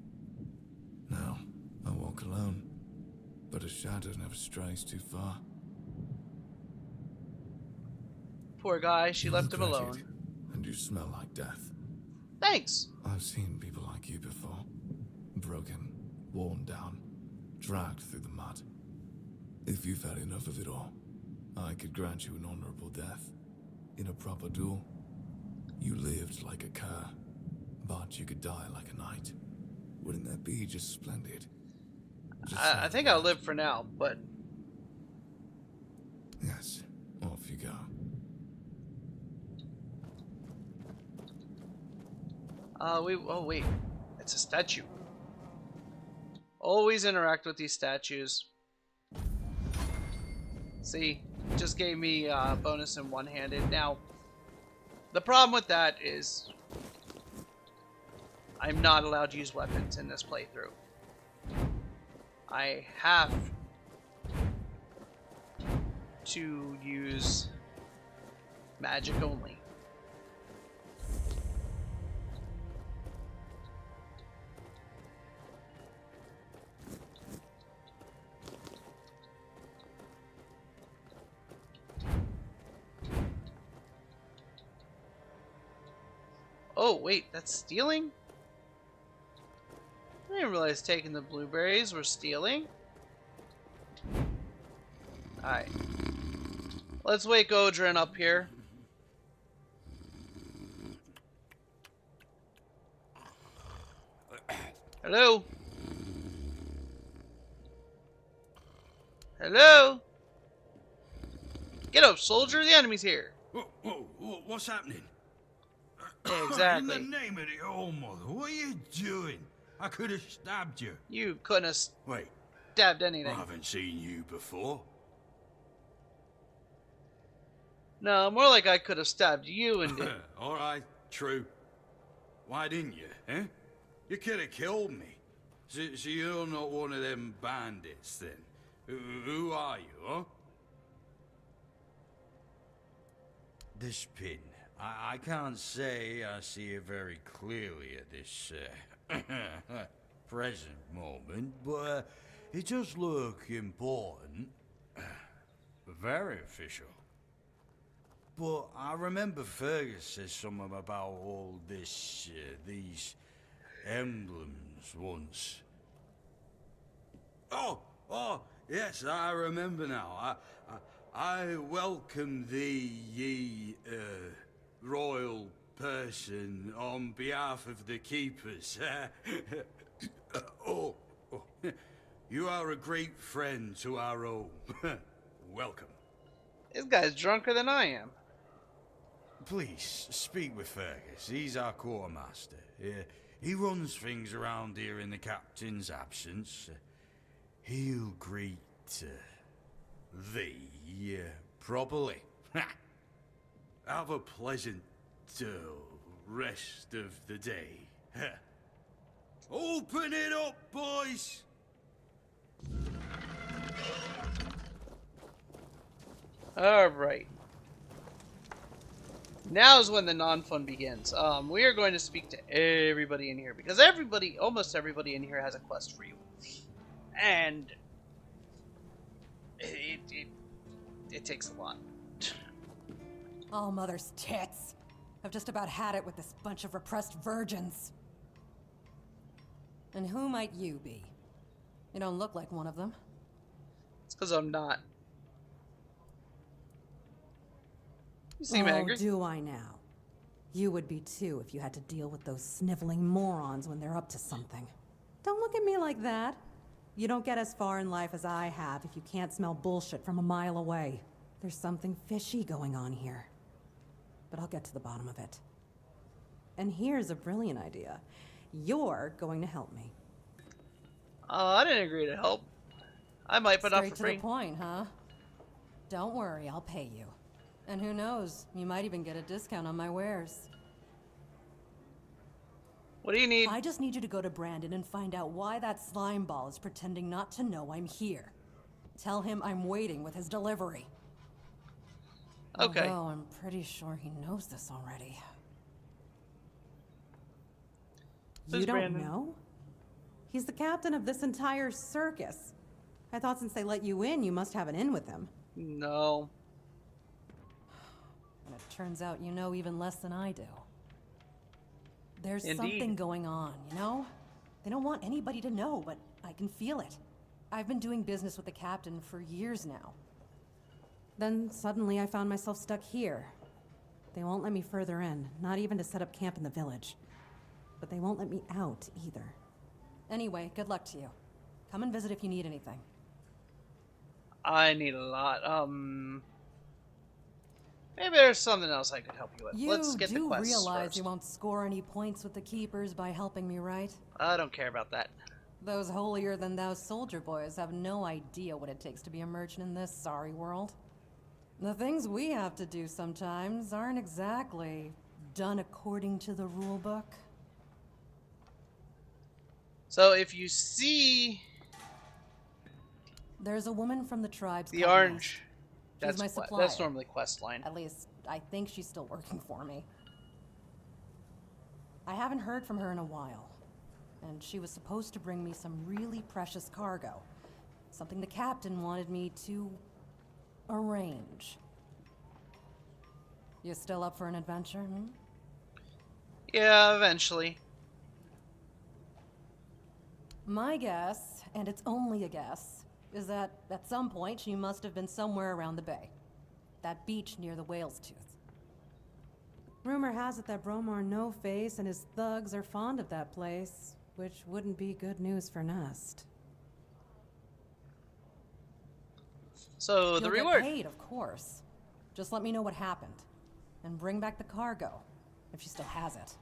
Now, I walk alone, but a shadow never strays too far. Poor guy, she left him alone. And you smell like death. Thanks. I've seen people like you before. Broken, worn down, dragged through the mud. If you've had enough of it all, I could grant you an honorable death. In a proper duel. You lived like a cur. But you could die like a knight. Wouldn't that be just splendid? I think I'll live for now, but... Yes, off you go. Oh wait, it's a statue. Always interact with these statues. See, just gave me bonus in one-handed. Now, the problem with that is I'm not allowed to use weapons in this playthrough. I have to use magic only. Oh wait, that's stealing? I didn't realize taking the blueberries were stealing. Alright. Let's wake Odrin up here. Hello? Hello? Get up, soldier. The enemy's here. Whoa, what's happening? Exactly. In the name of the All Mother, what are you doing? I could have stabbed you. You couldn't have Wait, stabbed anything. I haven't seen you before. No, more like I could have stabbed you and did. All right, true. Why didn't you, eh? You could have killed me. So you're not one of them bandits, then? Who are you, huh? This pin. I can't say I see it very clearly at this present moment, but it does look important. Very official. But I remember Fergus said something about all this, these emblems once. Oh, yes, I remember now. I welcome thee, ye, royal person, on behalf of the keepers. You are a great friend to our home. Welcome. This guy's drunker than I am. Please, speak with Fergus. He's our quartermaster. He runs things around here in the captain's absence. He'll greet thee properly. Have a pleasant rest of the day. Open it up, boys! Alright. Now is when the non-fun begins. We are going to speak to everybody in here, because almost everybody in here has a quest for you. And it takes a lot. All mother's tits. I've just about had it with this bunch of repressed virgins. And who might you be? You don't look like one of them. It's because I'm not. You seem angry. Do I now? You would be too if you had to deal with those sniveling morons when they're up to something. Don't look at me like that. You don't get as far in life as I have if you can't smell bullshit from a mile away. There's something fishy going on here. But I'll get to the bottom of it. And here's a brilliant idea. You're going to help me. I didn't agree to help. I might, but not for free. Straight to the point, huh? Don't worry, I'll pay you. And who knows, you might even get a discount on my wares. What do you need? I just need you to go to Brandon and find out why that slime ball is pretending not to know I'm here. Tell him I'm waiting with his delivery. Okay. Although I'm pretty sure he knows this already. You don't know? He's the captain of this entire circus. I thought since they let you in, you must have an in with him. No. And it turns out you know even less than I do. There's Indeed. something going on, you know? They don't want anybody to know, but I can feel it. I've been doing business with the captain for years now. Then suddenly I found myself stuck here. They won't let me further in, not even to set up camp in the village. But they won't let me out either. Anyway, good luck to you. Come and visit if you need anything. I need a lot. Maybe there's something else I could help you with. Let's get the You do quests realize first. you won't score any points with the keepers by helping me, right? I don't care about that. Those holier-than-thou soldier boys have no idea what it takes to be a merchant in this sorry world. The things we have to do sometimes aren't exactly done according to the rule book. So if you see There's a woman from the tribes the called orange, Ness. She's my supplier. that's normally quest line. At least, I think she's still working for me. I haven't heard from her in a while. And she was supposed to bring me some really precious cargo. Something the captain wanted me to arrange. You still up for an adventure, hmm? Yeah, eventually. My guess, and it's only a guess, is that at some point she must have been somewhere around the bay. That beach near the Whale's Tooth. Rumor has it that Bromar No-Face and his thugs are fond of that place, which wouldn't be good news for Nest. So the reward. Get paid, of course. Just let me know what happened, and bring back the cargo. if she still has it.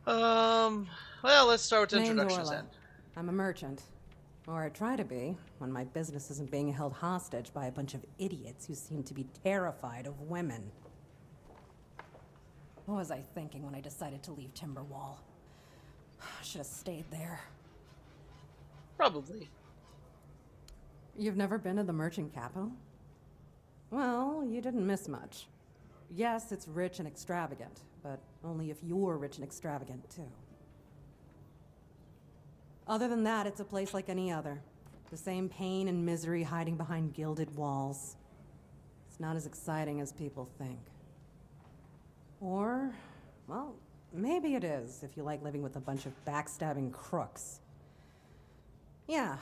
Well, let's start with the Name's introductions Orla. then. I'm a merchant. Or I try to be, when my business isn't being held hostage by a bunch of idiots who seem to be terrified of women. What was I thinking when I decided to leave Timberwall? I should have stayed there. Probably. You've never been to the merchant capital? Well, you didn't miss much. Yes, it's rich and extravagant, but only if you're rich and extravagant, too. Other than that, it's a place like any other. The same pain and misery hiding behind gilded walls. It's not as exciting as people think. Or, well, maybe it is, if you like living with a bunch of backstabbing crooks. Yeah.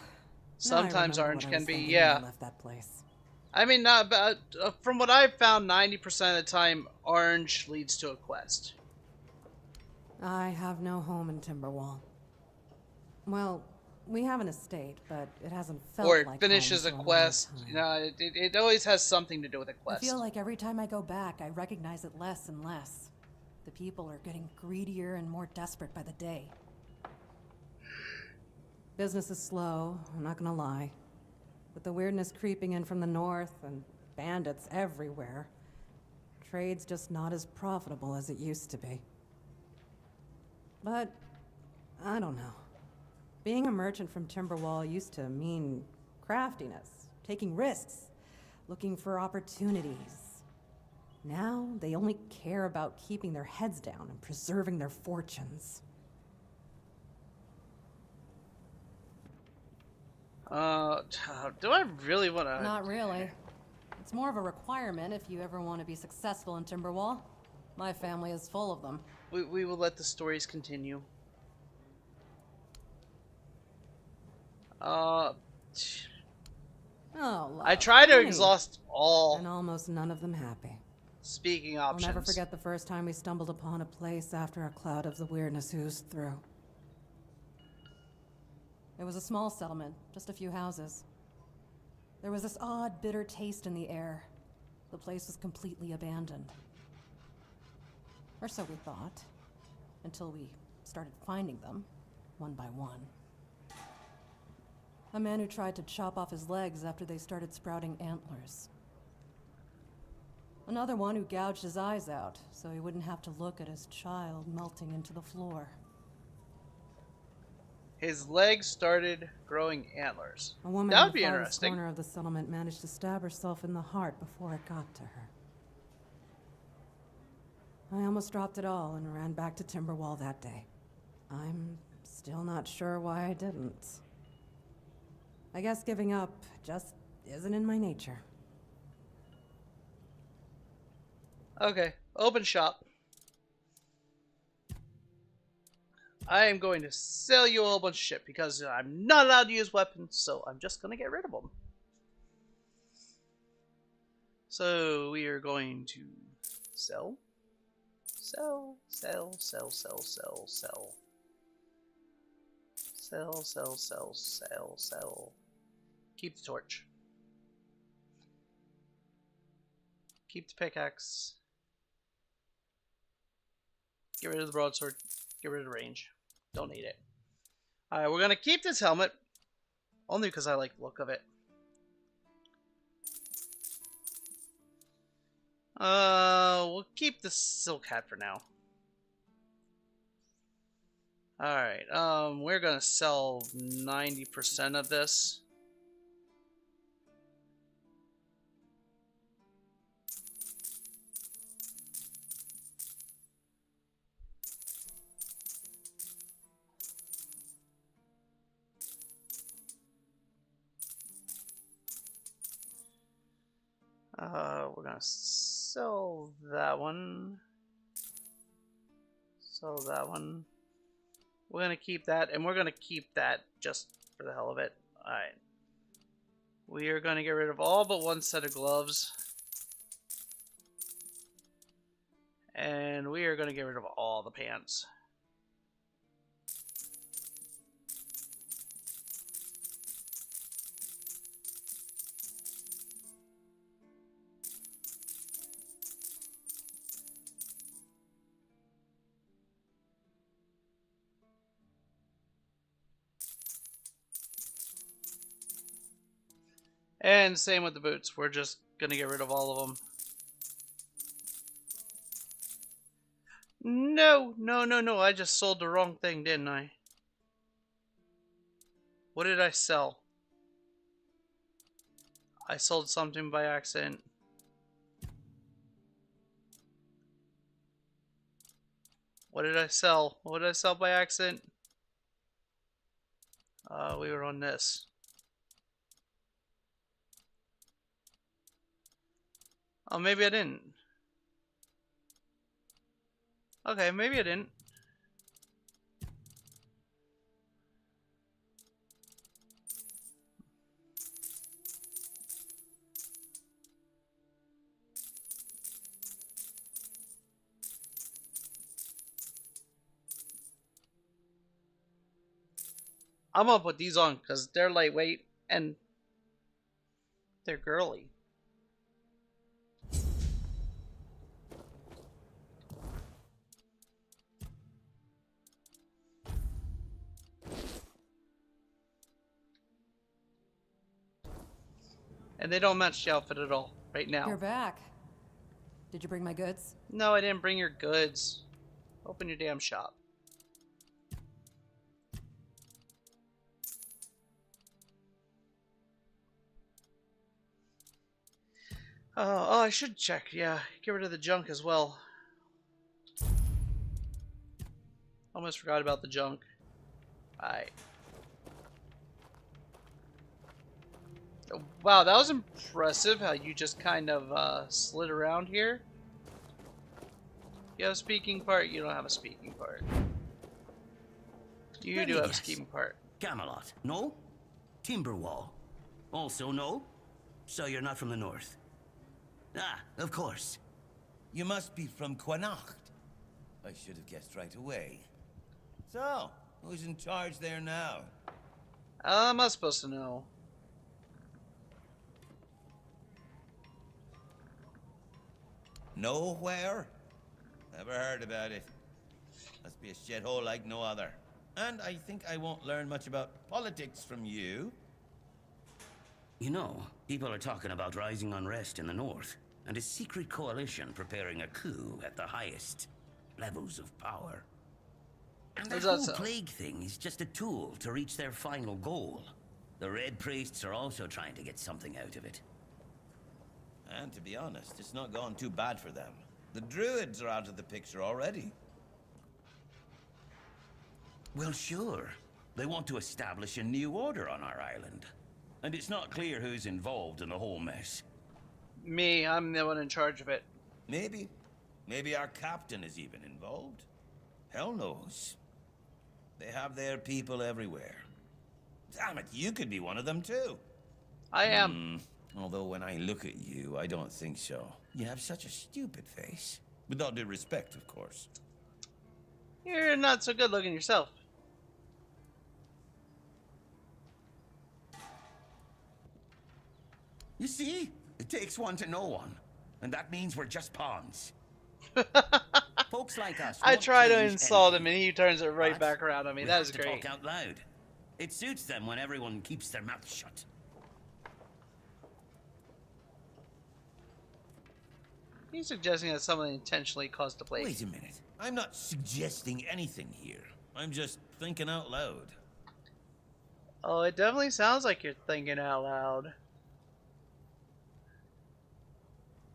Sometimes Orange can be, When yeah. I left that place. I mean, not about, from what I've found, 90% of the time, Orange leads to a quest. I have no home in Timberwall. Well, we have an estate, but it hasn't felt Or it like finishes a home for quest. long time. You know, it always has something to do with a I quest. feel like every time I go back, I recognize it less and less. The people are getting greedier and more desperate by the day. Business is slow, I'm not gonna lie. With the weirdness creeping in from the north and bandits everywhere, trade's just not as profitable as it used to be. But, I don't know. Being a merchant from Timberwall used to mean craftiness, taking risks, looking for opportunities. Now, they only care about keeping their heads down and preserving their fortunes. Do I really want to... Not really. It's more of a requirement if you ever want to be successful in Timberwall. My family is full of them. We will let the stories continue. Oh, I try to funny. exhaust all And almost none of them happy. speaking options. I'll never forget the first time we stumbled upon a place after a cloud of the weirdness oozed through. It was a small settlement, just a few houses. There was this odd, bitter taste in the air. The place was completely abandoned. Or so we thought, until we started finding them, one by one. A man who tried to chop off his legs after they started sprouting antlers. Another one who gouged his eyes out, so he wouldn't have to look at his child melting into the floor. His legs started growing antlers. A woman That in would the be farthest interesting. corner of the settlement managed to stab herself in the heart before it got to her. I almost dropped it all and ran back to Timberwall that day. I'm still not sure why I didn't. I guess giving up just isn't in my nature. Okay, open shop. I am going to sell you a whole bunch of shit because I'm not allowed to use weapons, so I'm just going to get rid of them. So we are going to sell. Sell, sell, sell, sell, sell, sell. Sell, sell, sell, sell, sell. Keep the torch. Keep the pickaxe. Get rid of the broadsword. Get rid of the range. Don't need it. Alright, we're gonna keep this helmet. Only because I like the look of it. We'll keep the silk hat for now. Alright, we're gonna sell 90% of this. We're gonna sell that one. Sell that one. We're gonna keep that, and we're gonna keep that just for the hell of it. Alright. We are gonna get rid of all but one set of gloves. And we are gonna get rid of all the pants. And same with the boots. We're just gonna get rid of all of them. No, no, no, no. I just sold the wrong thing, didn't I? What did I sell? I sold something by accident. What did I sell? What did I sell by accident? We were on this. Oh, maybe I didn't. Okay, maybe I didn't. I'm gonna put these on because they're lightweight and they're girly. And they don't match the outfit at all right now. You're back. Did you bring my goods? No, I didn't bring your goods. Open your damn shop. Oh, I should check. Yeah, get rid of the junk as well. Almost forgot about the junk. Alright. Wow, that was impressive how you just kind of slid around here. You have a speaking part, you don't have a speaking part. You do have a speaking part. Camelot, no? Timberwall, also no? So you're not from the north? Ah, of course. You must be from Connacht. I should have guessed right away. So, who's in charge there now? How am I supposed to know? Nowhere? Never heard about it. Must be a shithole like no other. And I think I won't learn much about politics from you. You know, people are talking about rising unrest in the north, and a secret coalition preparing a coup at the highest levels of power. And the whole plague thing is just a tool to reach their final goal. The Red Priests are also trying to get something out of it. And to be honest, it's not gone too bad for them. The Druids are out of the picture already. Well, sure. They want to establish a new order on our island. And it's not clear who's involved in the whole mess. Me, I'm the one in charge of it. Maybe. Maybe our captain is even involved. Hell knows. They have their people everywhere. Damn it, you could be one of them too. I am. Although when I look at you, I don't think so. You have such a stupid face. With all due respect, of course. You're not so good looking yourself. You see? It takes one to know one. And that means we're just pawns. Folks like us. I try to insult him and he turns it right back around on me. That is great. Talk out loud. It suits them when everyone keeps their mouth shut. He's suggesting that someone intentionally caused the plague. Wait a minute. I'm not suggesting anything here. I'm just thinking out loud. Oh, it definitely sounds like you're thinking out loud.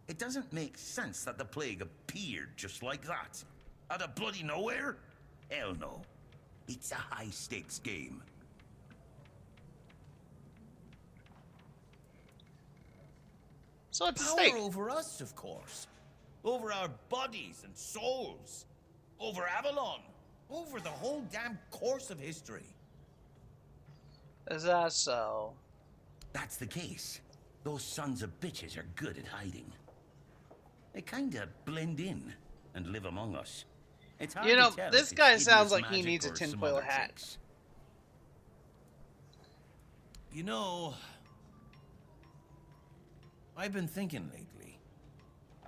It doesn't make sense that the plague appeared just like that. Out of bloody nowhere? Hell no. It's a high-stakes game. So it's power stake. Over us, of course. Over our bodies and souls. Over Avalon. Over the whole damn course of history. Is that so? That's the case. Those sons of bitches are good at hiding. They kinda blend in and live among us. It's hard you know, to tell this if guy it's sounds hideous like he magic needs a or some tinfoil other hat. tricks. You know, I've been thinking lately.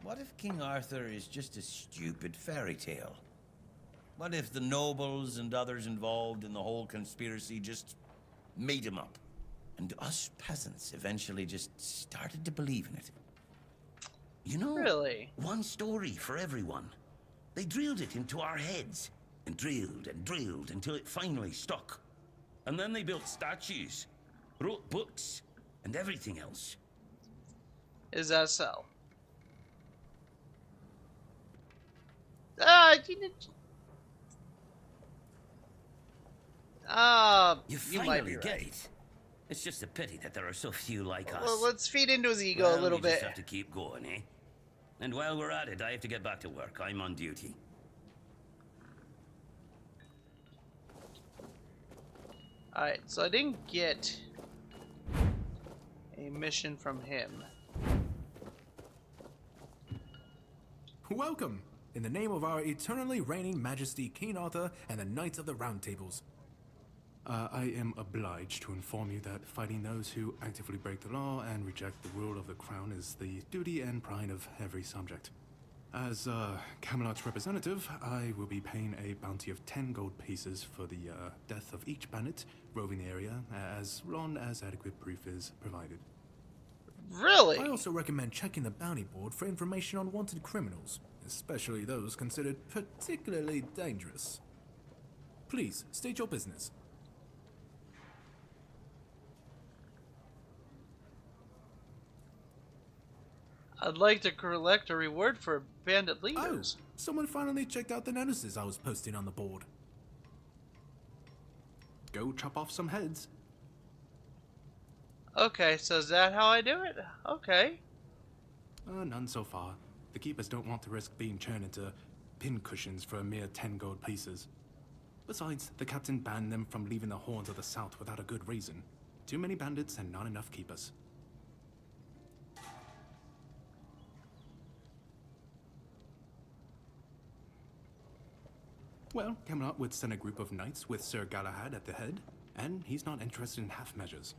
What if King Arthur is just a stupid fairy tale? What if the nobles and others involved in the whole conspiracy just made him up? And us peasants eventually just started to believe in it. You know, Really? One story for everyone. They drilled it into our heads, and drilled until it finally stuck. And then they built statues, wrote books, and everything else. Is that so? You might be finally right. get it. It's just a pity that there are so few like us. Well, let's feed into his ego Well, a little we bit. just have to keep going, eh? And while we're at it, I have to get back to work. I'm on duty. Alright, so I didn't get a mission from him. Welcome, in the name of our eternally reigning Majesty King Arthur and the Knights of the Round Tables. I am obliged to inform you that fighting those who actively break the law and reject the rule of the crown is the duty and pride of every subject. As Camelot's representative, I will be paying a bounty of 10 gold pieces for the death of each bandit roving the area, as long as adequate proof is provided. Really? I also recommend checking the bounty board for information on wanted criminals, especially those considered particularly dangerous. Please, state your business. I'd like to collect a reward for bandit leaders. Oh, someone finally checked out the notices I was posting on the board. Go chop off some heads. Okay, so is that how I do it? Okay. None so far. The keepers don't want to risk being churned into pincushions for a mere 10 gold pieces. Besides, the captain banned them from leaving the horns of the south without a good reason. Too many bandits and not enough keepers. Well, Camelot would send a group of knights with Sir Galahad at the head, and he's not interested in half measures.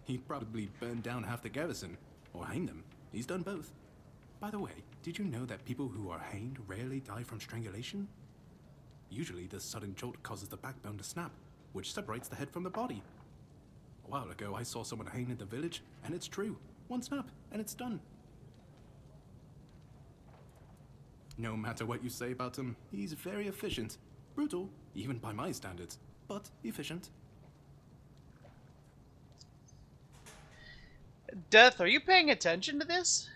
He'd probably burn down half the garrison, or hang them. He's done both. By the way, did you know that people who are hanged rarely die from strangulation? Usually the sudden jolt causes the backbone to snap, which separates the head from the body. A while ago I saw someone hanged in the village, and it's true. One snap, and it's done. No matter what you say about him, he's very efficient. Brutal, even by my standards, but efficient. Death, are you paying attention to this?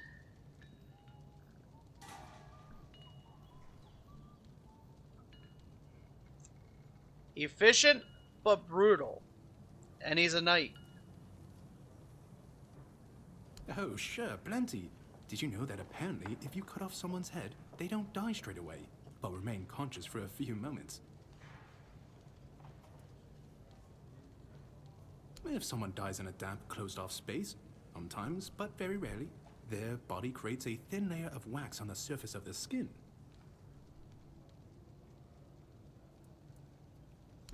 Efficient, but brutal. And he's a knight. Oh, sure, plenty. Did you know that apparently if you cut off someone's head, they don't die straight away, but remain conscious for a few moments? If someone dies in a damp, closed-off space, sometimes, but very rarely, their body creates a thin layer of wax on the surface of the skin.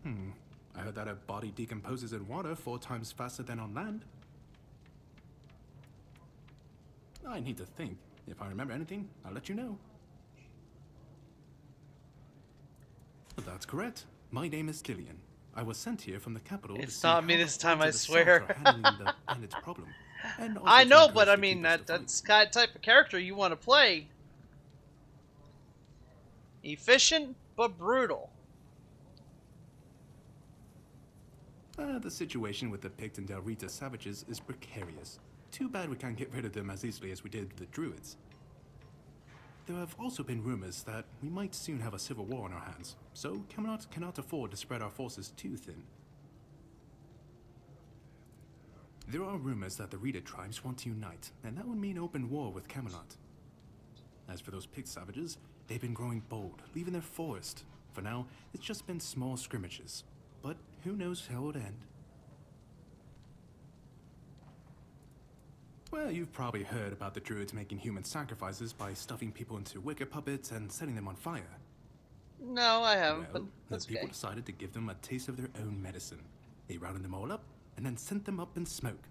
I heard that a body decomposes in water 4 times faster than on land. I need to think. If I remember anything, I'll let you know. That's correct. My name is Killian. I was sent here from the capital. It's not me this time, I swear. Problem, I know, but I mean that's the kind of type of character you want to play. Efficient but brutal. The situation with the Pict and Del Rita savages is precarious. Too bad we can't get rid of them as easily as we did the Druids. There have also been rumors that we might soon have a civil war on our hands, so Camelot cannot afford to spread our forces too thin. There are rumors that the Rita tribes want to unite, and that would mean open war with Camelot. As for those Pict savages, they've been growing bold, leaving their forest. For now, it's just been small scrimmages, but who knows how it would end. Well, you've probably heard about the Druids making human sacrifices by stuffing people into wicker puppets and setting them on fire. No, I haven't, Well, but that's the people okay. decided to give them a taste of their own medicine. They rounded them all up and then sent them up in smoke.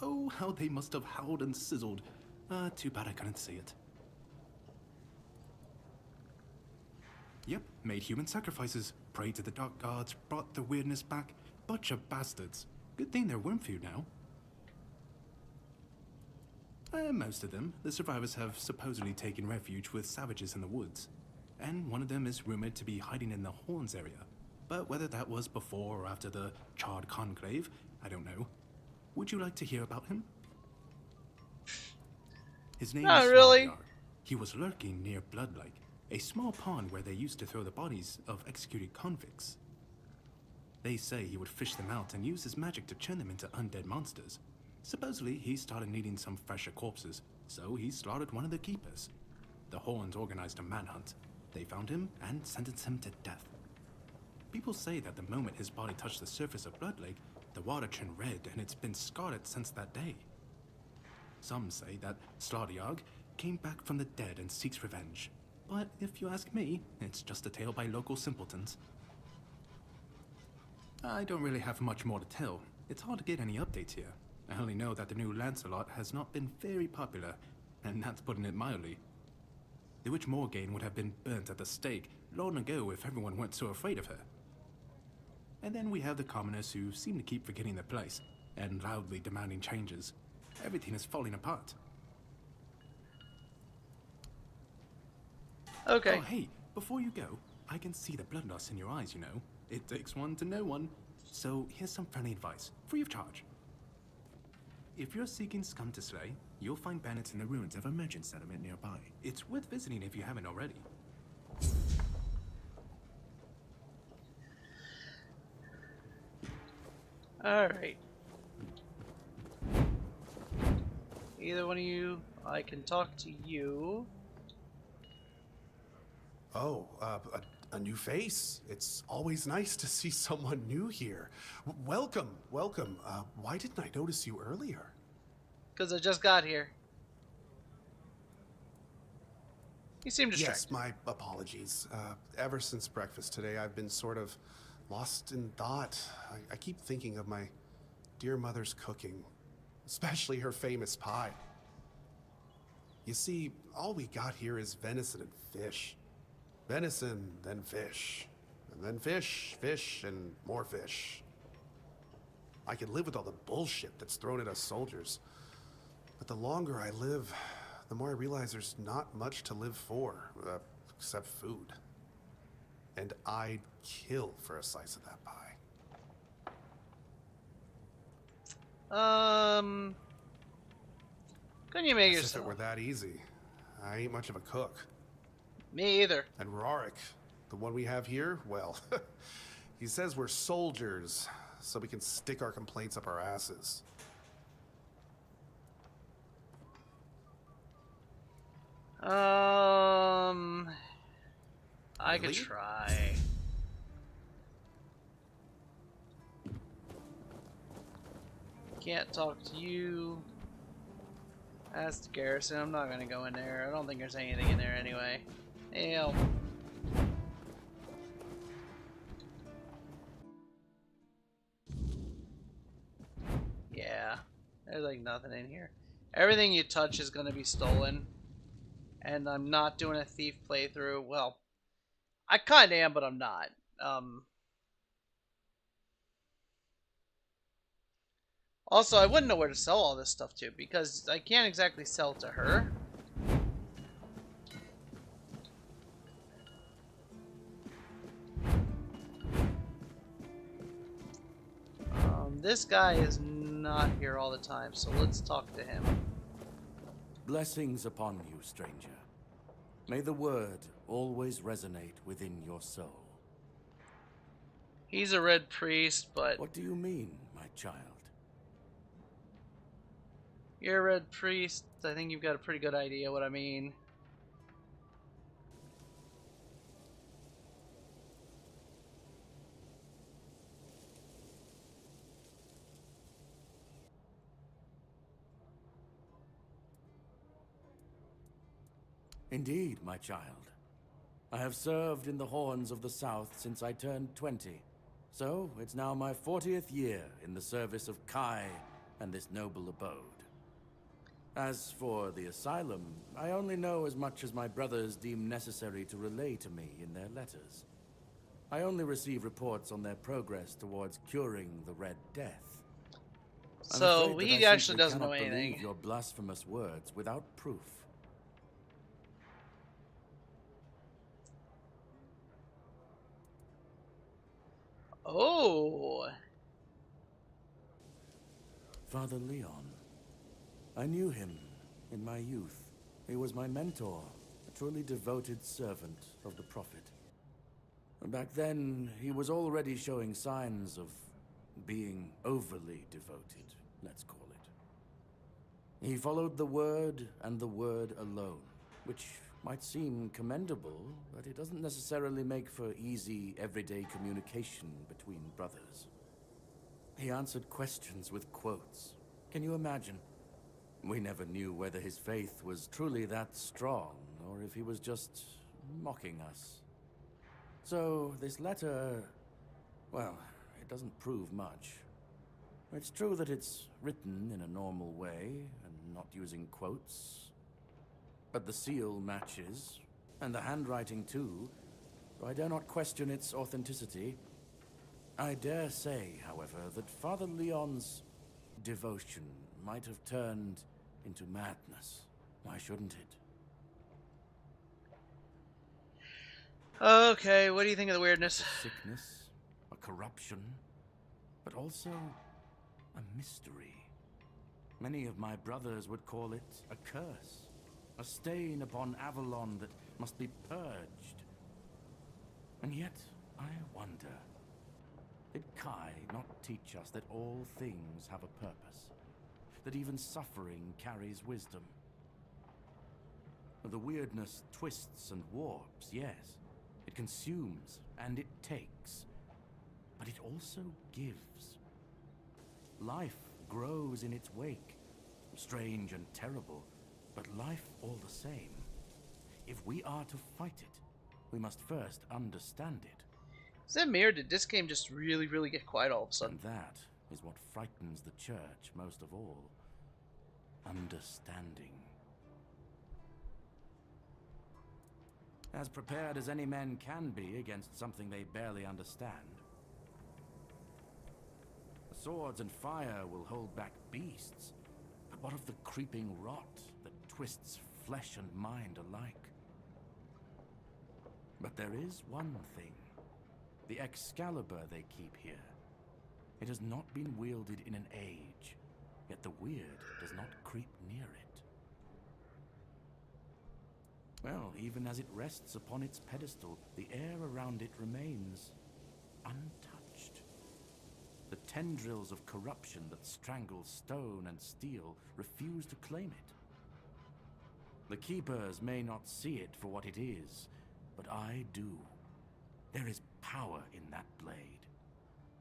Oh, how they must have howled and sizzled. Too bad I couldn't see it. Yep, made human sacrifices, prayed to the dark gods, brought the weirdness back. Bunch of bastards. Good thing they're worm-food now. Most of them, the survivors have supposedly taken refuge with savages in the woods. And one of them is rumored to be hiding in the Horns area. But whether that was before or after the Charred Conclave, I don't know. Would you like to hear about him? His name Not is really. Sladyar. He was lurking near Blood Lake, a small pond where they used to throw the bodies of executed convicts. They say he would fish them out and use his magic to turn them into undead monsters. Supposedly, he started needing some fresher corpses, so he slaughtered one of the keepers. The Horns organized a manhunt. They found him and sentenced him to death. People say that the moment his body touched the surface of Blood Lake, the water turned red and it's been scarred since that day. Some say that Sladyar came back from the dead and seeks revenge. But if you ask me, it's just a tale by local simpletons. I don't really have much more to tell. It's hard to get any updates here. I only know that the new Lancelot has not been very popular, and that's putting it mildly. The Witch Morgaine would have been burnt at the stake long ago if everyone weren't so afraid of her. And then we have the commoners who seem to keep forgetting their place, and loudly demanding changes. Everything is falling apart. Okay. Oh, hey, before you go, I can see the bloodlust in your eyes, you know. It takes one to know one. So here's some friendly advice, free of charge. If you're seeking scum to slay, you'll find bandits in the ruins of a merchant settlement nearby. It's worth visiting if you haven't already. Alright. Either one of you, I can talk to you. Oh, a new face. It's always nice to see someone new here. Welcome, welcome. Why didn't I notice you earlier? Because I just got here. You seem distracted. Yes, my apologies. Ever since breakfast today, I've been sort of lost in thought. I keep thinking of my dear mother's cooking, especially her famous pie. You see, all we got here is venison and fish. Venison, then fish. And then fish, fish, and more fish. I could live with all the bullshit that's thrown at us soldiers. But the longer I live, the more I realize there's not much to live for, except food. And I'd kill for a slice of that pie. Couldn't you make As yourself? if it were that easy. I ain't much of a cook. Me either. And Rorik, the one we have here, well, he says we're soldiers, so we can stick our complaints up our asses. I could try. Can't talk to you. That's the garrison. I'm not gonna go in there. I don't think there's anything in there anyway. Hell. Yeah. There's like nothing in here. Everything you touch is gonna be stolen. And I'm not doing a thief playthrough. Well, I kinda am, but I'm not. Also, I wouldn't know where to sell all this stuff to, because I can't exactly sell to her. This guy is not here all the time, so let's talk to him. Blessings upon you, stranger. May the word always resonate within your soul. He's a red priest, but... What do you mean, my child? You're a red priest. I think you've got a pretty good idea what I mean. Indeed, my child. I have served in the Horns of the South since I turned 20. So, it's now my 40th year in the service of Kai and this noble abode. As for the asylum, I only know as much as my brothers deem necessary to relay to me in their letters. I only receive reports on their progress towards curing the Red Death. So I'm afraid that he I actually simply doesn't know cannot believe anything. your blasphemous words without proof. Oh. Father Leon. I knew him in my youth. He was my mentor, a truly devoted servant of the Prophet. Back then, he was already showing signs of being overly devoted, let's call it. He followed the word and the word alone, which might seem commendable, but it doesn't necessarily make for easy, everyday communication between brothers. He answered questions with quotes. Can you imagine? We never knew whether his faith was truly that strong, or if he was just mocking us. So, this letter, well, it doesn't prove much. It's true that it's written in a normal way, and not using quotes. But the seal matches, and the handwriting too, so I dare not question its authenticity. I dare say, however, that Father Leon's devotion might have turned into madness. Why shouldn't it? Okay, what do you think of the weirdness? A sickness, a corruption, but also a mystery. Many of my brothers would call it a curse, a stain upon Avalon that must be purged. And yet, I wonder, did Kai not teach us that all things have a purpose? That even suffering carries wisdom? The weirdness twists and warps, yes. It consumes and it takes. But it also gives. Life grows in its wake. Strange and terrible, but life all the same. If we are to fight it, we must first understand it. Is that me, or did this game just really get quiet all of a sudden? And that is what frightens the church most of all. Understanding. As prepared as any men can be against something they barely understand. The swords and fire will hold back beasts, but what of the creeping rot that twists flesh and mind alike? But there is one thing. The Excalibur they keep here. It has not been wielded in an age, yet the weird does not creep near it. Well, even as it rests upon its pedestal, the air around it remains untouched. The tendrils of corruption that strangle stone and steel refuse to claim it. The Keepers may not see it for what it is, but I do. There is power in that blade.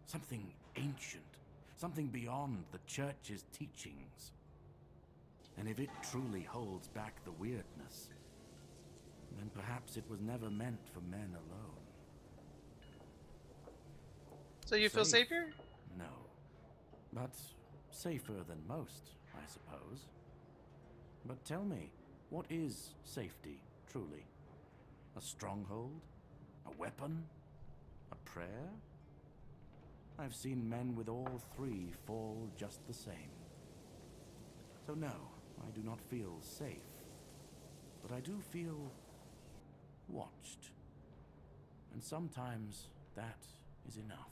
Something ancient, something beyond the Church's teachings. And if it truly holds back the weirdness, then perhaps it was never meant for men alone. So you feel safe here? No. But safer than most, I suppose. But tell me, what is safety, truly? A stronghold? A weapon? A prayer? I've seen men with all three fall just the same. So no, I do not feel safe. But I do feel watched. And sometimes that is enough.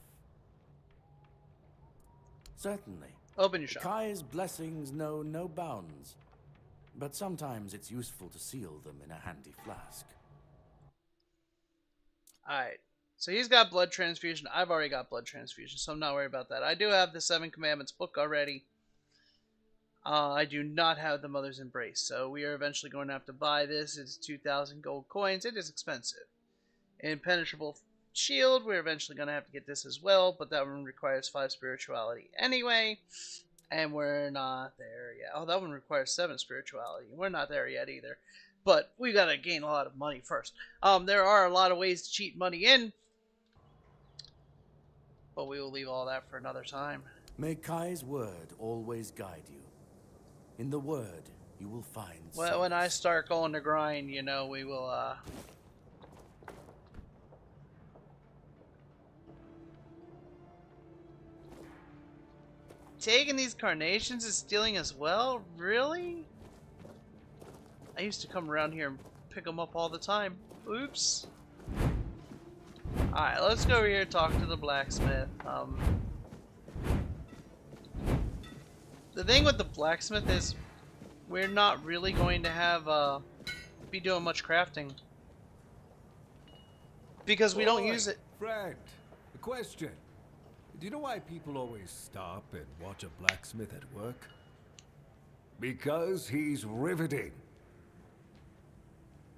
Certainly. Open your shop. Kai's blessings know no bounds. But sometimes it's useful to seal them in a handy flask. Alright. So he's got blood transfusion. I've already got blood transfusion, so I'm not worried about that. I do have the 7 Commandments book already. I do not have the Mother's Embrace, so we are eventually going to have to buy this. It's 2,000 gold coins. It is expensive. Impenetrable Shield, we're eventually going to have to get this as well, but that one requires 5 spirituality anyway, and we're not there yet. Oh, that one requires 7 spirituality. We're not there yet either, but we got to gain a lot of money first. There are a lot of ways to cheat money in, but we will leave all that for another time. May Kai's word always guide you. In the word, you will find Well, when I start going to grind, you know, we will, taking these carnations is stealing as well? Really? I used to come around here and pick them up all the time. Oops. Alright, let's go over here and talk to the blacksmith. The thing with the blacksmith is we're not really going to have be doing much crafting. Because we don't use it. Friend, a question. Do you know why people always stop and watch a blacksmith at work? Because he's riveting.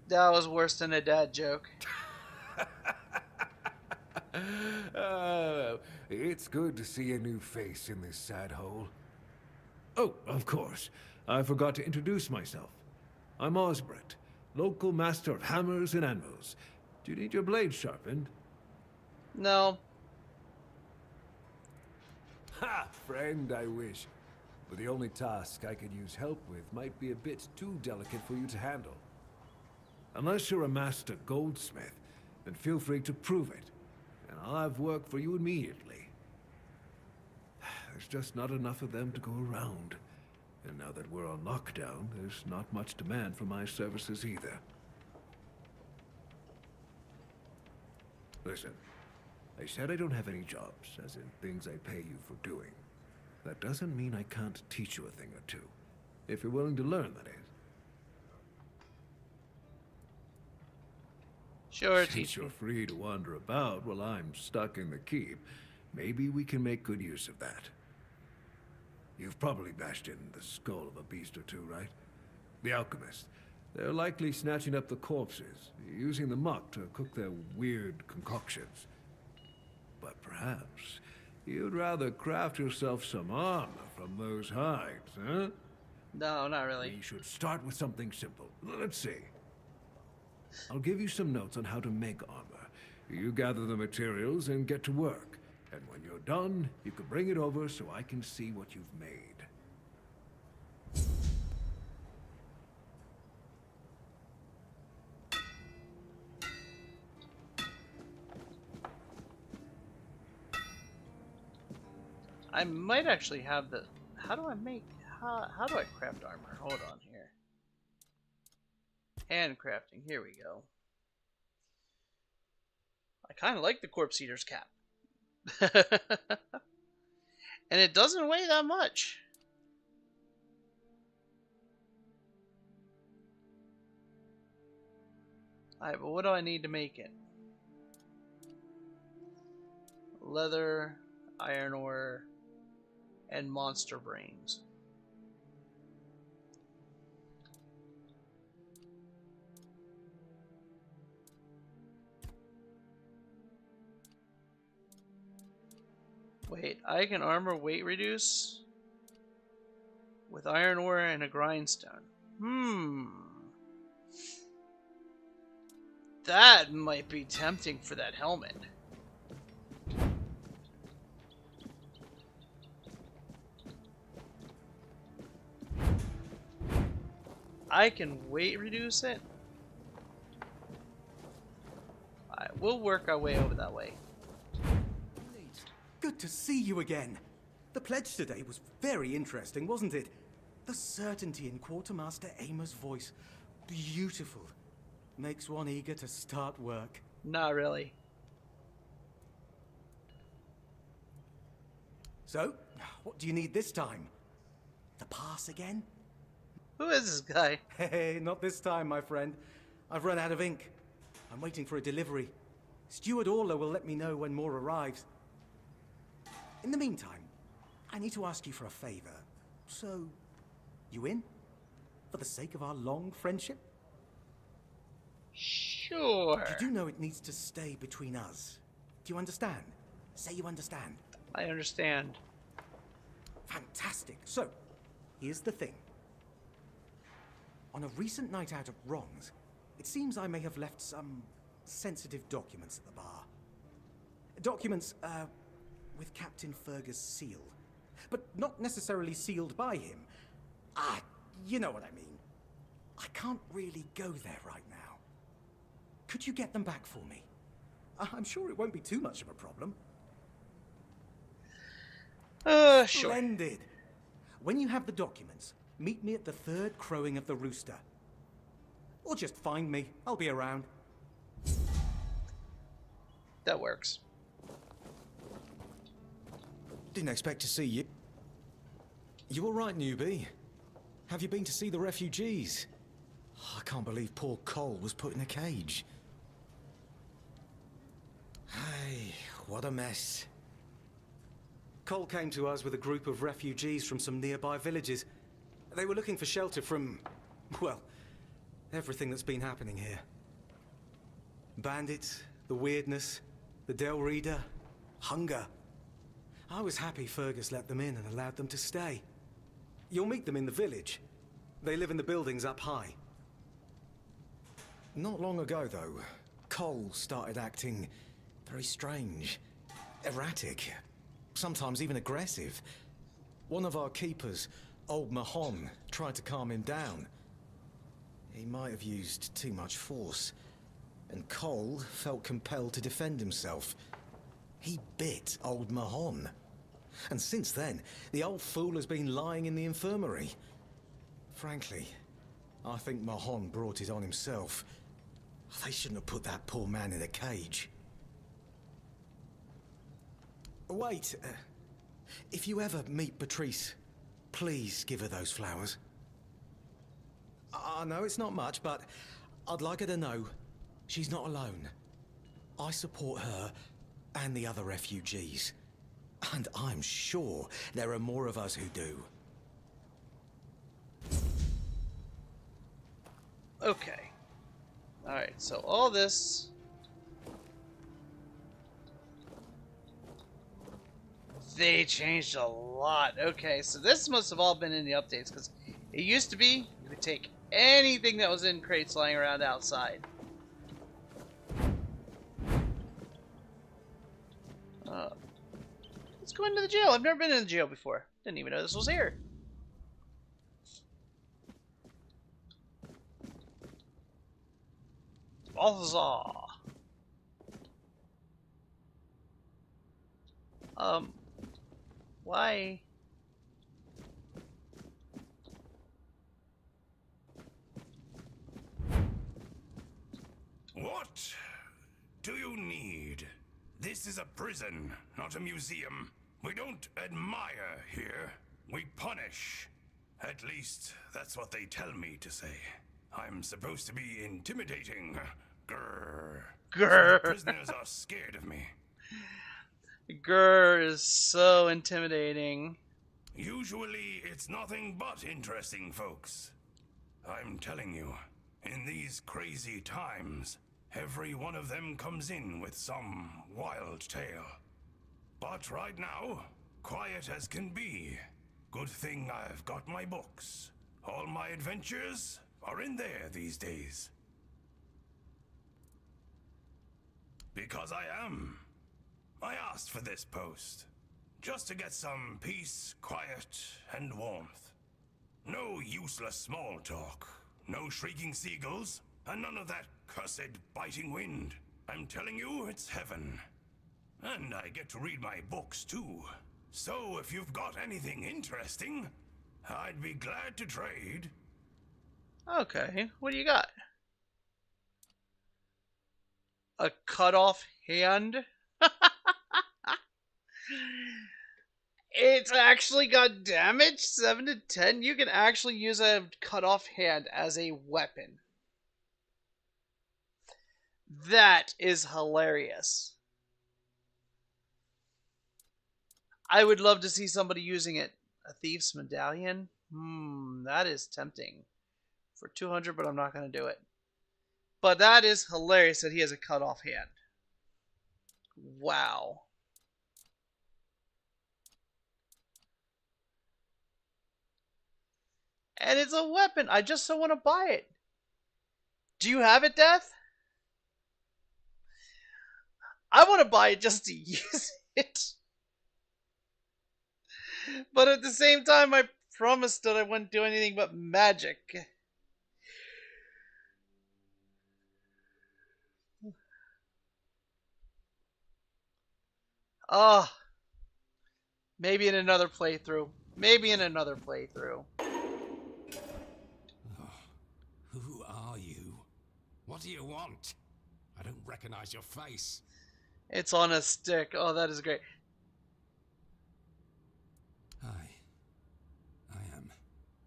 That was worse than a dad joke. It's good to see a new face in this sad hole. Oh, of course. I forgot to introduce myself. I'm Osbert, local master of hammers and anvils. Do you need your blade sharpened? No. Ha! Friend, I wish. But the only task I could use help with might be a bit too delicate for you to handle. Unless you're a master goldsmith, then feel free to prove it, and I'll have work for you immediately. There's just not enough of them to go around. And now that we're on lockdown, there's not much demand for my services either. Listen, I said I don't have any jobs, as in things I pay you for doing. That doesn't mean I can't teach you a thing or two. If you're willing to learn, that is. Sure, Since you're free to wander about while I'm stuck in the keep, maybe we can make good use of that. You've probably bashed in the skull of a beast or two, right? The alchemists. They're likely snatching up the corpses, using the muck to cook their weird concoctions. But perhaps you'd rather craft yourself some armor from those hides, huh? No, not really. We should start with something simple. Let's see. I'll give you some notes on how to make armor. You gather the materials and get to work. And when you're done, you can bring it over so I can see what you've made. I might actually have the... How do I make... How do I craft armor? Hold on here. Handcrafting. Here we go. I kind of like the Corpse Eater's cap. And it doesn't weigh that much. Alright, but what do I need to make it? Leather, iron ore, and monster brains. Wait, I can armor weight reduce with iron ore and a grindstone. That might be tempting for that helmet. I can weight reduce it. Alright, we'll work our way over that way. Good to see you again. The pledge today was very interesting, wasn't it? The certainty in Quartermaster Aymer's voice. Beautiful. Makes one eager to start work. Not really. So, what do you need this time? The pass again? Who is this guy? Hey, not this time, my friend. I've run out of ink. I'm waiting for a delivery. Steward Orla will let me know when more arrives. In the meantime, I need to ask you for a favor. So, you in? For the sake of our long friendship? Sure. You do know it needs to stay between us. Do you understand? Say you understand. I understand. Fantastic. So, here's the thing. On a recent night out at Ron's, it seems I may have left some sensitive documents at the bar. Documents, with Captain Fergus' seal. But not necessarily sealed by him. You know what I mean. I can't really go there right now. Could you get them back for me? I'm sure it won't be too much of a problem. Sure. Splendid. When you have the documents, meet me at the third crowing of the rooster. Or just find me. I'll be around. That works. Didn't expect to see you. You all right, newbie? Have you been to see the refugees? I can't believe poor Cole was put in a cage. Hey, what a mess. Cole came to us with a group of refugees from some nearby villages. They were looking for shelter from, well, everything that's been happening here. Bandits, the weirdness, the Del Reader, hunger. I was happy Fergus let them in and allowed them to stay. You'll meet them in the village. They live in the buildings up high. Not long ago, though, Cole started acting very strange, erratic, sometimes even aggressive. One of our keepers, old Mahon, tried to calm him down. He might have used too much force, and Cole felt compelled to defend himself. He bit old Mahon. And since then, the old fool has been lying in the infirmary. Frankly, I think Mahon brought it on himself. They shouldn't have put that poor man in a cage. Wait, if you ever meet Patrice, please give her those flowers. I know it's not much, but I'd like her to know she's not alone. I support her and the other refugees. And I'm sure there are more of us who do. Okay. Alright, so all this... They changed a lot. Okay, so this must have all been in the updates, because it used to be you could take anything that was in crates lying around outside. Let's go into the jail. I've never been in the jail before. Didn't even know this was here. Balthazar. Why? What do you need? This is a prison, not a museum. We don't admire here. We punish. At least, that's what they tell me to say. I'm supposed to be intimidating. Grrr. Grrr. So the prisoners are scared of me. Grr is so intimidating. Usually, it's nothing but interesting, folks. I'm telling you, in these crazy times, every one of them comes in with some wild tale. But right now, quiet as can be. Good thing I've got my books. All my adventures are in there these days. Because I am. I asked for this post. Just to get some peace, quiet, and warmth. No useless small talk. No shrieking seagulls. And none of that cursed biting wind. I'm telling you, it's heaven. And I get to read my books too. So if you've got anything interesting, I'd be glad to trade. Okay, what do you got? A cut-off hand? It's actually got damage, 7 to 10. You can actually use a cut-off hand as a weapon. That is hilarious. I would love to see somebody using it. A thief's medallion? That is tempting. For 200, but I'm not going to do it. But that is hilarious that he has a cut-off hand. Wow. And it's a weapon. I just so want to buy it. Do you have it, Death? I want to buy it just to use it. But at the same time, I promised that I wouldn't do anything but magic. Ah. Maybe in another playthrough. Maybe in another playthrough. Who are you? What do you want? I don't recognize your face. It's on a stick. Oh, that is great. I am.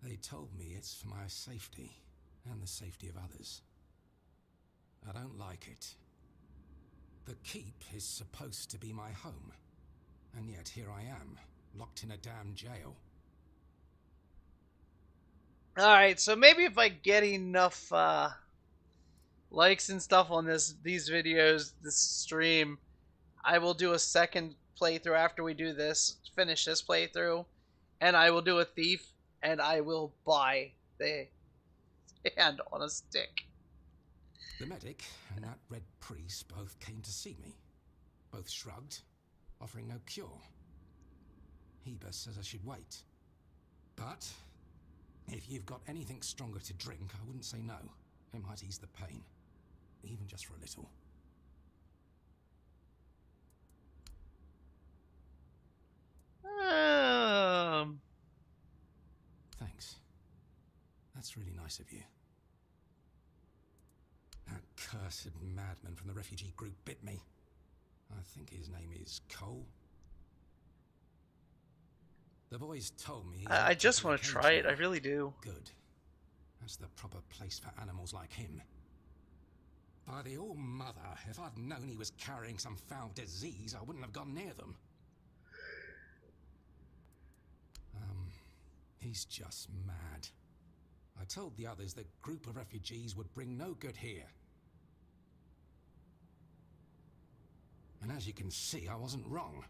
They told me it's for my safety and the safety of others. I don't like it. The keep is supposed to be my home, and yet here I am, locked in a damn jail. Alright, so maybe if I get enough likes and stuff on these videos, this stream, I will do a second playthrough after we do this, finish this playthrough, and I will do a thief, and I will buy the hand on a stick. The medic and that red priest both came to see me. Both shrugged, offering no cure. Heber says I should wait. But if you've got anything stronger to drink, I wouldn't say no. It might ease the pain, even just for a little. Thanks. That's really nice of you. That cursed madman from the refugee group bit me. I think his name is Cole. The boys told me... I just want to try it, I really do. Good. That's the proper place for animals like him. By the All-Mother, if I'd known he was carrying some foul disease, I wouldn't have gone near them. He's just mad. I told the others the group of refugees would bring no good here. And as you can see, I wasn't wrong.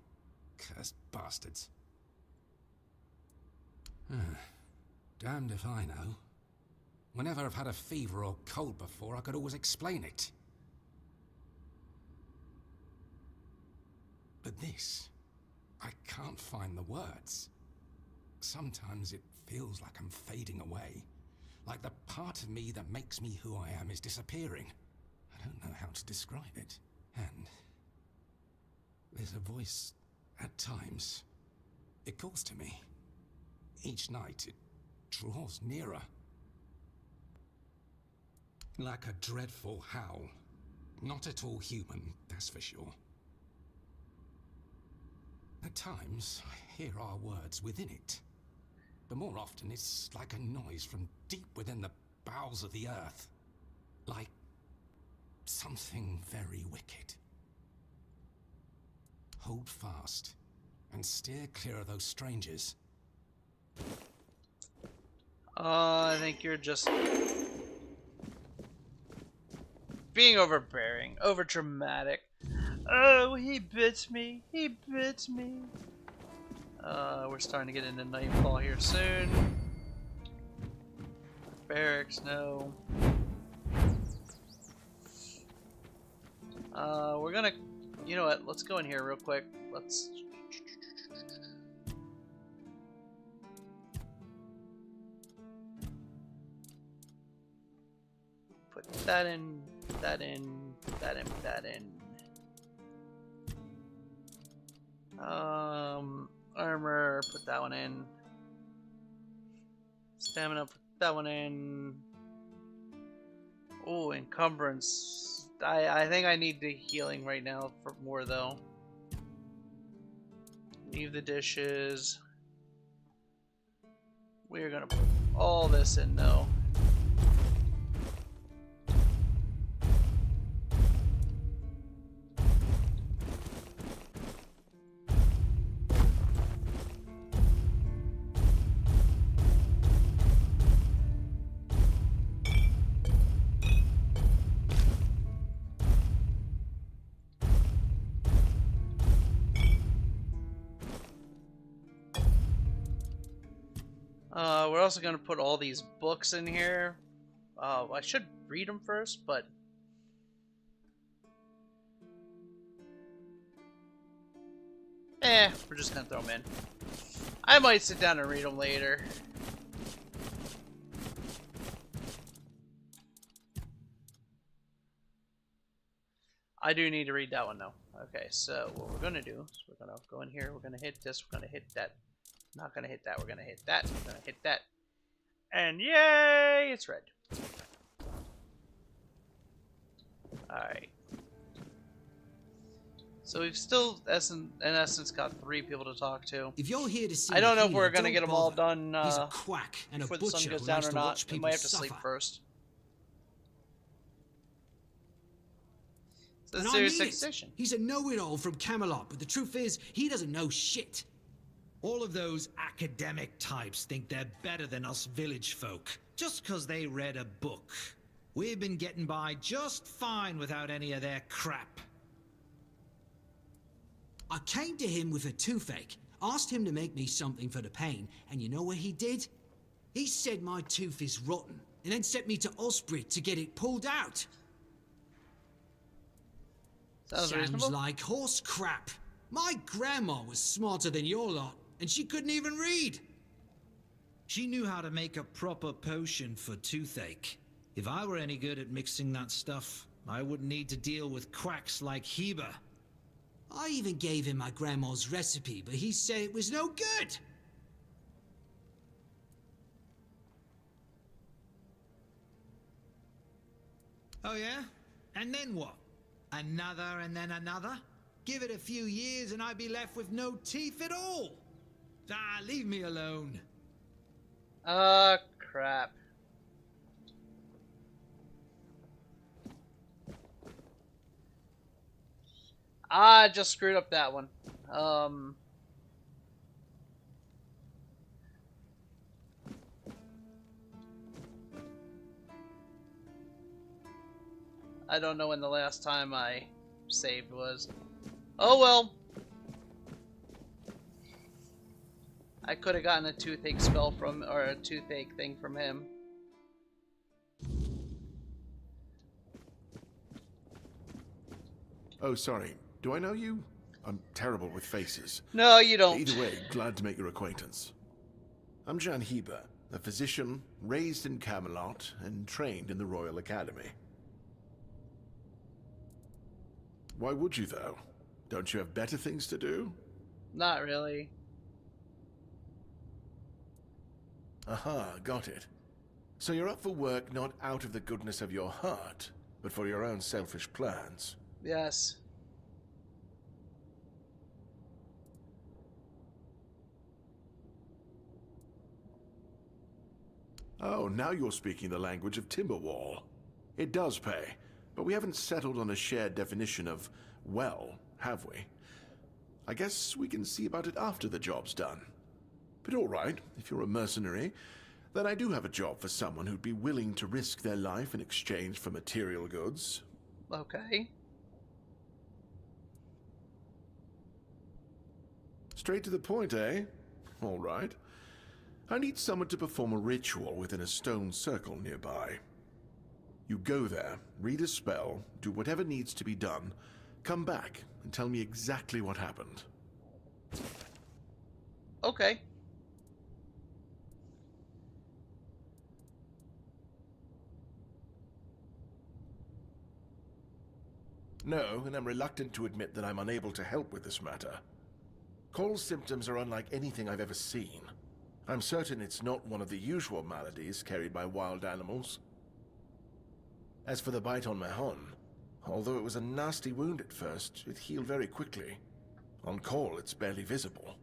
Cursed bastards. Damned if I know. Whenever I've had a fever or cold before, I could always explain it. But this, I can't find the words. Sometimes it feels like I'm fading away. Like the part of me that makes me who I am is disappearing. I don't know how to describe it. And there's a voice at times. It calls to me. Each night it draws nearer. Like a dreadful howl. Not at all human, that's for sure. At times, I hear our words within it. But more often, it's like a noise from deep within the bowels of the earth. Like something very wicked. Hold fast and steer clear of those strangers. I think you're just being overbearing, over dramatic. Oh, he bit me. He bit me. We're starting to get into nightfall here soon. Barracks, no. We're gonna, you know what? Let's go in here real quick. Let's. Put that in, that in, that in, that in. Armor, put that one in. Stamina, put that one in. Oh, encumbrance. I think I need the healing right now for more though. Leave the dishes. We're gonna put all this in though. We're also going to put all these books in here. I should read them first, but... we're just going to throw them in. I might sit down and read them later. I do need to read that one though. Okay, so what we're gonna do is we're gonna go in here, we're gonna hit this, we're gonna hit that. Not gonna hit that, we're gonna hit that, we're gonna hit that. And yay, it's red. Alright. So we've still, in essence, got 3 people to talk to. If you're here to see I don't know if the we're healer, gonna get them all bother. done He's a quack and a before the sun butcher goes who down likes or to not. watch We people might have to suffer. sleep first. So And the I serious mean it. accusation. He's a know-it-all from Camelot, but the truth is, he doesn't know shit. All of those academic types think they're better than us village folk, just because they read a book. We've been getting by just fine without any of their crap. I came to him with a toothache, asked him to make me something for the pain, and you know what he did? He said my tooth is rotten, and then sent me to Osprey to get it pulled out. Sounds reasonable. like horse crap. My grandma was smarter than your lot, and she couldn't even read. She knew how to make a proper potion for toothache. If I were any good at mixing that stuff, I wouldn't need to deal with quacks like Heber. I even gave him my grandma's recipe, but he said it was no good. Oh yeah? And then what? Another and then another? Give it a few years and I'd be left with no teeth at all. Ah, leave me alone. Crap. I just screwed up that one. I don't know when the last time I saved was. Oh well. I could have gotten a toothache spell from, or a toothache thing from him. Oh, sorry. Do I know you? I'm terrible with faces. No, you don't. Either way, glad to make your acquaintance. I'm Jan Heber, a physician raised in Camelot and trained in the Royal Academy. Why would you, though? Don't you have better things to do? Not really. Aha, got it. So you're up for work not out of the goodness of your heart, but for your own selfish plans. Yes. Oh, now you're speaking the language of Timberwall. It does pay, but we haven't settled on a shared definition of well, have we? I guess we can see about it after the job's done. But all right, if you're a mercenary, then I do have a job for someone who'd be willing to risk their life in exchange for material goods. Okay. Straight to the point, eh? All right. I need someone to perform a ritual within a stone circle nearby. You go there, read a spell, do whatever needs to be done, come back and tell me exactly what happened. Okay. No, and I'm reluctant to admit that I'm unable to help with this matter. Cole's symptoms are unlike anything I've ever seen. I'm certain it's not one of the usual maladies carried by wild animals. As for the bite on Mahon, although it was a nasty wound at first, it healed very quickly. On Cole, it's barely visible.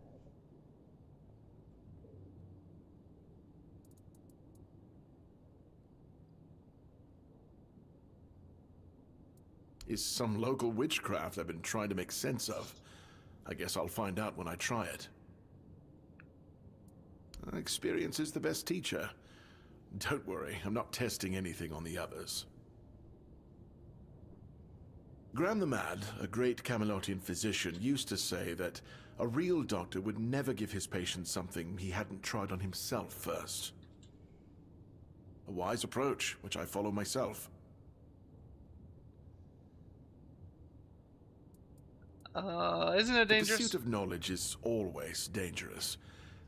Is some local witchcraft I've been trying to make sense of. I guess I'll find out when I try it. Experience is the best teacher. Don't worry, I'm not testing anything on the others. Graham the Mad, a great Camelotian physician, used to say that a real doctor would never give his patients something he hadn't tried on himself first. A wise approach, which I follow myself. Isn't it dangerous? The pursuit of knowledge is always dangerous.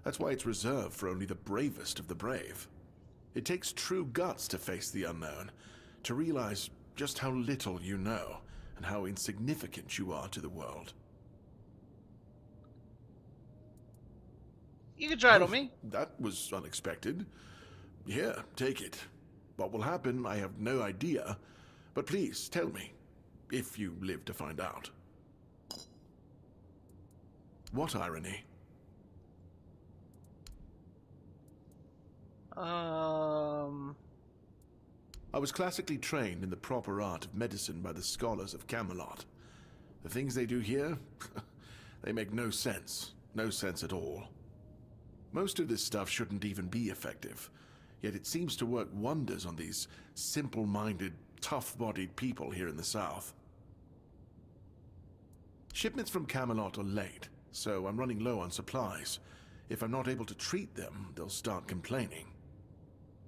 That's why it's reserved for only the bravest of the brave. It takes true guts to face the unknown, to realize just how little you know, and how insignificant you are to the world. You can try it on me. That was unexpected. Here, take it. What will happen, I have no idea. But please, tell me, if you live to find out. What irony? I was classically trained in the proper art of medicine by the scholars of Camelot. The things they do here, they make no sense. No sense at all. Most of this stuff shouldn't even be effective, yet it seems to work wonders on these simple-minded, tough-bodied people here in the South. Shipments from Camelot are late, so I'm running low on supplies. If I'm not able to treat them, they'll start complaining.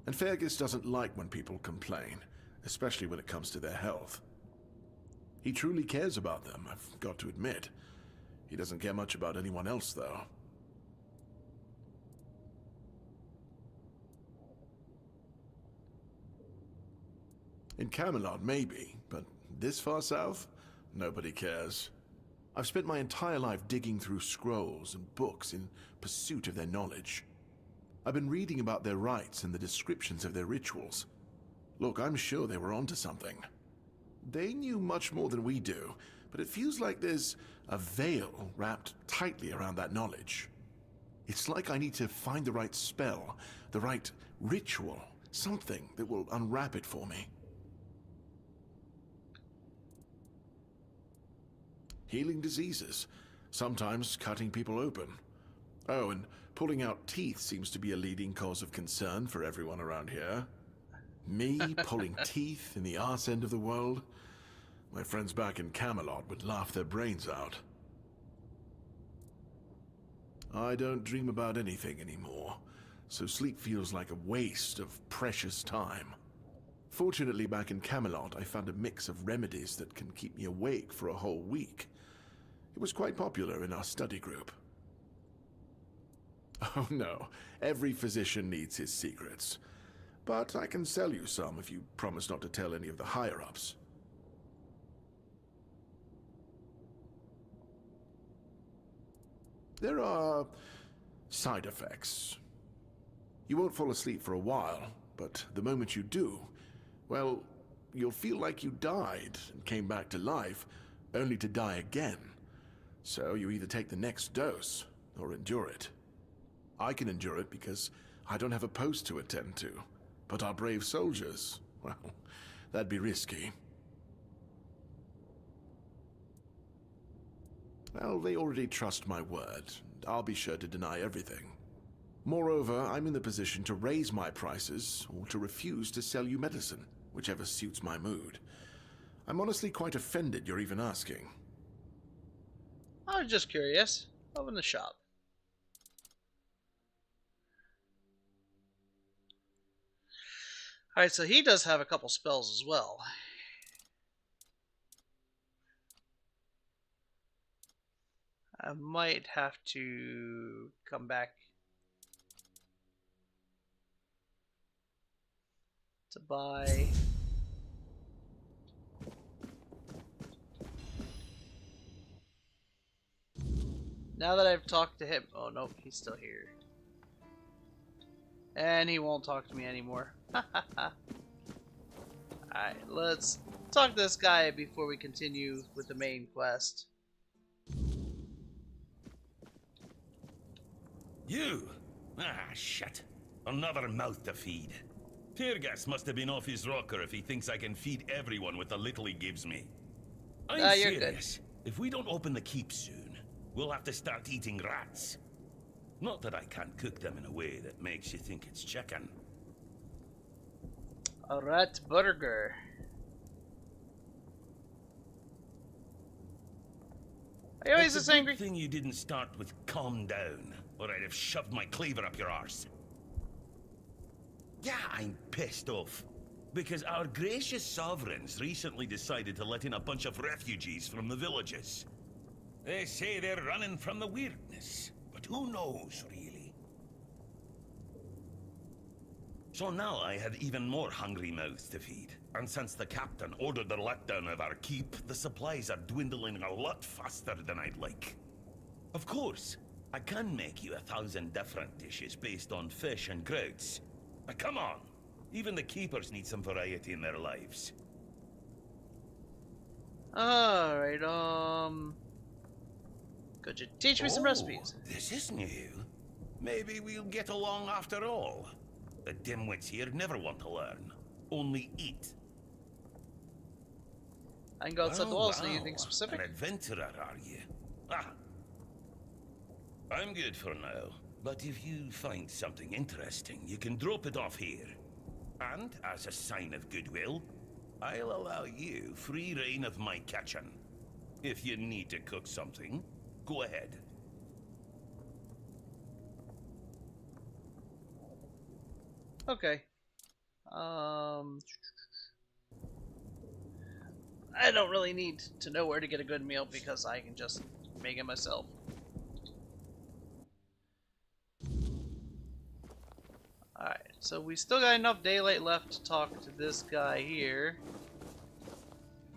And Fergus doesn't like when people complain, especially when it comes to their health. He truly cares about them, I've got to admit. He doesn't care much about anyone else, though. In Camelot, maybe, but this far south? Nobody cares. I've spent my entire life digging through scrolls and books in pursuit of their knowledge. I've been reading about their rites and the descriptions of their rituals. Look, I'm sure they were onto something. They knew much more than we do, but it feels like there's a veil wrapped tightly around that knowledge. It's like I need to find the right spell, the right ritual, something that will unwrap it for me. Healing diseases, sometimes cutting people open. Oh, and pulling out teeth seems to be a leading cause of concern for everyone around here. Me pulling teeth in the arse end of the world? My friends back in Camelot would laugh their brains out. I don't dream about anything anymore, so sleep feels like a waste of precious time. Fortunately, back in Camelot, I found a mix of remedies that can keep me awake for a whole week. It was quite popular in our study group. Oh no, every physician needs his secrets. But I can sell you some if you promise not to tell any of the higher-ups. There are side effects. You won't fall asleep for a while, but the moment you do, well, you'll feel like you died and came back to life, only to die again. So you either take the next dose, or endure it. I can endure it because I don't have a post to attend to. But our brave soldiers, well, that'd be risky. Well, they already trust my word, and I'll be sure to deny everything. Moreover, I'm in the position to raise my prices, or to refuse to sell you medicine, whichever suits my mood. I'm honestly quite offended you're even asking. I was just curious. Open the shop. Alright, so he does have a couple spells as well. I might have to come back to buy. Now that I've talked to him, oh nope, he's still here. And he won't talk to me anymore. Alright, let's talk to this guy before we continue with the main quest. You? Ah, shit. Another mouth to feed. Fergus must have been off his rocker if he thinks I can feed everyone with the little he gives me. I'm you're serious. If we don't open the keep soon, we'll have to start eating rats. Not that I can't cook them in a way that makes you think it's chicken. A rat burger. Are you always this angry? It's a good thing you didn't start with calm down, or I'd have shoved my cleaver up your arse. Yeah, I'm pissed off. Because our gracious sovereigns recently decided to let in a bunch of refugees from the villages. They say they're running from the weirdness, but who knows, really? So now I have even more hungry mouths to feed. And since the captain ordered the letdown of our keep, the supplies are dwindling a lot faster than I'd like. Of course, I can make you 1,000 different dishes based on fish and grouts. But come on, even the keepers need some variety in their lives. Alright, could you teach me some recipes? This is new. Maybe we'll get along after all. The dimwits here never want to learn, only eat. I can go outside the walls. Anything specific? An adventurer, are you? Ah. I'm good for now, but if you find something interesting, you can drop it off here. And as a sign of goodwill, I'll allow you free reign of my kitchen. If you need to cook something, go ahead. Okay. I don't really need to know where to get a good meal because I can just make it myself. Alright, so we still got enough daylight left to talk to this guy here.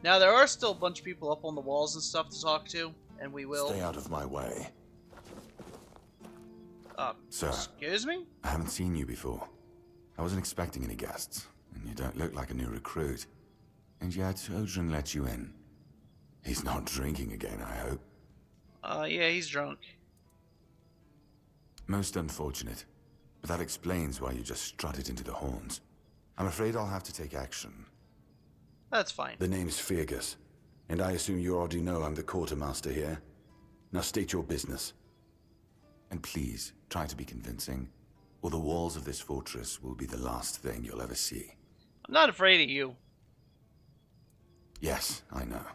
Now there are still a bunch of people up on the walls and stuff to talk to, and we will... Stay out of my way. Sir. Excuse me? I haven't seen you before. I wasn't expecting any guests, and you don't look like a new recruit. And yet, Odrin let you in. He's not drinking again, I hope. Yeah, he's drunk. Most unfortunate. But that explains why you just strutted into the horns. I'm afraid I'll have to take action. That's fine. The name's Fergus, and I assume you already know I'm the quartermaster here. Now state your business. And please, try to be convincing, or the walls of this fortress will be the last thing you'll ever see. I'm not afraid of you. Yes, I know.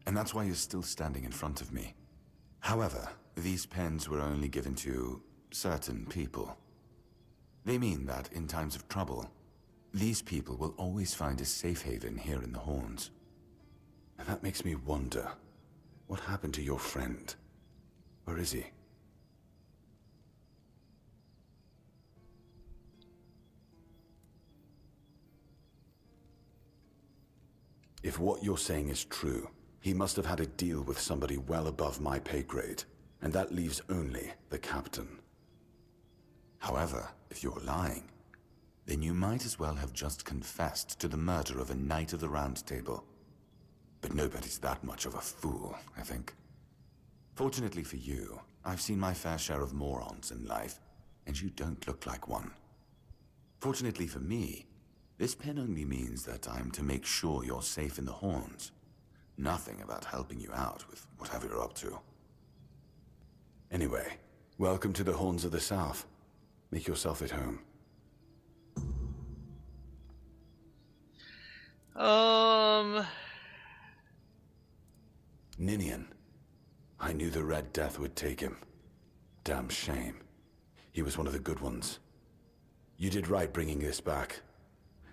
And that's why you're still standing in front of me. However, these pens were only given to certain people. They mean that in times of trouble, these people will always find a safe haven here in the Horns. And that makes me wonder, what happened to your friend? Where is he? If what you're saying is true, he must have had a deal with somebody well above my pay grade, and that leaves only the captain. However, if you're lying, then you might as well have just confessed to the murder of a Knight of the Round Table. But nobody's that much of a fool, I think. Fortunately for you, I've seen my fair share of morons in life, and you don't look like one. Fortunately for me, this pen only means that I'm to make sure you're safe in the Horns. Nothing about helping you out with whatever you're up to. Anyway, welcome to the Horns of the South. Make yourself at home. Ninian. I knew the Red Death would take him. Damn shame. He was one of the good ones. You did right bringing this back.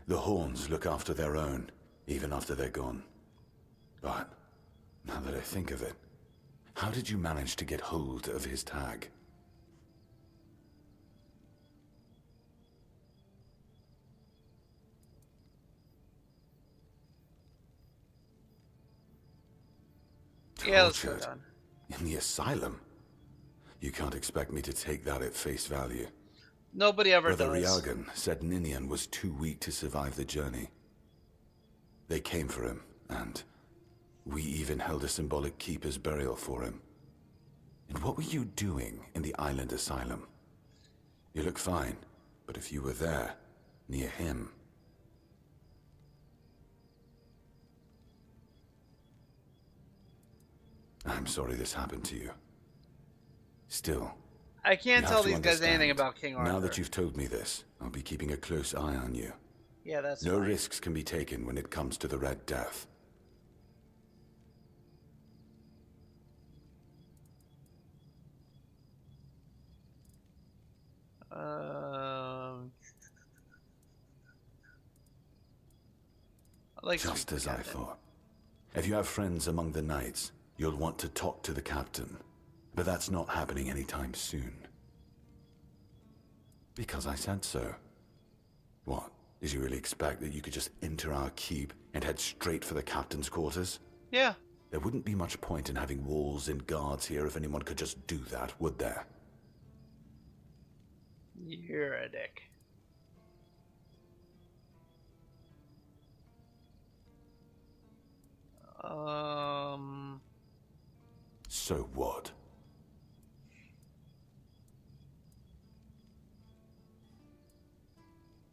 The Horns look after their own, even after they're gone. But, now that I think of it, how did you manage to get hold of his tag? Yeah, let's go Tortured. down. In the asylum? You can't expect me to take that at face value. Nobody ever Brother does. Rialgan said Ninian was too weak to survive the journey. They came for him, and we even held a symbolic keeper's burial for him. And what were you doing in the island asylum? You look fine, but if you were there, near him... I'm sorry this happened to you. Still, I can't you tell have to these guys anything understand, about King Arthur. Now that you've told me this, I'll be keeping a close eye on you. Yeah, that's No fine. risks can be taken when it comes to the Red Death. Just as I thought. If you have friends among the knights, you'll want to talk to the captain. But that's not happening anytime soon. Because I said so. What? Did you really expect that you could just enter our keep and head straight for the captain's quarters? Yeah. There wouldn't be much point in having walls and guards here if anyone could just do that, would there? You're a dick. So what?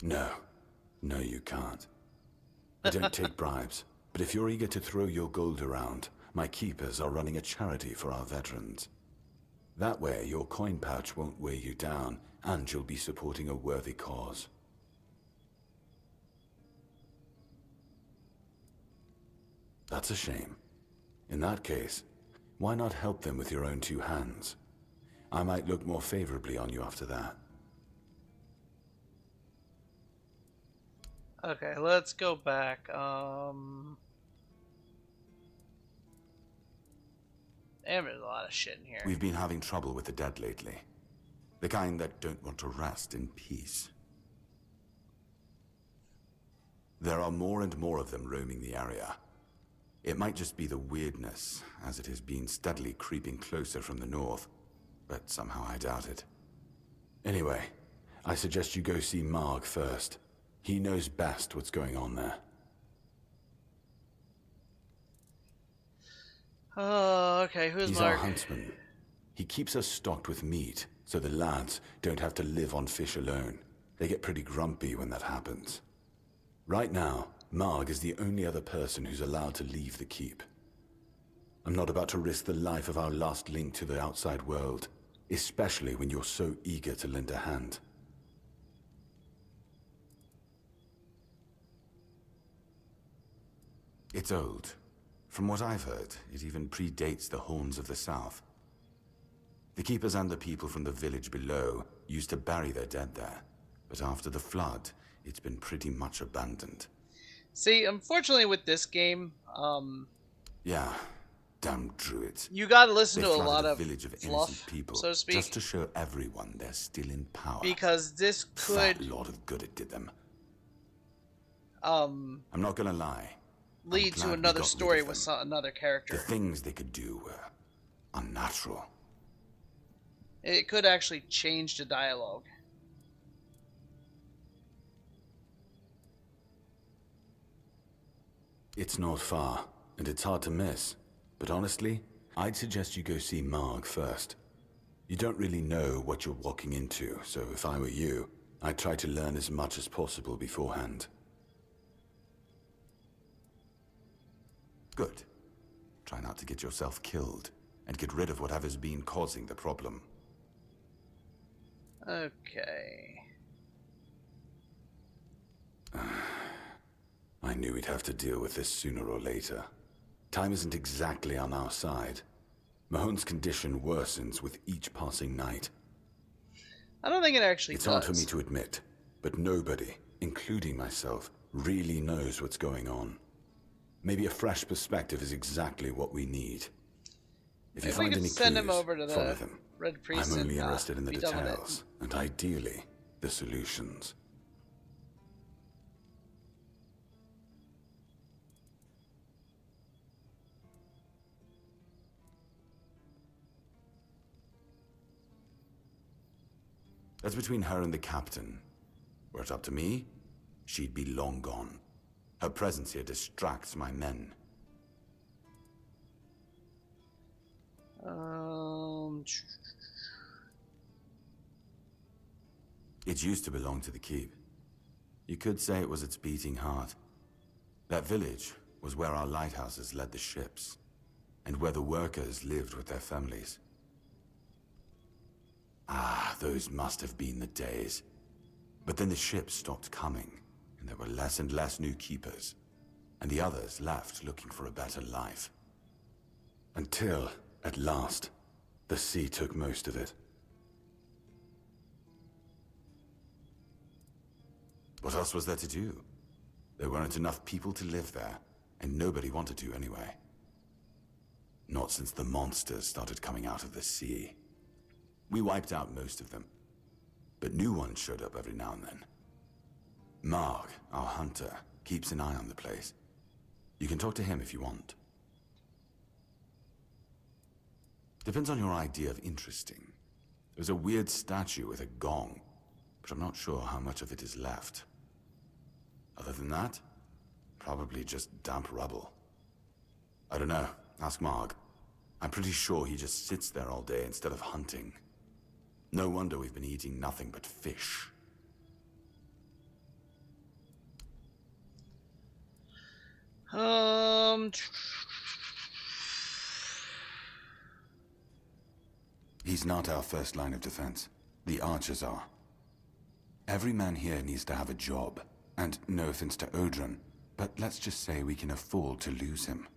No. No, you can't. I don't take bribes, but if you're eager to throw your gold around, my keepers are running a charity for our veterans. That way, your coin pouch won't weigh you down, and you'll be supporting a worthy cause. That's a shame. In that case, why not help them with your own two hands? I might look more favorably on you after that. Okay, let's go back. Damn, there's a lot of shit in here. We've been having trouble with the dead lately. The kind that don't want to rest in peace. There are more and more of them roaming the area. It might just be the weirdness, as it has been steadily creeping closer from the north, but somehow I doubt it. Anyway, I suggest you go see Marg first. He knows best what's going on there. Oh, okay, who's He's Marg? our huntsman. He keeps us stocked with meat, so the lads don't have to live on fish alone. They get pretty grumpy when that happens. Right now, Marg is the only other person who's allowed to leave the keep. I'm not about to risk the life of our last link to the outside world, especially when you're so eager to lend a hand. It's old. From what I've heard, it even predates the Horns of the South. The keepers and the people from the village below used to bury their dead there, but after the flood, it's been pretty much abandoned. See, unfortunately with this game, Yeah, damn druids. you gotta listen They to a flooded lot a of village of fluff, innocent people, so to speak. just to show everyone they're still in power. Because this Fat could lot of good it did them. um I'm not gonna lie. lead glad to we another got rid story of with them. another The character. things they could do were unnatural. It could actually change the dialogue. It's not far, and it's hard to miss. But honestly, I'd suggest you go see Marg first. You don't really know what you're walking into, so if I were you, I'd try to learn as much as possible beforehand. Good. Try not to get yourself killed, and get rid of whatever's been causing the problem. Okay. I knew we'd have to deal with this sooner or later. Time isn't exactly on our side. Mahon's condition worsens with each passing night. I don't think it actually It's does. hard for me to admit, but nobody, including myself, really knows what's going on. Maybe a fresh perspective is exactly what we need. If you Maybe we find could any send him clues, over to the follow them. Red Priest I'm only and, interested in the be done with it. details, and ideally, the solutions. That's between her and the captain. Were it up to me, she'd be long gone. Her presence here distracts my men. It used to belong to the keep. You could say it was its beating heart. That village was where our lighthouses led the ships, and where the workers lived with their families. Ah, those must have been the days. But then the ships stopped coming, and there were less and less new keepers, and the others left looking for a better life. Until, at last, the sea took most of it. What else was there to do? There weren't enough people to live there, and nobody wanted to anyway. Not since the monsters started coming out of the sea. We wiped out most of them, but new ones showed up every now and then. Mark, our hunter, keeps an eye on the place. You can talk to him if you want. Depends on your idea of interesting. There's a weird statue with a gong, but I'm not sure how much of it is left. Other than that, probably just damp rubble. I don't know. Ask Mark. I'm pretty sure he just sits there all day instead of hunting. No wonder we've been eating nothing but fish. He's not our first line of defense. The archers are. Every man here needs to have a job. And no offense to Odrin, but let's just say we can afford to lose him.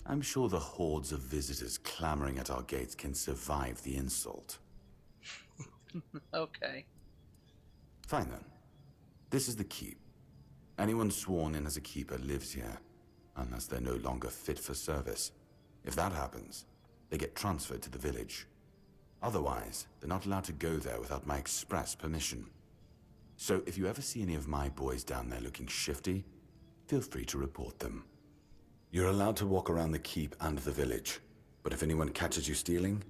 I'm sure the hordes of visitors clamoring at our gates can survive the insult. Okay. Fine then. This is the keep. Anyone sworn in as a keeper lives here, unless they're no longer fit for service. If that happens, they get transferred to the village. Otherwise, they're not allowed to go there without my express permission. So if you ever see any of my boys down there looking shifty, feel free to report them. You're allowed to walk around the keep and the village, but if anyone catches you stealing,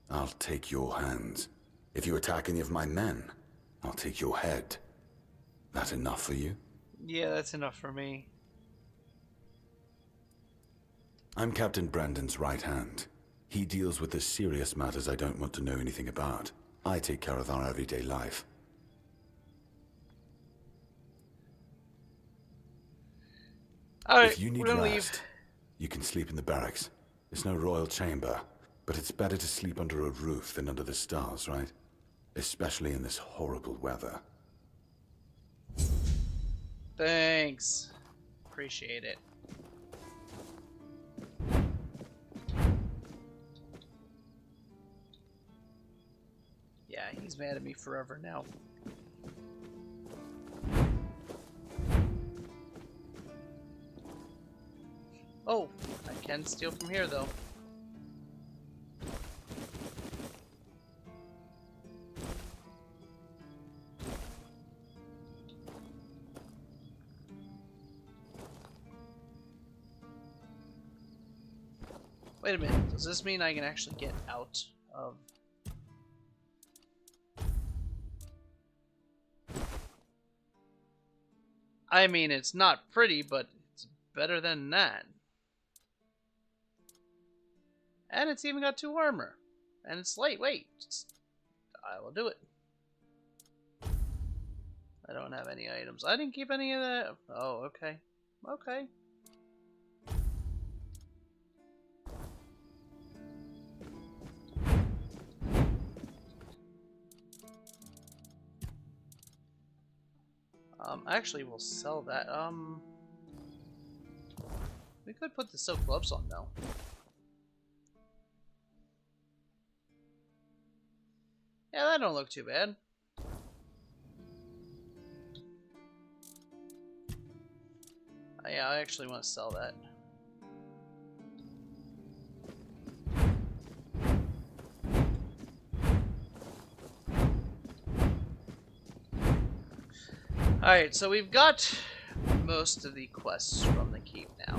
I'll take your hands. If you attack any of my men, I'll take your head. That enough for you? Yeah, that's enough for me. I'm Captain Brandon's right hand. He deals with the serious matters I don't want to know anything about. I take care of our everyday life. Alright, if you need rest, you can sleep in the barracks. It's no royal chamber, but it's better to sleep under a roof than under the stars, right? Especially in this horrible weather. Thanks. Appreciate it. Yeah, he's mad at me forever now. Oh, I can steal from here though. Wait a minute, does this mean I can actually get out of... I mean, it's not pretty, but it's better than that. And it's even got 2 armor. And it's lightweight. I will do it. I don't have any items. I didn't keep any of that. Oh, okay. Okay. Actually, we'll sell that. We could put the silk gloves on though. Yeah, that don't look too bad. Yeah, I actually want to sell that. Alright, so we've got most of the quests from the keep now.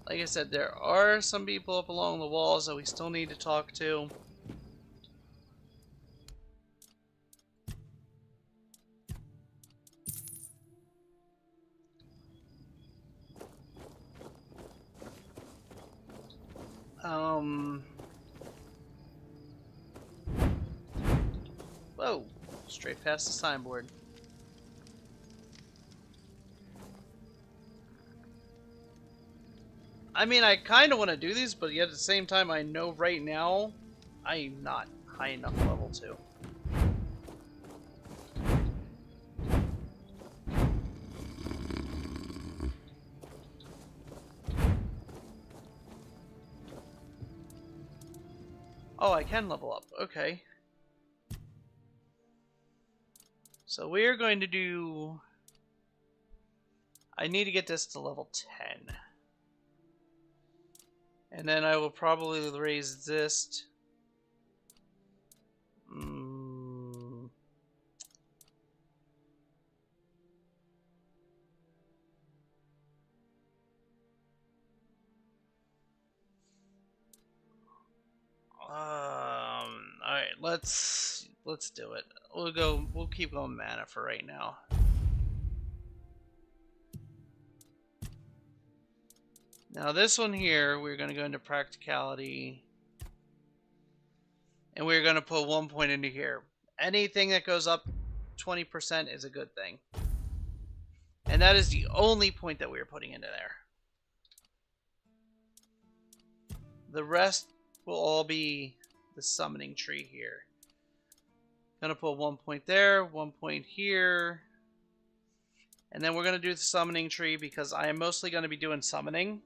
Like I said, there are some people up along the walls that we still need to talk to. Whoa, straight past the signboard. I mean, I kind of want to do these, but yet at the same time, I know right now I'm not high enough level to. Oh, I can level up. Okay. So we're going to do... I need to get this to level 10. And then I will probably raise this... let's do it. We'll keep going mana for right now. Now this one here, we're going to go into practicality. And we're going to put 1 point into here. Anything that goes up 20% is a good thing. And that is the only point that we're putting into there. The rest will all be the summoning tree here. Gonna put 1 point there, 1 point here. And then we're gonna do the summoning tree because I am mostly gonna be doing summoning.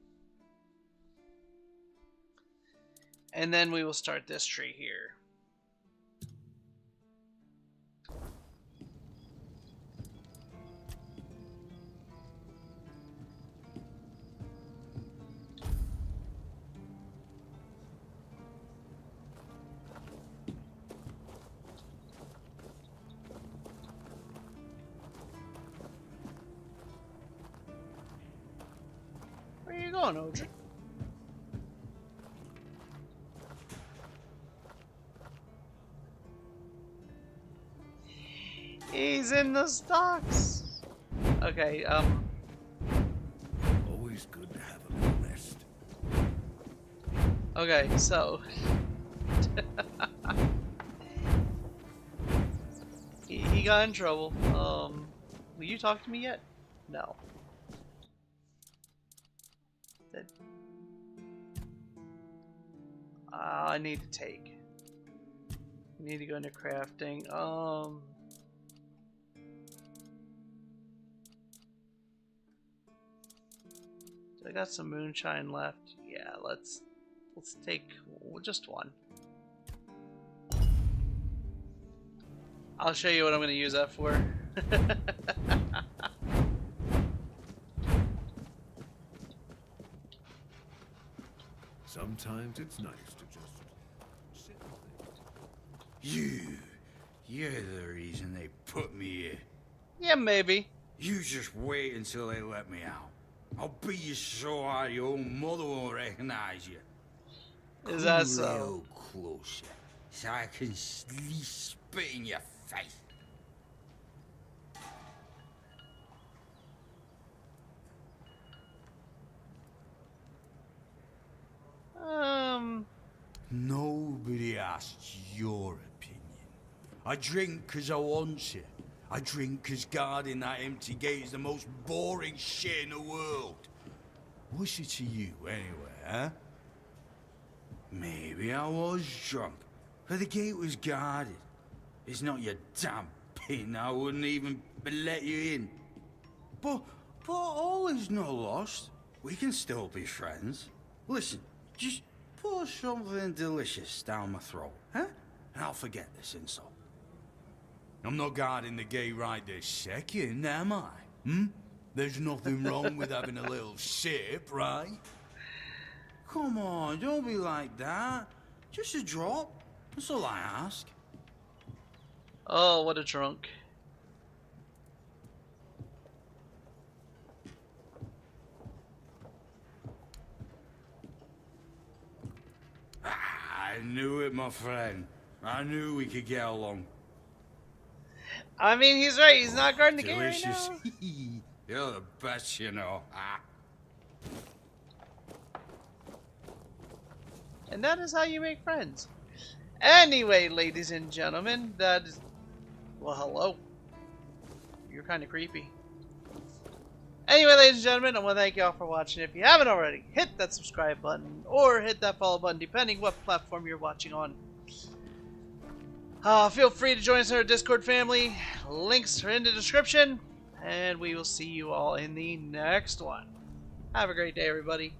And then we will start this tree here. Where are you going, Odrin? He's in the stocks. Okay, Always good to have a little rest. Okay, so he got in trouble. Will you talk to me yet? No. I need to take. I need to go into crafting. I got some moonshine left. Yeah, let's take just one. I'll show you what I'm going to use that for. Sometimes it's nice to just sit You're the reason they put me here. Yeah, maybe. You just wait until they let me out. I'll beat you so hard your own mother won't recognize you. Is that Come so? a little closer, so I can spit in your face. Nobody asked your opinion. I drink 'cause I want to. I drink 'cause guarding that empty gate is the most boring shit in the world. What's it to you, anyway, huh? Maybe I was drunk, but the gate was guarded. It's not your damn pin, I wouldn't even let you in. But all is not lost. We can still be friends. Listen, just pour something delicious down my throat, huh? And I'll forget this insult. I'm not guarding the gate right this second, am I? There's nothing wrong with having a little sip, right? Come on, don't be like that. Just a drop. That's all I ask. Oh, what a drunk. I knew it, my friend. I knew we could get along. I mean, he's right. He's not guarding the gate right Delicious. now. You're the best, you know. And that is how you make friends. Anyway, ladies and gentlemen, that is... Well, hello. You're kind of creepy. Anyway, ladies and gentlemen, I want to thank you all for watching. If you haven't already, hit that subscribe button or hit that follow button, depending what platform you're watching on. Feel free to join us in our Discord family. Links are in the description. And we will see you all in the next one. Have a great day, everybody.